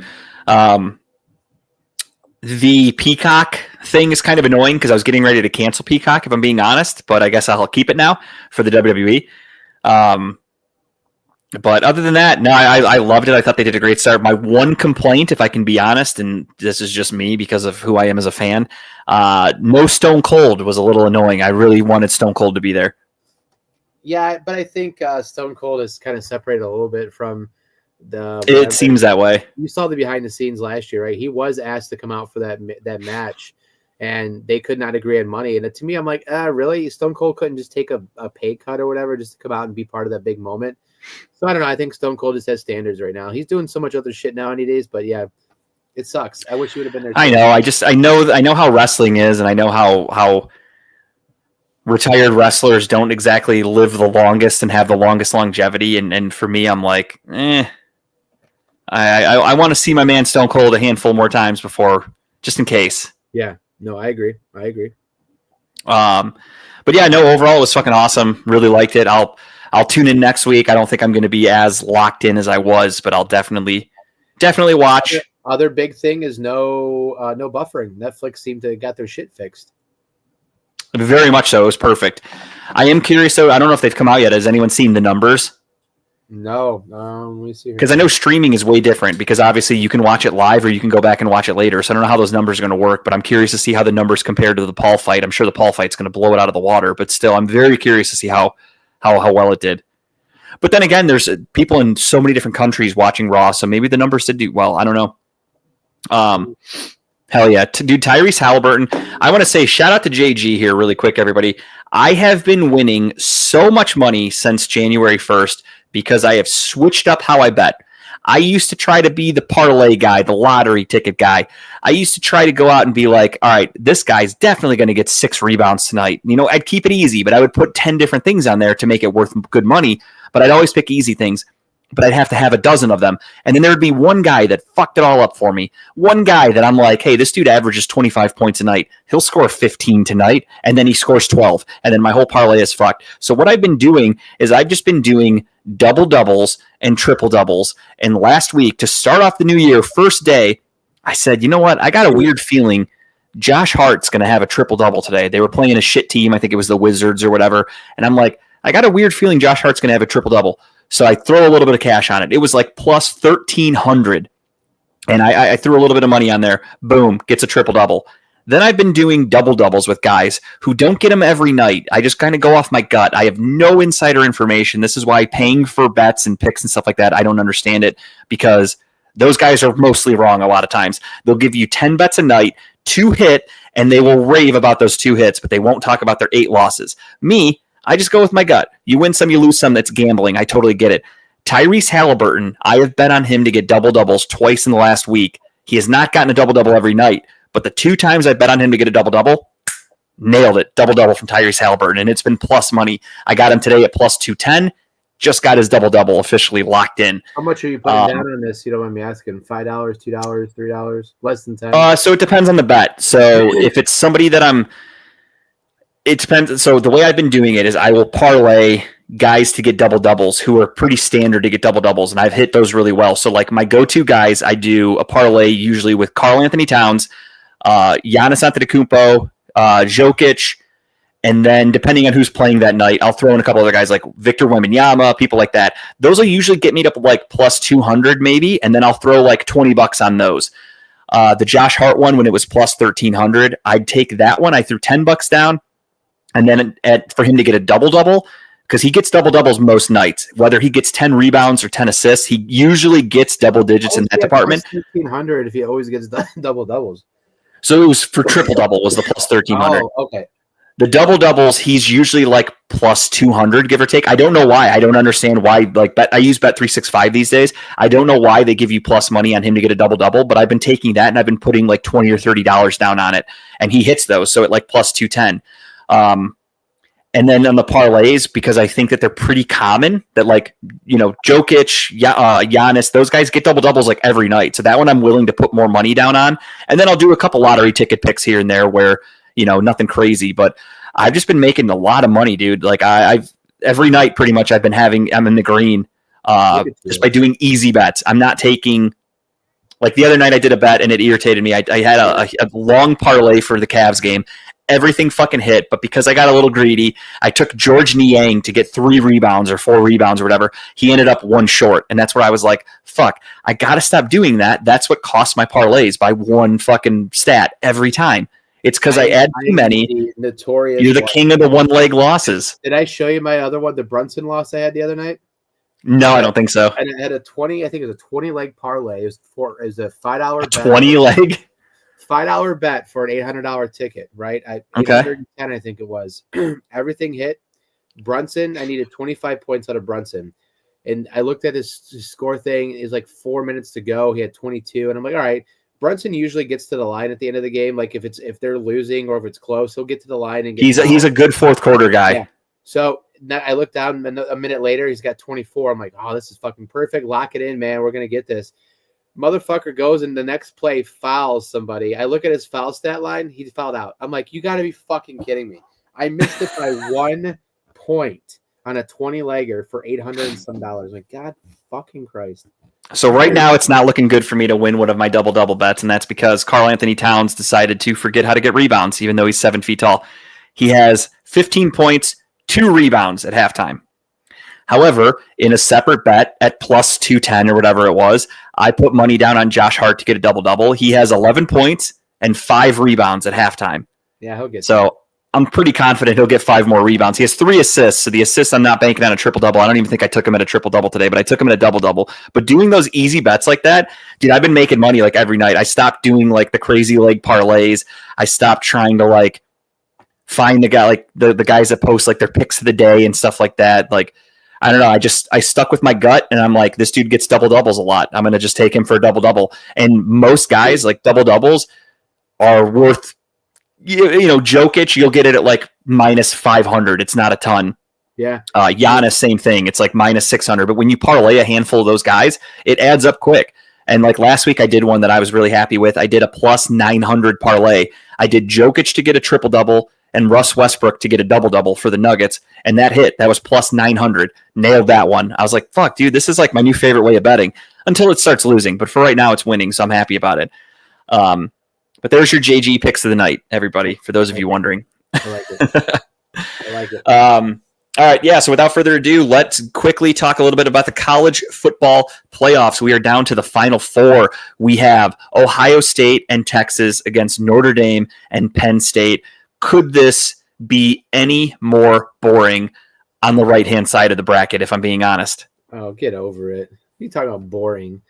The Peacock thing is kind of annoying because I was getting ready to cancel Peacock, if I'm being honest, but I guess I'll keep it now for the WWE. But other than that, no, I loved it. I thought they did a great start. My one complaint, if I can be honest, and this is just me because of who I am as a fan, no Stone Cold was a little annoying. I really wanted Stone Cold to be there. Yeah, but I think Stone Cold is kind of separated a little bit from the. It seems that way. You saw the behind the scenes last year, right? He was asked to come out for that match, and they could not agree on money. And to me, I'm like, really? Stone Cold couldn't just take a pay cut or whatever just to come out and be part of that big moment. So I don't know. I think Stone Cold just has standards right now. He's doing so much other shit nowadays, but yeah, it sucks. I wish he would have been there. I know. I know how wrestling is, and I know how retired wrestlers don't exactly live the longest and have the longest longevity. And for me, I'm like, I want to see my man Stone Cold a handful more times before, just in case. Yeah, no, I agree. But yeah, no, overall it was fucking awesome. Really liked it. I'll tune in next week. I don't think I'm going to be as locked in as I was, but I'll definitely watch. Other big thing is no buffering. Netflix seemed to got their shit fixed. Very much so. It was perfect. I am curious though. I don't know if they've come out yet. Has anyone seen the numbers? No. Let me see. Because I know streaming is way different because obviously you can watch it live or you can go back and watch it later. So I don't know how those numbers are going to work, but I'm curious to see how the numbers compare to the Paul fight. I'm sure the Paul fight's going to blow it out of the water, but still, I'm very curious to see how well it did. But then again, there's people in so many different countries watching Raw, so maybe the numbers did do well. I don't know. Hell yeah. Dude, Tyrese Halliburton. I want to say shout out to JG here really quick, everybody. I have been winning so much money since January 1st because I have switched up how I bet. I used to try to be the parlay guy, the lottery ticket guy. I used to try to go out and be like, all right, this guy's definitely going to get 6 rebounds tonight. You know, I'd keep it easy, but I would put 10 different things on there to make it worth good money. But I'd always pick easy things. But I'd have to have a dozen of them. And then there would be one guy that fucked it all up for me. One guy that I'm like, hey, this dude averages 25 points a night. He'll score 15 tonight, and then he scores 12. And then my whole parlay is fucked. So what I've been doing is I've just been doing double-doubles and triple-doubles. And last week, to start off the new year, first day, I said, you know what? I got a weird feeling Josh Hart's going to have a triple-double today. They were playing a shit team. I think it was the Wizards or whatever. And I'm like, I got a weird feeling Josh Hart's going to have a triple-double. So I throw a little bit of cash on it. It was like plus 1,300. And I threw a little bit of money on there. Boom, gets a triple-double. Then I've been doing double-doubles with guys who don't get them every night. I just kind of go off my gut. I have no insider information. This is why paying for bets and picks and stuff like that, I don't understand it because those guys are mostly wrong a lot of times. They'll give you 10 bets a night, 2 hit, and they will rave about those 2 hits, but they won't talk about their 8 losses. Me, I just go with my gut. You win some, you lose some. That's gambling. I totally get it. Tyrese Halliburton, I have bet on him to get double-doubles twice in the last week. He has not gotten a double-double every night, but the 2 times I bet on him to get a double-double, nailed it. Double-double from Tyrese Halliburton, and it's been plus money. I got him today at plus 210. Just got his double-double officially locked in. How much are you putting down on this? You don't mind me asking. $5, $2, $3, less than 10? So it depends on the bet. So if it's somebody that it depends. So the way I've been doing it is I will parlay guys to get double-doubles who are pretty standard to get double-doubles, and I've hit those really well. So like my go-to guys, I do a parlay usually with Karl Anthony Towns, Giannis Antetokounmpo, Jokic, and then depending on who's playing that night, I'll throw in a couple other guys like Victor Wembanyama, people like that. Those will usually get me up like plus 200 maybe, and then I'll throw like $20 on those. The Josh Hart one, when it was plus 1,300, I'd take that one. I threw $10 down. And then for him to get a double-double, because he gets double-doubles most nights, whether he gets 10 rebounds or 10 assists, he usually gets double digits in that department. 1,300 if he always gets double-doubles. So it was for triple-double was the plus 1,300. Oh, okay. The double-doubles, he's usually like plus 200, give or take. I don't know why. I don't understand why. Like I use Bet365 these days. I don't know why they give you plus money on him to get a double-double, but I've been taking that and I've been putting like $20 or $30 down on it, and he hits those. So at like plus 210. And then on the parlays, because I think that they're pretty common, that like, you know, Jokic, Giannis, those guys get double-doubles like every night. So that one I'm willing to put more money down on. And then I'll do a couple lottery ticket picks here and there where, you know, nothing crazy. But I've just been making a lot of money, dude. Like I've every night pretty much I'm in the green just by doing easy bets. I'm not taking, like the other night I did a bet and it irritated me. I had a long parlay for the Cavs game. Everything fucking hit, but because I got a little greedy, I took George Niang to get 3 rebounds or 4 rebounds or whatever. He ended up 1 short, and that's where I was like, fuck, I gotta stop doing that. That's what costs my parlays by 1 fucking stat every time. It's because I add too many. The notorious. You're the king of the one-leg losses. Did I show you my other one, the Brunson loss I had the other night? No, I don't think so. And I had a 20, I think it was a 20-leg parlay. It was a $5 bet. 20-leg? $5 bet for an $800 ticket, right? At Okay. 810, I think it was. Everything hit. Brunson, I needed 25 points out of Brunson. And I looked at his score thing. It was like 4 minutes to go. He had 22. And I'm like, all right. Brunson usually gets to the line at the end of the game. Like if they're losing or if it's close, he'll get to the line and get he's a good fourth quarter guy. Yeah. So I looked down a minute later, he's got 24. I'm like, oh, this is fucking perfect. Lock it in, man. We're gonna get this. Motherfucker goes and the next play fouls somebody. I look at his foul stat line, he fouled out. I'm like, you gotta be fucking kidding me. I missed it by 1 point on a 20-legger for $800 and some dollars. Like, God fucking Christ. So right now it's not looking good for me to win one of my double-double bets, and that's because Karl Anthony Towns decided to forget how to get rebounds, even though he's 7 feet tall. He has 15 points, 2 rebounds at halftime. However, in a separate bet at plus 210 or whatever it was, I put money down on Josh Hart to get a double-double. He has 11 points and 5 rebounds at halftime. Yeah, he'll get so. I'm pretty confident he'll get 5 more rebounds. He has 3 assists. So the assists, I'm not banking on a triple-double. I don't even think I took him at a triple-double today, but I took him at a double-double. But doing those easy bets like that, dude, I've been making money like every night. I stopped doing like the crazy leg parlays. I stopped trying to like find the guy, like the guys that post like their picks of the day and stuff like that. Like, I don't know. I stuck with my gut and I'm like, this dude gets double-doubles a lot. I'm going to just take him for a double-double. And most guys like double-doubles are worth, you know, Jokic, you'll get it at like minus 500. It's not a ton. Yeah. Giannis, same thing. It's like minus 600. But when you parlay a handful of those guys, it adds up quick. And like last week, I did one that I was really happy with. I did a plus 900 parlay. I did Jokic to get a triple-double and Russ Westbrook to get a double-double for the Nuggets. And that hit. That was plus 900. Nailed that one. I was like, fuck, dude, this is like my new favorite way of betting until it starts losing. But for right now, it's winning, so I'm happy about it. But there's your JG picks of the night, everybody, for those of you wondering. I like it. I like it. All right, yeah, so without further ado, let's quickly talk a little bit about the college football playoffs. We are down to the Final Four. We have Ohio State and Texas against Notre Dame and Penn State. Could this be any more boring on the right-hand side of the bracket, if I'm being honest? Oh, get over it. You talking about boring.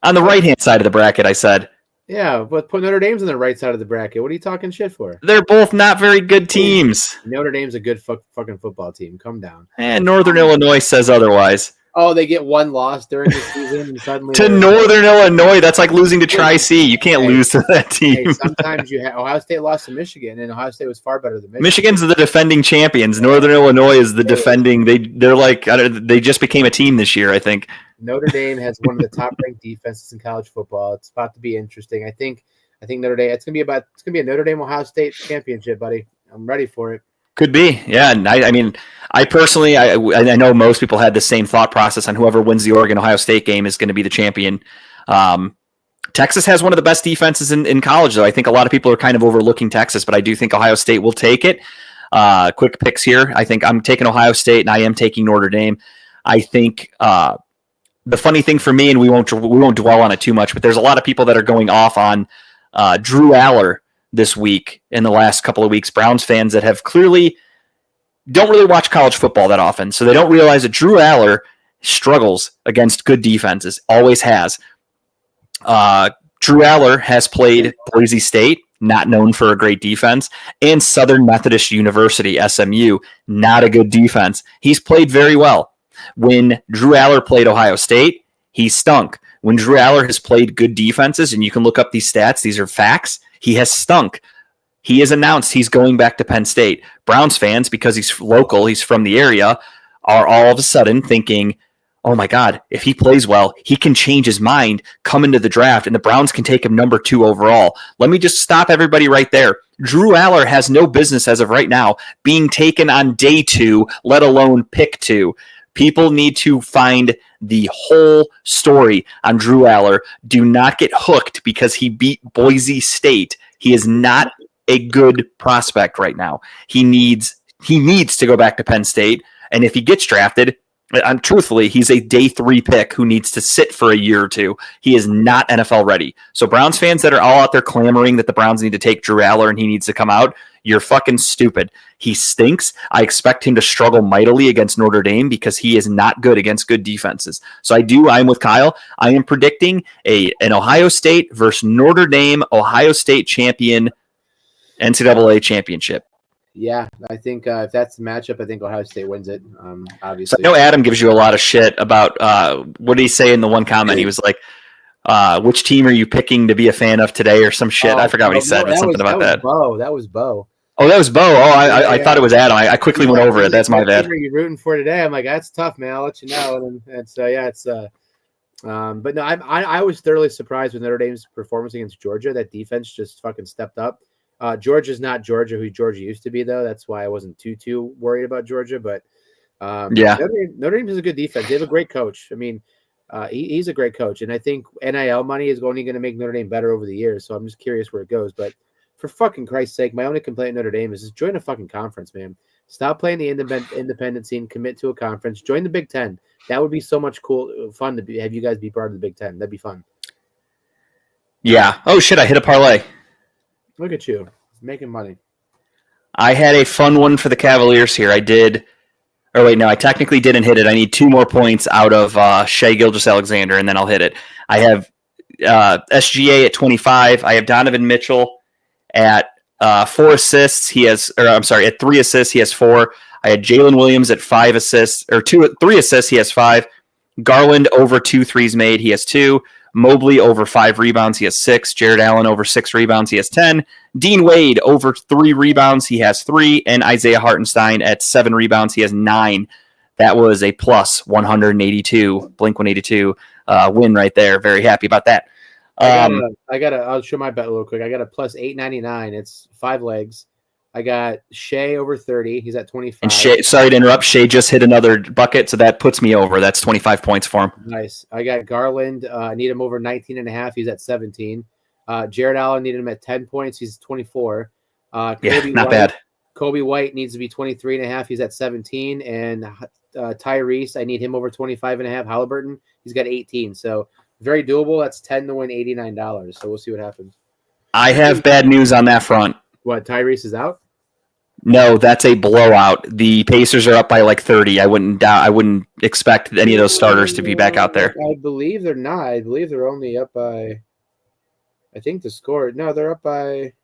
On the right-hand side of the bracket, I said. Yeah, but put Notre Dame's on the right side of the bracket. What are you talking shit for? They're both not very good teams. Notre Dame's a good fucking football team. Come down. And Northern Illinois says otherwise. Oh, they get one loss during the season and suddenly to Northern Illinois. That's like losing to Tri-C. You can't lose to that team. Hey, sometimes you have Ohio State lost to Michigan, and Ohio State was far better than Michigan. Michigan's the defending champions. Northern Illinois is the defending. They're like they just became a team this year, I think. Notre Dame has one of the top-ranked defenses in college football. It's about to be interesting. I think Notre Dame. It's gonna be a Notre Dame Ohio State championship, buddy. I'm ready for it. Could be, yeah. And I mean, I personally, I know most people had the same thought process on whoever wins the Oregon-Ohio State game is going to be the champion. Texas has one of the best defenses in college, though. I think a lot of people are kind of overlooking Texas, but I do think Ohio State will take it. Quick picks here. I think I'm taking Ohio State, and I am taking Notre Dame. I think the funny thing for me, and we won't dwell on it too much, but there's a lot of people that are going off on Drew Aller this week in the last couple of weeks. Browns fans that have clearly don't really watch college football that often, so they don't realize that Drew Aller struggles against good defenses, always has. Drew Aller has played Boise State, not known for a great defense, and Southern Methodist University, SMU, not a good defense. He's played very well. When Drew Aller played Ohio State, he stunk. When Drew Aller has played good defenses, and you can look up these stats, these are facts, he has stunk. He has announced he's going back to Penn State. Browns fans, because he's local, he's from the area, are all of a sudden thinking, oh my God, if he plays well, he can change his mind, come into the draft, and the Browns can take him number 2 overall. Let me just stop everybody right there. Drew Aller has no business as of right now being taken on day 2, let alone pick 2. People need to find the whole story on Drew Aller. Do not get hooked because he beat Boise State. He is not a good prospect right now. He needs to go back to Penn State. And if he gets drafted, I'm truthfully, he's a day 3 pick who needs to sit for a year or two. He is not NFL ready. So Browns fans that are all out there clamoring that the Browns need to take Drew Aller and he needs to come out, you're fucking stupid. He stinks. I expect him to struggle mightily against Notre Dame because he is not good against good defenses. So I'm with Kyle. I am predicting an Ohio State versus Notre Dame Ohio State champion NCAA championship. Yeah, I think if that's the matchup, I think Ohio State wins it. Obviously, so I know Adam gives you a lot of shit about what did he say in the one comment? He was like, "Which team are you picking to be a fan of today?" or some shit. I forgot what he said. Something about that. That was Bo. Oh, that was Bo. Oh, I thought it was Adam. I quickly went over it. That's my bad. What are you rooting for today? I'm like, that's tough, man. I'll let you know. And so yeah, it's but no, I was thoroughly surprised with Notre Dame's performance against Georgia. That defense just fucking stepped up. Georgia's not Georgia, who Georgia used to be, though. That's why I wasn't too worried about Georgia. But yeah, Notre Dame is a good defense. They have a great coach. I mean, he's a great coach, and I think NIL money is only going to make Notre Dame better over the years. So I'm just curious where it goes. But for fucking Christ's sake, my only complaint Notre Dame is just join a fucking conference, man. Stop playing the independent scene. Commit to a conference. Join the Big Ten. That would be so much fun to have you guys be part of the Big Ten. That'd be fun. Yeah. Oh shit! I hit a parlay. Look at you, making money. I had a fun one for the Cavaliers here. I did. Or wait, no, I technically didn't hit it. I need 2 more points out of Shai Gilgeous-Alexander, and then I'll hit it. I have SGA at 25. I have Donovan Mitchell at 4 assists. At 3 assists, he has 4. I had Jalen Williams at 5 assists, or 3 assists, he has 5. Garland over 2 threes made, he has 2. Mobley over 5 rebounds, he has 6. Jared Allen over 6 rebounds, he has 10. Dean Wade over 3 rebounds, he has 3. And Isaiah Hartenstein at 7 rebounds, he has 9. That was a plus 182, Blink 182 win right there. Very happy about that. I'll show my bet real quick. I got a plus 899. It's 5 legs. I got Shea over 30. He's at 25. And Shea, sorry to interrupt, Shea just hit another bucket, so that puts me over. That's 25 points for him. Nice. I got Garland. I need him over 19.5. He's at 17. Jared Allen needed him at 10 points. He's 24. Not bad. Kobe White needs to be 23.5. He's at 17. And Tyrese, I need him over 25.5. Halliburton, he's got 18. So very doable. That's 10 to win $89. So we'll see what happens. I have bad news on that front. What, Tyrese is out? No, that's a blowout. The Pacers are up by like 30. I wouldn't expect any of those starters to be back out there. I believe they're not. I believe they're only up by, I think the score. No, they're up by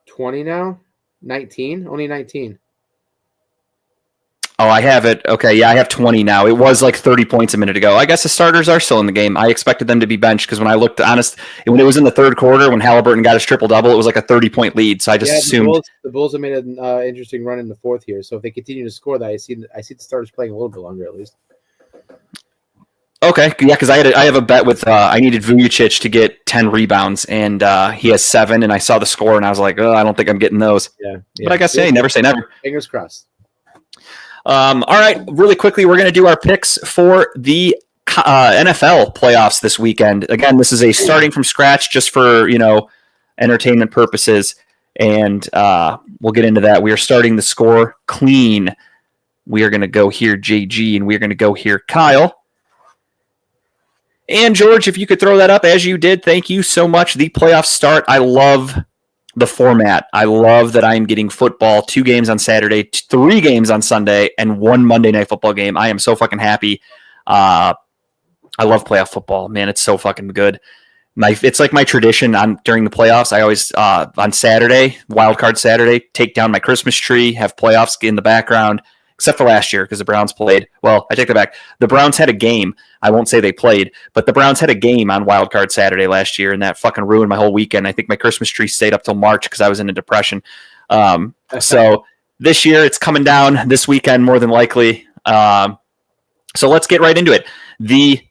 20 now. 19, only 19. Oh, I have it. Okay, yeah, I have 20 now. It was like 30 points a minute ago. I guess the starters are still in the game. I expected them to be benched because when I looked, when it was in the third quarter, when Halliburton got his triple-double, it was like a 30-point lead. So I just assumed. The Bulls have made an interesting run in the fourth here. So if they continue to score that, I see the starters playing a little bit longer at least. Okay, yeah, because I have a bet with I needed Vujacic to get 10 rebounds, and he has 7, and I saw the score, and I was like, oh, I don't think I'm getting those. Yeah. But I guess, hey, never say never. Fingers crossed. All right, really quickly, we're going to do our picks for the NFL playoffs this weekend. Again, this is a starting from scratch just for, entertainment purposes, and we'll get into that. We are starting the score clean. We are going to go here, JG, and we are going to go here, Kyle. And George, if you could throw that up as you did, thank you so much. The playoffs start. I love the format. I love that I am getting football, 2 games on Saturday, 3 games on Sunday, and 1 Monday Night Football game. I am so fucking happy. I love playoff football, man. It's so fucking good. It's like my tradition during the playoffs. I always, on Saturday, Wild Card Saturday, take down my Christmas tree, have playoffs in the background, except for last year because the Browns played. Well, I take that back. The Browns had a game. I won't say they played, but the Browns had a game on Wild Card Saturday last year, and that fucking ruined my whole weekend. I think my Christmas tree stayed up till March because I was in a depression. So this year it's coming down this weekend more than likely. So let's get right into it. The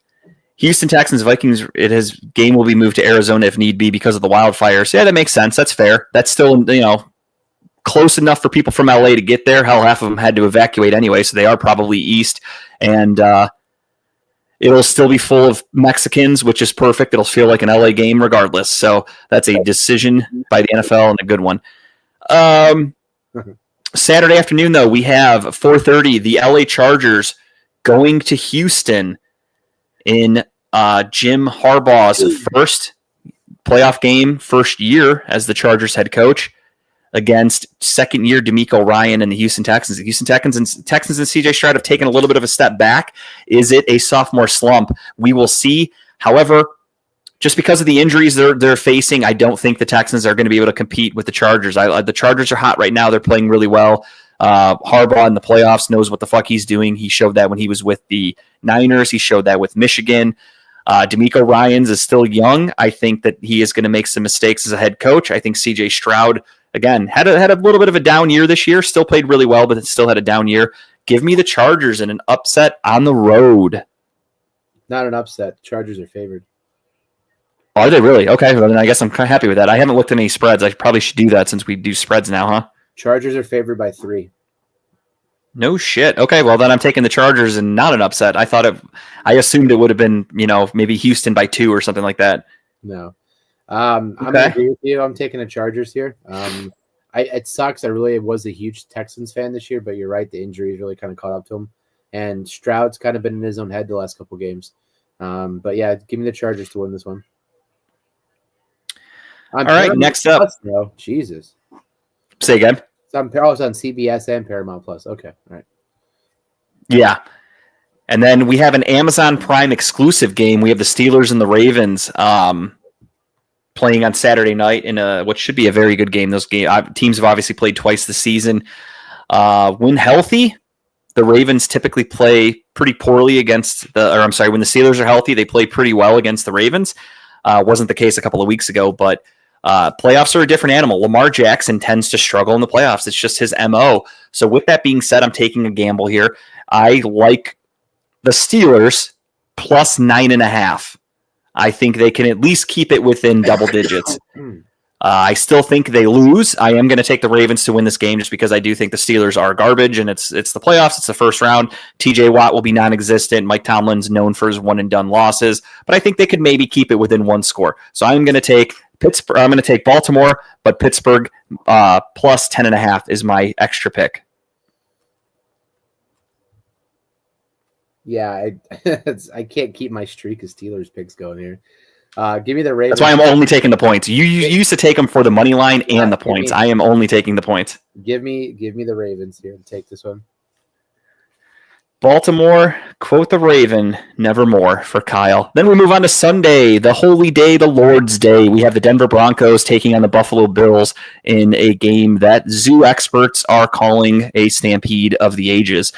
Houston Texans Vikings, game will be moved to Arizona if need be because of the wildfires. Yeah, that makes sense. That's fair. That's still, close enough for people from LA to get there. Hell, half of them had to evacuate anyway, so they are probably east. And it'll still be full of Mexicans, which is perfect. It'll feel like an LA game regardless. So that's a decision by the NFL and a good one. Saturday afternoon, though, we have 4:30, the LA Chargers going to Houston in Jim Harbaugh's first playoff game, first year as the Chargers head coach, against second-year DeMeco Ryan and the Houston Texans. The Houston Texans and CJ Stroud have taken a little bit of a step back. Is it a sophomore slump? We will see. However, just because of the injuries they're facing, I don't think the Texans are going to be able to compete with the Chargers. The Chargers are hot right now. They're playing really well. Harbaugh in the playoffs knows what the fuck he's doing. He showed that when he was with the Niners. He showed that with Michigan. DeMeco Ryans is still young. I think that he is going to make some mistakes as a head coach. I think CJ Stroud, again, had a little bit of a down year this year. Still played really well, but still had a down year. Give me the Chargers in an upset on the road. Not an upset. Chargers are favored. Are they really? Okay, well, then I guess I'm kind of happy with that. I haven't looked at any spreads. I probably should do that since we do spreads now, huh? Chargers are favored by 3. No shit. Okay, well then I'm taking the Chargers and not an upset. I assumed it would have been, maybe Houston by 2 or something like that. No. I'm going to agree with you. I'm taking the Chargers here. It sucks. I really was a huge Texans fan this year, but you're right. The injuries really kind of caught up to him. And Stroud's kind of been in his own head the last couple games. But yeah, give me the Chargers to win this one. All right, next up. Plus, Jesus. Say again. It's on CBS and Paramount Plus. Okay, all right. Yeah. And then we have an Amazon Prime exclusive game. We have the Steelers and the Ravens playing on Saturday night in what should be a very good game. Those teams have obviously played twice this season. When healthy, the Ravens typically play pretty poorly when the Steelers are healthy, they play pretty well against the Ravens. Wasn't the case a couple of weeks ago, but playoffs are a different animal. Lamar Jackson tends to struggle in the playoffs. It's just his MO. So with that being said, I'm taking a gamble here. I like the Steelers plus 9.5. I think they can at least keep it within double digits. I still think they lose. I am going to take the Ravens to win this game just because I do think the Steelers are garbage, and it's the playoffs. It's the first round. TJ Watt will be non-existent. Mike Tomlin's known for his one-and-done losses, but I think they could maybe keep it within one score. So I'm going to take Pittsburgh. I'm going to take Baltimore, but Pittsburgh plus 10.5 is my extra pick. Yeah, I can't keep my streak of Steelers picks going here. Give me the Ravens. That's why I'm only taking the points. You used to take them for the money line and the points. I am only taking the points. Give me the Ravens here to take this one. Baltimore, quote the Raven, nevermore for Kyle. Then we move on to Sunday, the holy day, the Lord's Day. We have the Denver Broncos taking on the Buffalo Bills in a game that zoo experts are calling a stampede of the ages.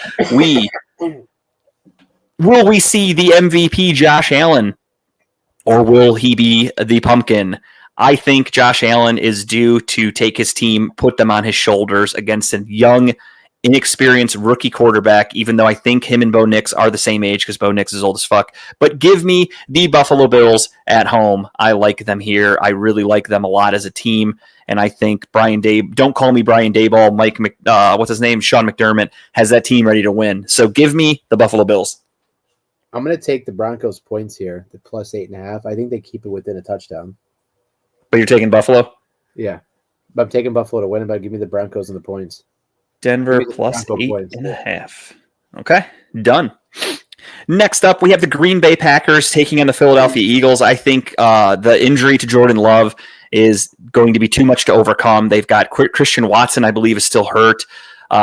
Will we see the MVP Josh Allen, or will he be the pumpkin? I think Josh Allen is due to take his team, put them on his shoulders against a young, inexperienced rookie quarterback, even though I think him and Bo Nix are the same age because Bo Nix is old as fuck. But give me the Buffalo Bills at home. I like them here. I really like them a lot as a team. And I think don't call me Brian Daboll, Sean McDermott has that team ready to win. So give me the Buffalo Bills. I'm going to take the Broncos points here, the plus 8.5. I think they keep it within a touchdown. But you're taking Buffalo? Yeah. But I'm taking Buffalo to win, but give me the Broncos and the points. Denver plus 8.5. Okay, done. Next up, we have the Green Bay Packers taking on the Philadelphia Eagles. I think the injury to Jordan Love is going to be too much to overcome. They've got Christian Watson, I believe, is still hurt.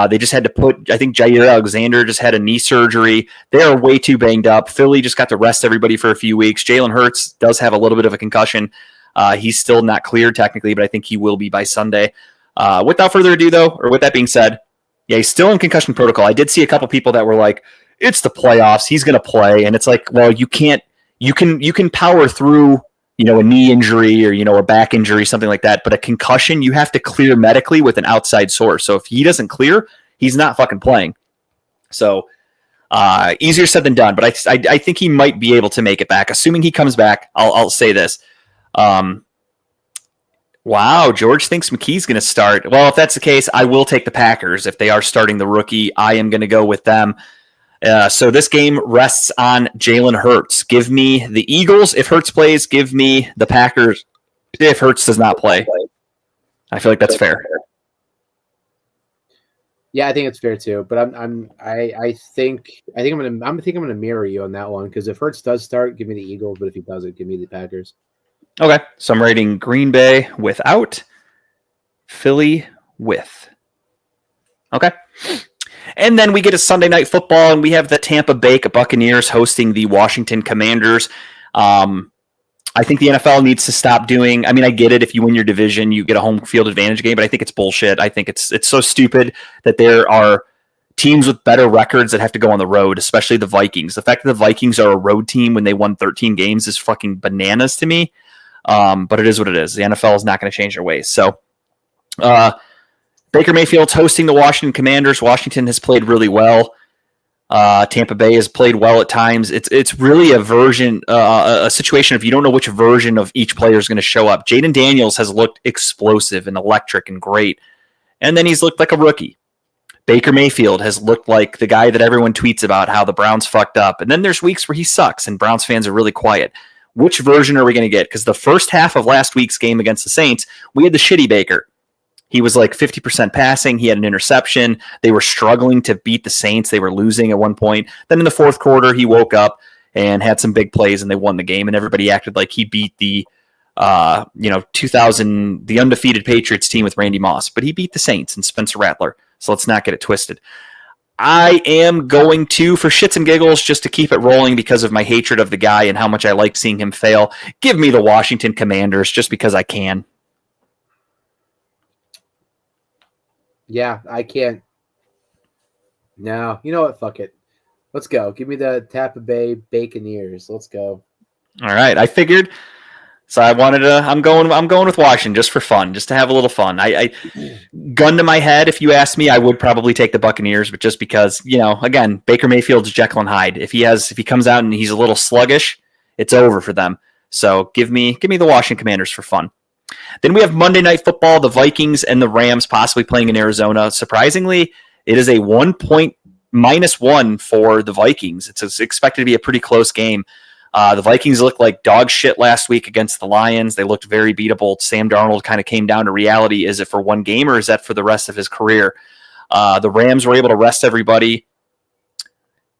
They just had to I think Jair Alexander just had a knee surgery. They are way too banged up. Philly just got to rest everybody for a few weeks. Jalen Hurts does have a little bit of a concussion. He's still not cleared technically, but I think he will be by Sunday. Without further ado, though, or with that being said, yeah, he's still in concussion protocol. I did see a couple people that were like, it's the playoffs, he's going to play. And it's like, well, you can power through, a knee injury or, a back injury, something like that. But a concussion, you have to clear medically with an outside source. So if he doesn't clear, he's not fucking playing. So easier said than done. But I think he might be able to make it back. Assuming he comes back, I'll say this. Wow, George thinks McKee's going to start. Well, if that's the case, I will take the Packers. If they are starting the rookie, I am going to go with them. So this game rests on Jalen Hurts. Give me the Eagles if Hurts plays. Give me the Packers if Hurts does not play. I feel like that's fair. Yeah, I think it's fair too. But I think I'm gonna mirror you on that one because if Hurts does start, give me the Eagles. But if he doesn't, give me the Packers. Okay, so I'm rating Green Bay without, Philly with. Okay. And then we get a Sunday night football, and we have the Tampa Bay Buccaneers hosting the Washington Commanders. I think the NFL needs to stop doing. I mean, I get it. If you win your division, you get a home field advantage game, but I think it's bullshit. I think it's so stupid that there are teams with better records that have to go on the road, especially the Vikings. The fact that the Vikings are a road team when they won 13 games is fucking bananas to me. But it is what it is. The NFL is not going to change their ways. So, Baker Mayfield's hosting the Washington Commanders. Washington has played really well. Tampa Bay has played well at times. It's really a situation of you don't know which version of each player is going to show up. Jaden Daniels has looked explosive and electric and great, and then he's looked like a rookie. Baker Mayfield has looked like the guy that everyone tweets about how the Browns fucked up, and then there's weeks where he sucks, and Browns fans are really quiet. Which version are we going to get? Because the first half of last week's game against the Saints, we had the shitty Baker. He was like 50% passing. He had an interception. They were struggling to beat the Saints. They were losing at one point. Then in the fourth quarter, he woke up and had some big plays, and they won the game. And everybody acted like he beat the 2000 the undefeated Patriots team with Randy Moss, but he beat the Saints and Spencer Rattler. So let's not get it twisted. I am going to, for shits and giggles, just to keep it rolling because of my hatred of the guy and how much I like seeing him fail, give me the Washington Commanders just because I can. Yeah, I can't. No, you know what? Fuck it. Let's go. Give me the Tampa Bay Baconeers. Let's go. All right, I figured. So I wanted to. I'm going with Washington just for fun, just to have a little fun. I gun to my head, if you ask me, I would probably take the Buccaneers, but just because again, Baker Mayfield's Jekyll and Hyde. If he comes out and he's a little sluggish, it's over for them. So give me the Washington Commanders for fun. Then we have Monday Night Football, the Vikings and the Rams possibly playing in Arizona. Surprisingly, it is a 1 point -1 for the Vikings. It's expected to be a pretty close game. The Vikings looked like dog shit last week against the Lions. They looked very beatable. Sam Darnold kind of came down to reality. Is it for one game or is that for the rest of his career? The Rams were able to rest everybody.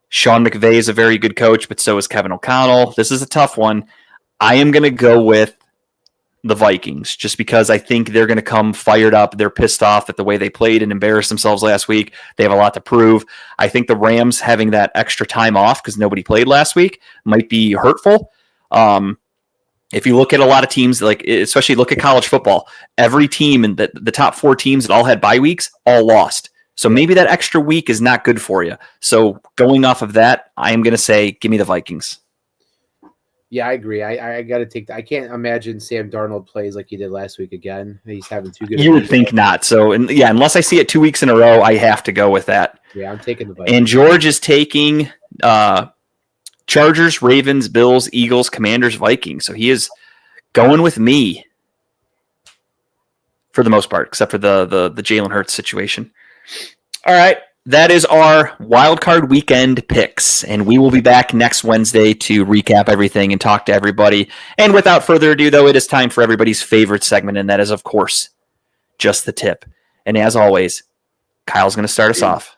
Sean McVay is a very good coach, but so is Kevin O'Connell. This is a tough one. I am going to go with the Vikings just because I think they're going to come fired up. They're pissed off at the way they played and embarrassed themselves last week. They have a lot to prove. I think the Rams having that extra time off because nobody played last week might be hurtful. If you look at a lot of teams, like especially look at college football, every team in the top 4 teams that all had bye weeks all lost. So maybe that extra week is not good for you. So going off of that, I am going to say, give me the Vikings. Yeah, I agree. I got to take that. I can't imagine Sam Darnold plays like he did last week again. He's having too good. You would think not. So, unless I see it 2 weeks in a row, I have to go with that. Yeah, I'm taking the Vikings. And George is taking Chargers, Ravens, Bills, Eagles, Commanders, Vikings. So he is going with me for the most part, except for the Jalen Hurts situation. All right. That is our wildcard weekend picks, and we will be back next Wednesday to recap everything and talk to everybody. And without further ado, though, it is time for everybody's favorite segment, and that is, of course, Just the Tip. And as always, Kyle's going to start us off.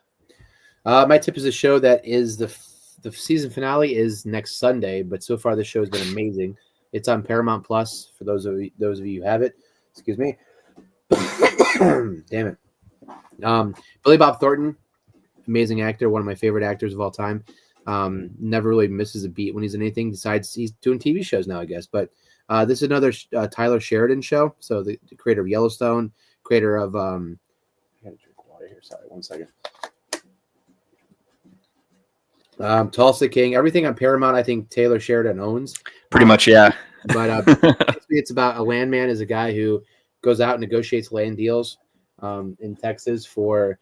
My tip is a show that is the season finale is next Sunday, but so far the show has been amazing. It's on Paramount Plus for those of you who have it. Excuse me. Damn it. Billy Bob Thornton. Amazing actor, one of my favorite actors of all time. Never really misses a beat when he's in anything. Besides, he's doing TV shows now, I guess. But this is another Tyler Sheridan show. So the creator of Yellowstone, creator of I gotta drink water here. Sorry, 1 second. Tulsa King, everything on Paramount. I think Taylor Sheridan owns. Pretty much, yeah. But it's about a landman is a guy who goes out and negotiates land deals in Texas for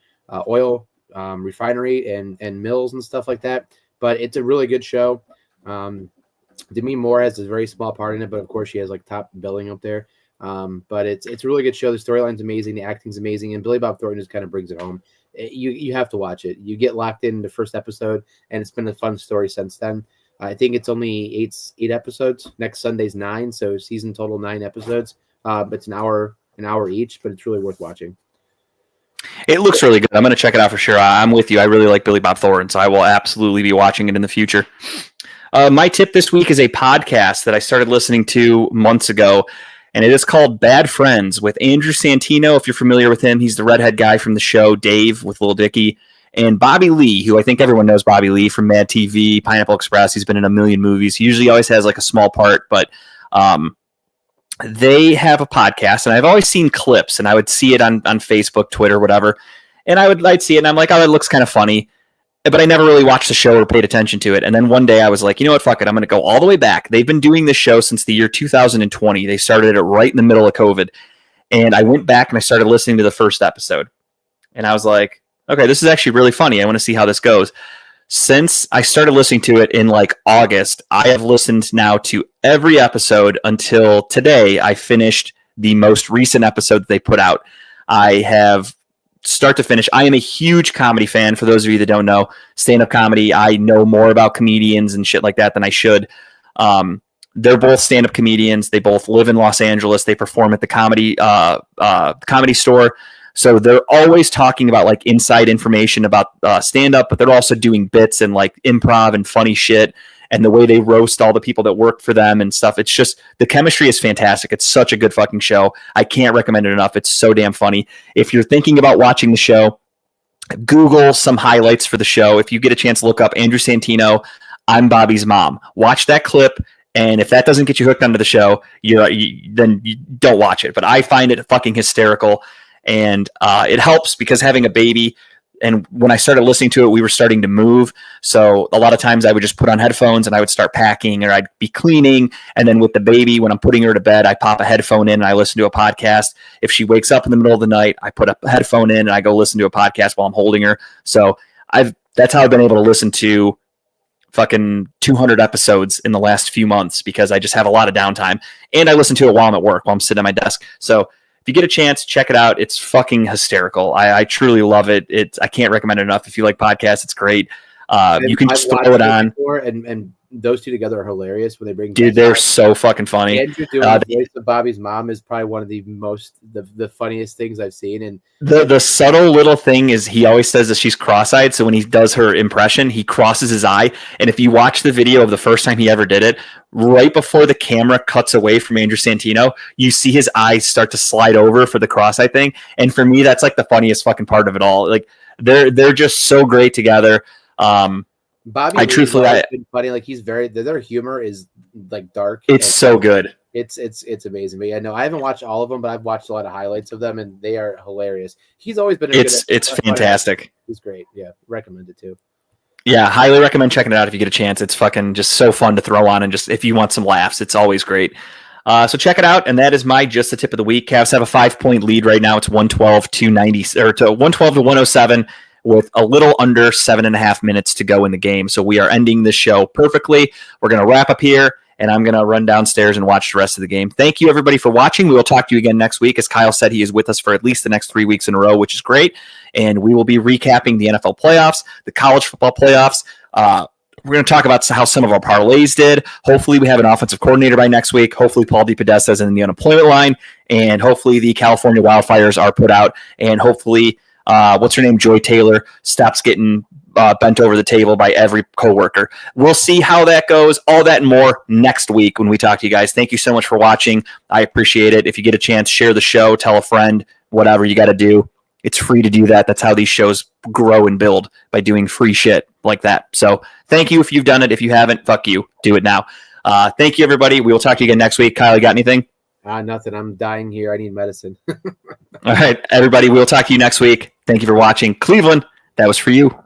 oil. Refinery and mills and stuff like that, but it's a really good show. Demi Moore has a very small part in it, but of course she has like top billing up there. But it's a really good show. The storyline's amazing, the acting's amazing, and Billy Bob Thornton just kind of brings it home. You have to watch it. You get locked in the first episode, and it's been a fun story since then. I think it's only eight episodes. Next Sunday's 9, so season total 9 episodes. It's an hour each, but it's really worth watching. It looks really good. I'm going to check it out for sure. I'm with you. I really like Billy Bob Thornton, so I will absolutely be watching it in the future. My tip this week is a podcast that I started listening to months ago, and it is called Bad Friends with Andrew Santino. If you're familiar with him, he's the redhead guy from the show Dave with Lil Dicky, and Bobby Lee, who I think everyone knows Bobby Lee from Mad TV, Pineapple Express. He's been in a million movies. He usually always has like a small part, but they have a podcast, and I've always seen clips, and I would see it on Facebook, Twitter, whatever, and I'd see it, and I'm like, oh, it looks kind of funny. But I never really watched the show or paid attention to it. And then one day I was like, you know what, fuck it. I'm going to go all the way back. They've been doing this show since the year 2020. They started it right in the middle of COVID. And I went back and I started listening to the first episode. And I was like, okay, this is actually really funny. I want to see how this goes. Since I started listening to it in like August, I have listened now to every episode until today. I finished the most recent episode that they put out. I have start to finish. I am a huge comedy fan. For those of you that don't know, stand-up comedy, I know more about comedians and shit like that than I should. They're both stand-up comedians. They both live in Los Angeles. They perform at the comedy store. So they're always talking about like inside information about stand-up, but they're also doing bits and like improv and funny shit and the way they roast all the people that work for them and stuff. It's just, the chemistry is fantastic. It's such a good fucking show. I can't recommend it enough. It's so damn funny. If you're thinking about watching the show, Google some highlights for the show. If you get a chance, look up Andrew Santino, I'm Bobby's Mom. Watch that clip. And if that doesn't get you hooked onto the show, then you don't watch it. But I find it fucking hysterical. And it helps because having a baby, and when I started listening to it, we were starting to move. So a lot of times I would just put on headphones and I would start packing or I'd be cleaning. And then with the baby, when I'm putting her to bed, I pop a headphone in and I listen to a podcast. If she wakes up in the middle of the night, I put a headphone in and I go listen to a podcast while I'm holding her. So that's how I've been able to listen to fucking 200 episodes in the last few months because I just have a lot of downtime. And I listen to it while I'm at work, while I'm sitting at my desk. So if you get a chance, check it out. It's fucking hysterical. I truly love it. I can't recommend it enough. If you like podcasts, it's great. You can just throw it on. And those two together are hilarious when they bring. Dude, they're so fucking funny. Andrew doing the voice of Bobby's mom is probably one of the funniest things I've seen. And the subtle little thing is he always says that she's cross-eyed. So when he does her impression, he crosses his eye. And if you watch the video of the first time he ever did it, right before the camera cuts away from Andrew Santino, you see his eyes start to slide over for the cross-eye thing. And for me, that's like the funniest fucking part of it all. Like they're just so great together. Bobby, has been funny. Like their humor is like dark. It's so good. It's amazing. But yeah, no, I haven't watched all of them, but I've watched a lot of highlights of them, and they are hilarious. He's always been. It's fantastic. He's great. Yeah, recommend it too. Yeah, highly recommend checking it out if you get a chance. It's fucking just so fun to throw on, and just if you want some laughs, it's always great. So check it out, and that is my just the tip of the week. Cavs have a 5-point lead right now. It's 112 to 90 or to 112 to 107. With a little under 7.5 minutes to go in the game. So we are ending this show perfectly. We're going to wrap up here, and I'm going to run downstairs and watch the rest of the game. Thank you, everybody, for watching. We will talk to you again next week. As Kyle said, he is with us for at least the next 3 weeks in a row, which is great. And we will be recapping the NFL playoffs, the college football playoffs. We're going to talk about how some of our parlays did. Hopefully, we have an offensive coordinator by next week. Hopefully, Paul DePodesta is in the unemployment line. And hopefully, the California wildfires are put out. And hopefully, what's her name? Joy Taylor stops getting bent over the table by every coworker. We'll see how that goes. All that and more next week when we talk to you guys. Thank you so much for watching. I appreciate it. If you get a chance, share the show, tell a friend, whatever you got to do. It's free to do that. That's how these shows grow and build, by doing free shit like that. So thank you if you've done it. If you haven't, fuck you. Do it now. Thank you, everybody. We will talk to you again next week. Kyle, you got anything? Nothing. I'm dying here. I need medicine. All right, everybody. We'll talk to you next week. Thank you for watching. Cleveland, that was for you.